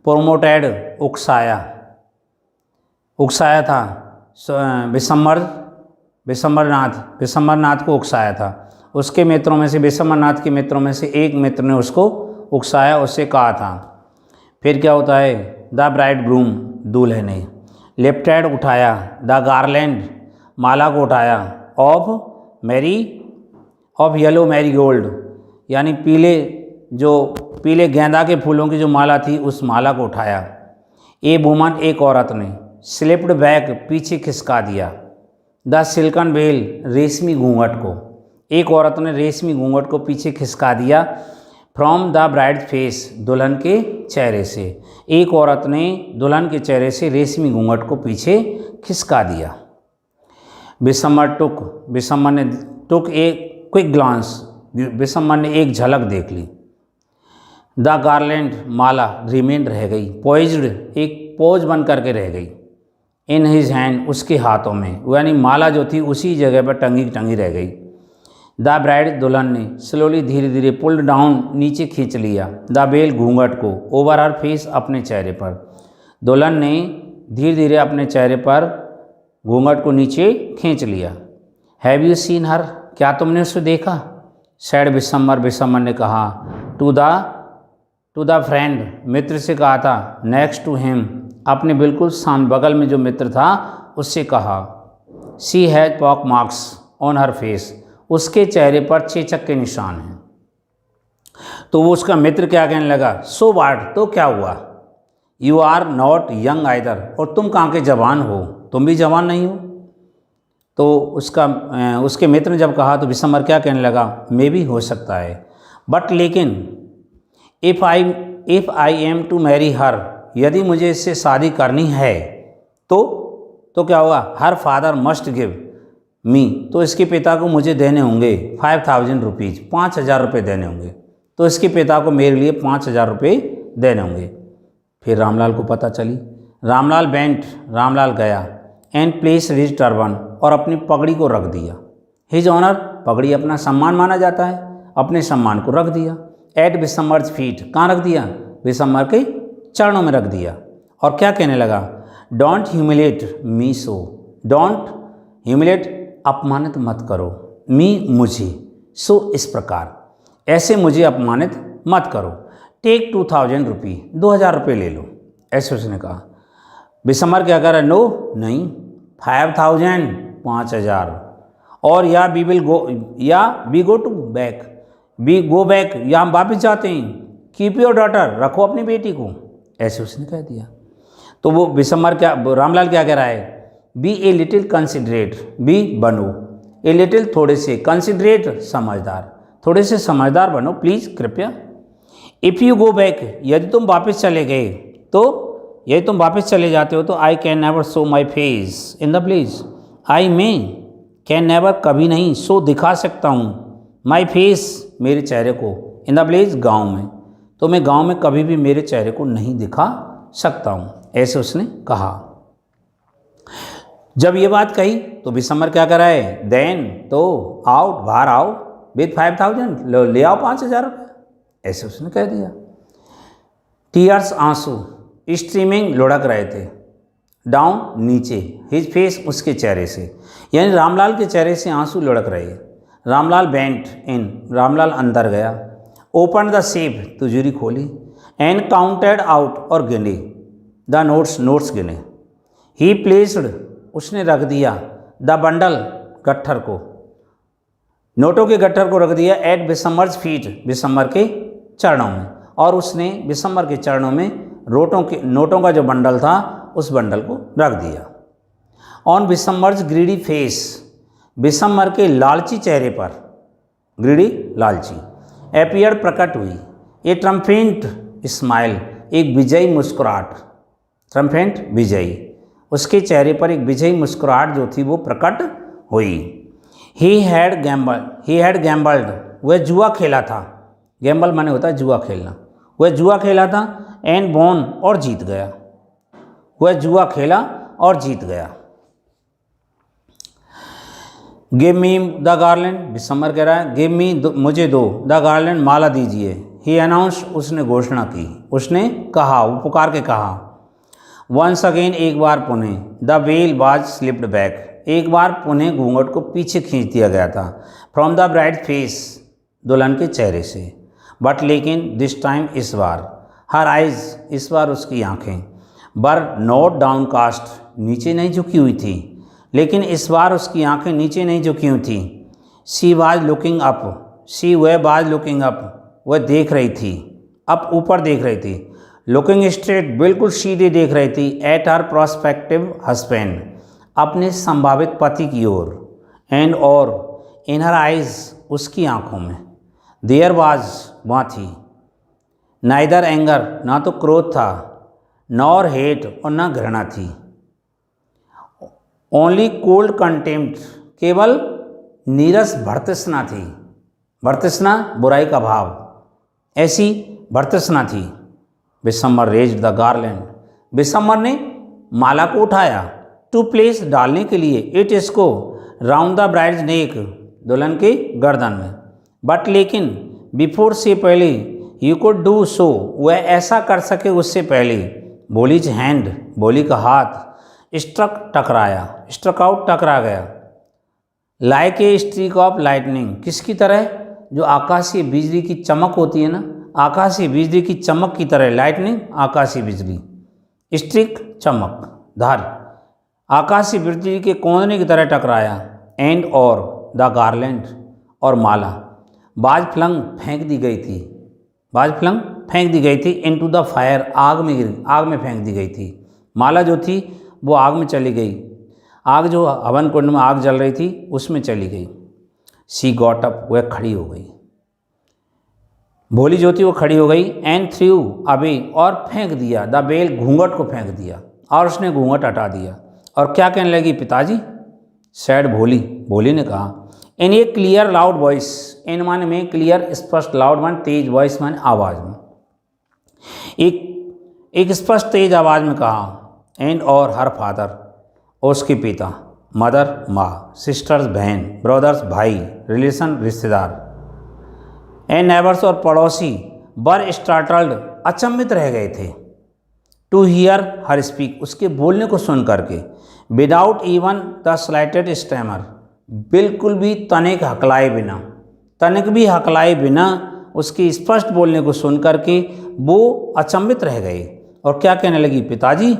प्रोमोटेड, उकसाया था, विशंबरनाथ को उकसाया था। उसके मित्रों में से, विशंबरनाथ के मित्रों में से एक मित्र ने उसको उकसाया, उससे कहा था। फिर क्या होता है? द ब्राइड ब्रूम, दूल्हे ने, लिफ्टेड, उठाया, द गारलैंड, माला को उठाया, ऑफ येलो मैरीगोल्ड, यानी पीले गेंदा के फूलों की जो माला थी, उस माला को उठाया। ए वुमन, एक औरत ने, स्लिप्ड बैक, पीछे खिसका दिया, द सिल्कन वेल, रेशमी घूंघट को, एक औरत ने रेशमी घूंघट को पीछे खिसका दिया। फ्रॉम द ब्राइड फेस, दुल्हन के चेहरे से, एक औरत ने दुल्हन के चेहरे से रेशमी घूंघट को पीछे खिसका दिया। विशंबर ने टुक ए क्विक ग्लांस, बिशम्बर ने एक झलक देख ली। द गार्लैंड माला रिमेंड रह गई, पॉइज्ड एक पोज बन करके रह गई, इन हिज हैंड उसके हाथों में, यानी माला जो थी उसी जगह पर टंगी टंगी रह गई। द ब्राइड दुल्हन ने स्लोली धीरे धीरे पुल्ड डाउन नीचे खींच लिया, द बेल घूंघट को, ओवर हर फेस अपने चेहरे पर। दुल्हन ने धीरे धीरे अपने चेहरे पर घूंघट को नीचे खींच लिया। हैव यू सीन हर, क्या तुमने उसे देखा? सैड बिशम्बर, बिशम्बर ने कहा। टू द फ्रेंड, मित्र से कहा था। नेक्स्ट टू हिम, अपने बिल्कुल सामने बगल में जो मित्र था उससे कहा। She has pock marks on her face, उसके चेहरे पर चेचक के निशान हैं। तो वो उसका मित्र क्या कहने लगा, सो वाट, तो क्या हुआ, you are not young either, और तुम कहाँ के जवान हो, तुम भी जवान नहीं हो। तो उसके मित्र ने जब कहा तो बिशम्बर क्या कहने लगा, मे भी हो सकता है, बट लेकिन if I am to marry her, यदि मुझे इससे शादी करनी है तो क्या हुआ, her father must give me, तो इसके पिता को मुझे देने होंगे 5000 रुपीज़, 5000 रुपये देने होंगे। तो इसके पिता को मेरे लिए 5000 रुपये देने होंगे। फिर रामलाल को पता चली। रामलाल बेंट, रामलाल गया, एंड प्लेस हिज टर्बन, और अपनी पगड़ी को रख दिया। हिज ऑनर, पगड़ी अपना सम्मान माना जाता है, अपने सम्मान को रख दिया। एट बिशम्बर्स फीट, कहाँ रख दिया, बिशम्बर के चरणों में रख दिया। और क्या कहने लगा, don't humiliate me so, don't humiliate, अपमानित मत करो, मी मुझे, सो इस प्रकार, ऐसे मुझे अपमानित मत करो। टेक 2000 रुपये, 2000 रुपये ले लो, ऐसे उसने कहा। बिशम्बर क्या कह रहा है, नो नहीं, 5000, 5000, और या वी विल गो, या we go to back, we go back, या हम वापस जाते हैं। कीप योर डॉटर, रखो अपनी बेटी को, ऐसे उसने कह दिया। तो वो बिशम्बर क्या, रामलाल क्या कह रहा है, be a little considerate, be बनो, ए लिटिल थोड़े से, कंसिडरेट समझदार, थोड़े से समझदार बनो प्लीज़, कृपया। इफ़ यू गो बैक, यदि तुम वापस चले गए तो, यदि तुम वापस चले जाते हो तो I can never show my face in the place, I में कैन नेवर, कभी नहीं, शो दिखा सकता हूँ, माई फेस, मेरे चेहरे को, इन द प्लेस, गाँव में, तो मैं गाँव में कभी भी मेरे चेहरे को नहीं दिखा सकता हूँ, ऐसे उसने कहा। जब ये बात कही तो बिशम्बर क्या कर रहा है, देन, तो आउट, बाहर आओ, विथ 5000, ले आओ 5000 रुपये, ऐसे उसने कह दिया। टीयर्स, आंसू, स्ट्रीमिंग, लुढ़क रहे थे, डाउन, नीचे, हिज फेस, उसके चेहरे से, यानी रामलाल के चेहरे से आंसू लुढ़क रहे। रामलाल बेंट इन, रामलाल अंदर गया। ओपन द सेफ, तिजोरी खोली, एंड काउंटेड आउट, और गिने, द नोट्स, नोट्स गिने। ही प्लेस्ड, उसने रख दिया, द बंडल, गट्ठर को, नोटों के गट्ठर को रख दिया, एट बिशम्बर्स फीट, बिशम्बर के चरणों में, और उसने बिशम्बर के चरणों में नोटों का जो बंडल था उस बंडल को रख दिया। On Bishamber's greedy face, Bishambar के लालची चेहरे पर, ग्रीडी, लालची, एपियर, प्रकट हुई, ए ट्रम्पेंट स्माइल, एक विजयी मुस्कुराहट, ट्रम्पेंट, विजयी, उसके चेहरे पर एक विजयी मुस्कुराहट जो थी वो प्रकट हुई। ही हैड गैम्बल्ड, वह जुआ खेला था, गैम्बल माने होता है जुआ खेलना, वह जुआ खेला था, एंड बोन, और जीत गया, वह जुआ खेला और जीत गया। Give me the garland, Bishambar कह रहा है, गिव मी, मुझे दो, द गार्लैंड, माला दीजिए। ही अनाउंस, उसने घोषणा की, उसने कहा, वो पुकार के कहा। वंस अगेन, एक बार पुनः, the well was slipped back, एक बार पुनः घूंघट को पीछे खींच दिया गया था, फ्रॉम द ब्राइड फेस, दुल्हन के चेहरे से, बट लेकिन दिस टाइम, इस बार, हर आइज, इस बार उसकी आँखें, बर नॉट डाउन कास्ट, नीचे नहीं झुकी हुई थी, लेकिन इस बार उसकी आंखें नीचे नहीं झुकी हुई थी। She was looking up, she वह वाज लुकिंग अप, वह देख रही थी, अप, ऊपर देख रही थी, लुकिंग स्ट्रेट, बिल्कुल सीधे देख रही थी, एट हर प्रोस्पेक्टिव हस्बैंड, अपने संभावित पति की ओर, एंड, और, इन हर आइज, उसकी आंखों में, देयर वाज, वहाँ थी, नाइदर एंगर, ना तो क्रोध था, नॉर हेट, और ना घृणा थी, ओनली कोल्ड कंटेम्प्ट, केवल नीरस भर्त्सना थी, भर्त्सना बुराई का भाव, ऐसी भर्त्सना थी। Vishambar raised the garland, Vishambar ने माला को उठाया, टू प्लेस डालने के लिए, इट इसको राउंड द ब्राइड्स नेक, दुल्हन के गर्दन में। बट लेकिन बिफोर से पहले, यू कुड डू सो, वह ऐसा कर सके उससे पहले, बोलीज हैंड, बोली का हाथ, स्ट्रक टकराया, स्ट्रक आउट टकरा गया, like a streak of lightning, किसकी तरह, जो आकाशीय बिजली की चमक होती है ना, आकाशीय बिजली की चमक की तरह, लाइटनिंग आकाशीय बिजली, स्ट्रिक चमक, धार, आकाशीय बिजली के कोंदने की तरह टकराया। एंड और द गार्लैंड, और माला, बाज फ्लंग फेंक दी गई थी, बाज फ्लंग फेंक दी गई थी, इनटू द फायर, आग में फेंक दी गई थी। माला जो थी वो आग में चली गई, आग जो हवन कुंड में आग जल रही थी उसमें चली गई। शी गॉट अप, वह खड़ी हो गई, भोली जो थी वो खड़ी हो गई। एंड थ्रू अवे, और फेंक दिया, द बेल, घूंघट को फेंक दिया, और उसने घूंघट हटा दिया। और क्या कहने लगी, पिताजी, सैड भोली, भोली ने कहा, इन ए क्लियर लाउड वॉइस, इन माने में क्लियर स्पष्ट, लाउड मान तेज, वॉइस माने आवाज़ में, एक स्पष्ट तेज आवाज़ में कहा। एंड और हर फादर, और उसके पिता, मदर माँ, सिस्टर्स बहन, ब्रदर्स भाई, रिलेशन रिश्तेदार, एंड नेबर्स और पड़ोसी, वर स्टार्टल्ड, अचंभित रह गए थे, टू हियर हर स्पीक, उसके बोलने को सुन करके, विदाउट इवन द स्लाइटेड स्टैमर, बिल्कुल भी तनिक हकलाए बिना, तनिक भी हकलाए बिना उसके स्पष्ट बोलने को सुन करके वो अचंभित रह गए। और क्या कहने लगी, पिताजी,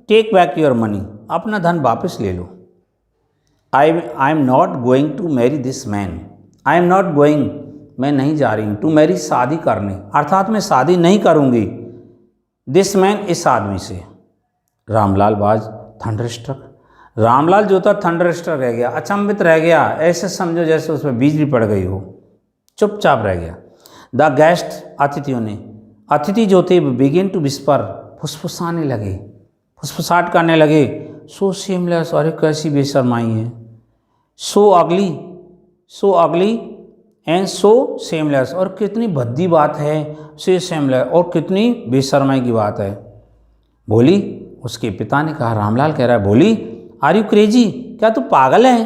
टेक बैक योर मनी, अपना धन वापस ले लो। I am not going to marry this man, I am not going, मैं नहीं जा रही हूँ, टू मैरी, शादी करने, अर्थात मैं शादी नहीं करूँगी, दिस मैन, इस आदमी से। रामलाल वाज थंडरस्ट्रक, रामलाल जो था थंडरस्ट्रक रह गया, अचंभित रह गया, ऐसे समझो जैसे उसमें बिजली पड़ गई हो, चुपचाप रह गया। द गेस्ट, अतिथियों ने, अतिथि जो थे बिगिन टू विस्पर, फुसफुसाने लगे, फुसफुसाहट करने लगे। सो सेमलेस, अरे कैसी बेशर्माई है, सो अगली एंड सो सेमलेस, और कितनी भद्दी बात है, से सेमलेस, और कितनी बेशर्माई की बात है। भोली, उसके पिता ने कहा, रामलाल कह रहा है, भोली, आर यू क्रेजी, क्या तू पागल है,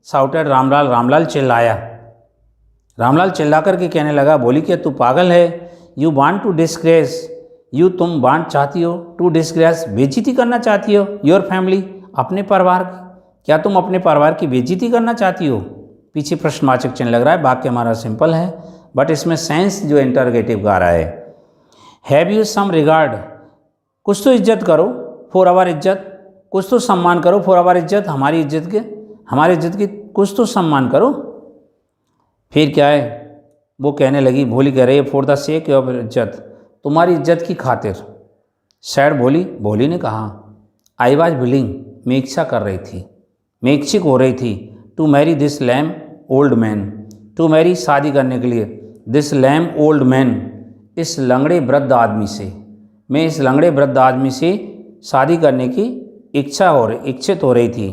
साउटेड रामलाल, रामलाल चिल्लाया, रामलाल चिल्ला करके कहने लगा, भोली क्या तू पागल है, you want to disgrace, you, तुम वांट चाहती हो, टू डिस्ग्रेस, बेइज्जती करना चाहती हो, योर फैमिली, अपने परिवार की, क्या तुम अपने परिवार की बेइज्जती करना चाहती हो। पीछे प्रश्नवाचक चिन्ह लग रहा है, वाक्य हमारा सिंपल है बट इसमें सेंस जो इंटरगेटिव का रहा है। हैव यू सम रिगार्ड, कुछ तो इज्जत करो, फॉर आवर इज्जत, कुछ तो सम्मान करो, फॉर आवर इज्जत, हमारी इज्जत के, हमारी इज्जत की कुछ तो सम्मान करो। फिर क्या है, वो कहने लगी, भोली कह रही है, फॉर द सेक ऑफ इज्जत, तुम्हारी इज्जत की खातिर। सैड भोली, भोली ने कहा, आई वॉज विलिंग, मैं इच्छा कर रही थी, मैं इच्छुक हो रही थी, to marry this lame old man, to marry, शादी करने के लिए, दिस लैम ओल्ड मैन, इस लंगड़े वृद्ध आदमी से, मैं इस लंगड़े वृद्ध आदमी से शादी करने की इच्छित हो रही थी।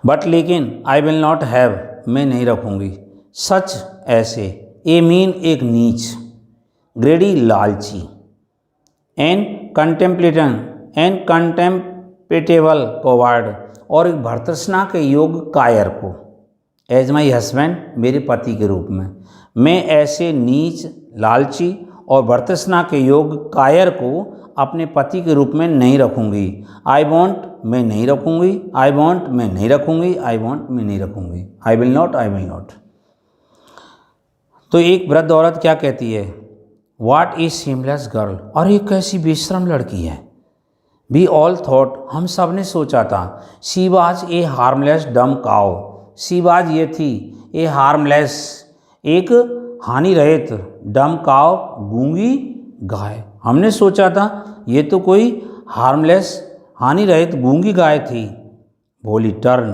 बट लेकिन, आई विल नॉट हैव, मैं नहीं रखूँगी, सच, ऐसे, ए मीन, एक नीच, ग्रेडी, लालची, एंड कंटेम्पटेबल कोवार्ड, और एक भर्त्सना के योग कायर को, एज माई हस्बैंड, मेरे पति के रूप में, मैं ऐसे नीच, लालची और भर्त्सना के योग कायर को अपने पति के रूप में नहीं रखूँगी। आई वॉन्ट, मैं नहीं रखूँगी, आई वॉन्ट, मैं नहीं रखूँगी, आई वॉन्ट, मैं नहीं रखूँगी, I will not, I will not. तो एक वृद्ध औरत क्या कहती है, व्हाट इज शेमलेस गर्ल, और एक कैसी बेशरम लड़की है। वी ऑल थॉट, हम सब ने सोचा था, शी वाज ए हार्मलेस डम काउ, शी वाज, ये थी, ए हार्मलेस, एक हानि रहित, डम काउ, गूंगी गाय, हमने सोचा था ये तो कोई हार्मलेस, हानि रहित गूंगी गाय थी। भोली टर्न,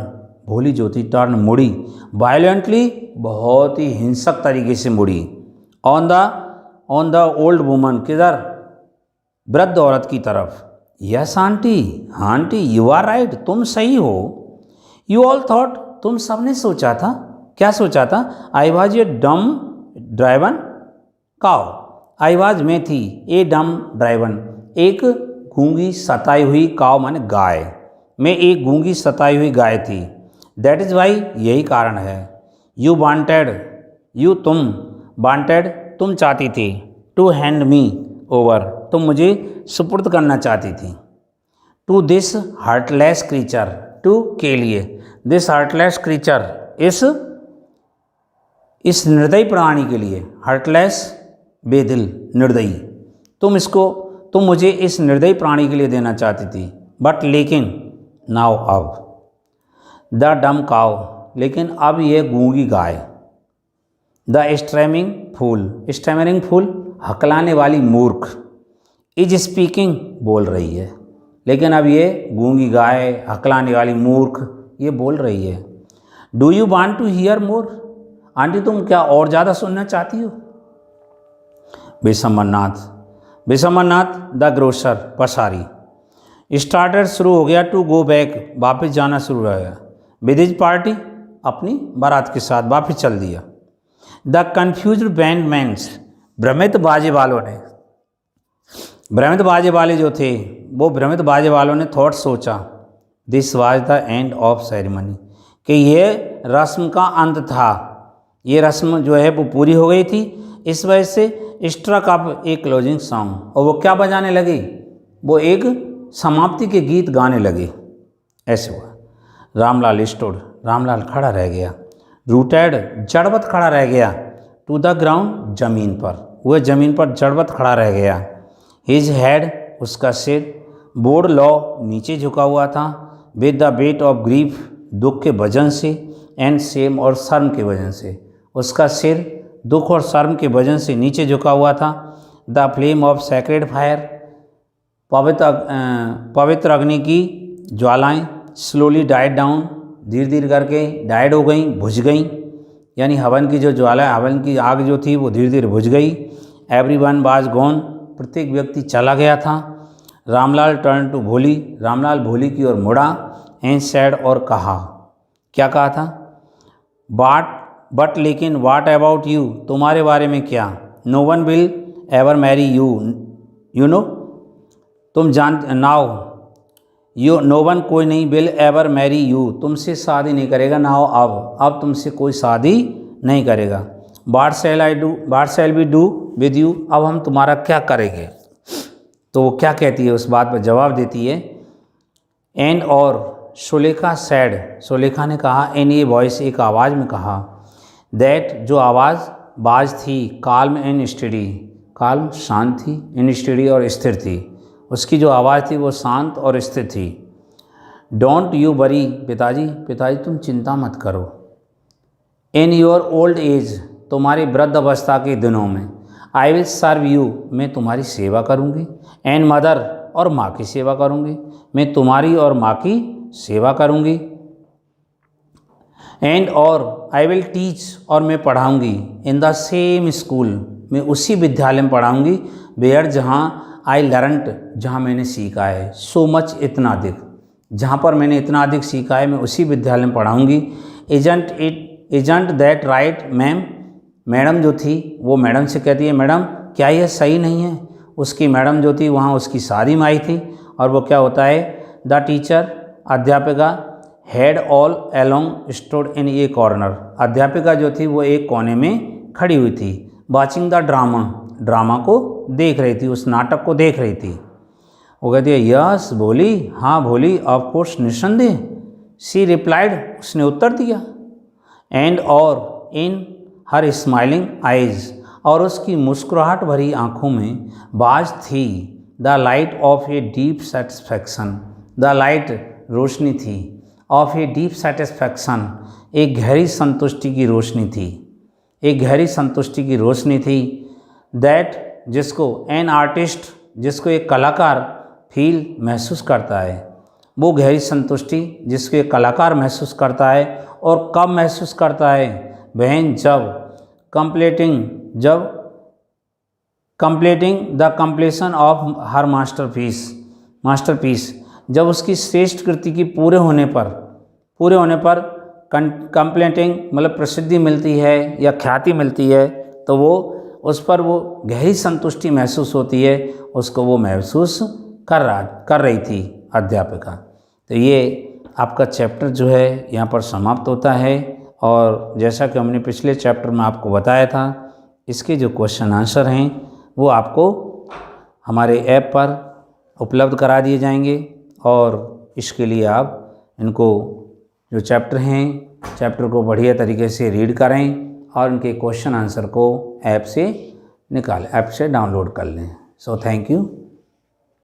भोली जो थी टर्न, मुड़ी, वायलेंटली, बहुत ही हिंसक तरीके से मुड़ी, ऑन द ओल्ड वुमन, किधर, वृद्ध औरत की तरफ। Yes aunty, aunty, you are right, तुम सही हो। यू ऑल थॉट, तुम सब ने सोचा था, क्या सोचा था? आई वॉज ए डम ड्राइवन काउ। आई वॉज में थी, ए डम ड्राइवन एक गूंगी सताई हुई, काउ माने गाय, मैं एक गूंगी सताई हुई गाय थी। दैट इज़ वाई यही कारण है। यू वांटेड, यू तुम, वांटेड तुम चाहती थी, टू हैंड मी ओवर तुम मुझे सुपुर्द करना चाहती थी, to this heartless creature to के लिए, दिस हार्टलेस क्रीचर इस निर्दयी प्राणी के लिए, हार्टलेस बेदिल निर्दयी, तुम मुझे इस निर्दयी प्राणी के लिए देना चाहती थी। बट लेकिन नाउ अब, द डम काउ लेकिन अब यह गूंगी गाय, द स्टैमरिंग फूल हकलाने वाली मूर्ख, इज स्पीकिंग बोल रही है, लेकिन अब ये गूंगी गाय हकलाने वाली मूर्ख ये बोल रही है। Do you want to hear more, aunty तुम क्या और ज़्यादा सुनना चाहती हो? विशंबरनाथ द ग्रोसर पसारी स्टार्टेड शुरू हो गया, टू गो बैक वापस जाना शुरू हो गया, विद हिज पार्टी अपनी बारात के साथ वापस चल दिया। द कन्फ्यूज्ड बैंडमैन्स भ्रमित बाजे वाले जो थे वो भ्रमित बाजे वालों ने थॉट सोचा, this was the end of ceremony कि ये रस्म का अंत था, ये रस्म जो है वो पूरी हो गई थी। इस वजह से स्ट्रक अप एक क्लोजिंग सॉन्ग, और वो क्या बजाने लगे? वो एक समाप्ति के गीत गाने लगे। ऐसे हुआ। रामलाल स्टूड, रामलाल खड़ा रह गया, रूटेड जड़वत खड़ा रह गया, टू द ग्राउंड जमीन पर, वह जमीन पर जड़वत खड़ा रह गया। हिज हेड उसका सिर, बोर्ड लॉ नीचे झुका हुआ था, with the weight of grief दुख के वजन से, एंड सेम और शर्म के वजन से, उसका सिर दुख और शर्म के वजन से नीचे झुका हुआ था। The flame of sacred fire पवित्र अग्नि की ज्वालाएं स्लोली डाइड डाउन धीरे धीरे करके डाइड हो गई, बुझ गई, यानी हवन की जो ज्वाला हवन की आग जो थी वो धीरे धीरे बुझ गई। एवरीवन वाज गॉन प्रत्येक व्यक्ति चला गया था। रामलाल टर्न टू भोली, रामलाल भोली की ओर मुड़ा, एंड सैड और कहा, क्या कहा था? बट लेकिन वाट अबाउट यू, तुम्हारे बारे में क्या? No one will ever marry you, you know तुम जान नाउ यू, नो वन कोई नहीं, विल एवर मैरी यू तुमसे शादी नहीं करेगा, नाउ अब तुमसे कोई शादी नहीं करेगा। What shall we do with you, अब हम तुम्हारा क्या करेंगे? तो वो क्या कहती है, उस बात पर जवाब देती है, एंड और सुलेखा सैड, सुलेखा ने कहा, इन ए वॉइस एक आवाज़ में कहा, दैट जो बाज थी, काल्म एंड स्टडी, काल्म शांत थी, एंड स्टडी और स्थिर थी, उसकी जो आवाज़ थी वो शांत और स्थिर थी। डोंट यू वरी, पिताजी तुम चिंता मत करो, इन योर ओल्ड एज, तुम्हारी वृद्ध अवस्था के दिनों में, आई विल सर्व यू, मैं तुम्हारी सेवा करूँगी, एंड मदर और माँ की सेवा करूँगी, मैं तुम्हारी और माँ की सेवा करूँगी, एंड और आई विल टीच, और मैं पढ़ाऊँगी, इन द सेम स्कूल, मैं उसी विद्यालय में पढ़ाऊँगी, वेयर जहाँ आई लर्नट, जहाँ मैंने सीखा है, सो मच इतना अधिक, जहाँ पर मैंने इतना अधिक सीखा है मैं उसी विद्यालय में पढ़ाऊँगी। Isn't that right ma'am, madam जो थी वो मैडम से कहती है, मैडम क्या यह सही नहीं है? उसकी मैडम जो थी वहाँ उसकी शादी में आई थी, और वो क्या होता है, द टीचर अध्यापिका head all along stood in A corner, अध्यापिका जो थी वो एक कोने में खड़ी हुई थी, वाचिंग द ड्रामा को देख रही थी, उस नाटक को देख रही थी। वो कहती है, यस बोली, हाँ बोली, ऑफ कोर्स निस्संदेह, सी रिप्लाइड, उसने उत्तर दिया, एंड और इन हर स्माइलिंग आइज, और उसकी मुस्कुराहट भरी आँखों में बाज थी, the light of a deep satisfaction, the light रोशनी थी, ऑफ ए डीप सेटिस्फैक्शन, एक गहरी संतुष्टि की रोशनी थी, एक गहरी संतुष्टि की रोशनी थी, दैट जिसको एन आर्टिस्ट, जिसको एक कलाकार फील महसूस करता है, वो गहरी संतुष्टि जिसको एक कलाकार महसूस करता है, और कब महसूस करता है? वहन जब completing the completion of her masterpiece, जब उसकी श्रेष्ठ कृति की पूरे होने पर कंप्लेंटिंग मतलब प्रसिद्धि मिलती है या ख्याति मिलती है, तो वो उस पर वो गहरी संतुष्टि महसूस होती है, उसको वो महसूस कर रही थी अध्यापिका। तो ये आपका चैप्टर जो है यहाँ पर समाप्त होता है। और जैसा कि हमने पिछले चैप्टर में आपको बताया था, इसके जो क्वेश्चन आंसर हैं वो आपको हमारे ऐप पर उपलब्ध करा दिए जाएंगे, और इसके लिए आप इनको जो चैप्टर हैं, चैप्टर को बढ़िया तरीके से रीड करें और उनके क्वेश्चन आंसर को ऐप से डाउनलोड कर लें। सो थैंक यू।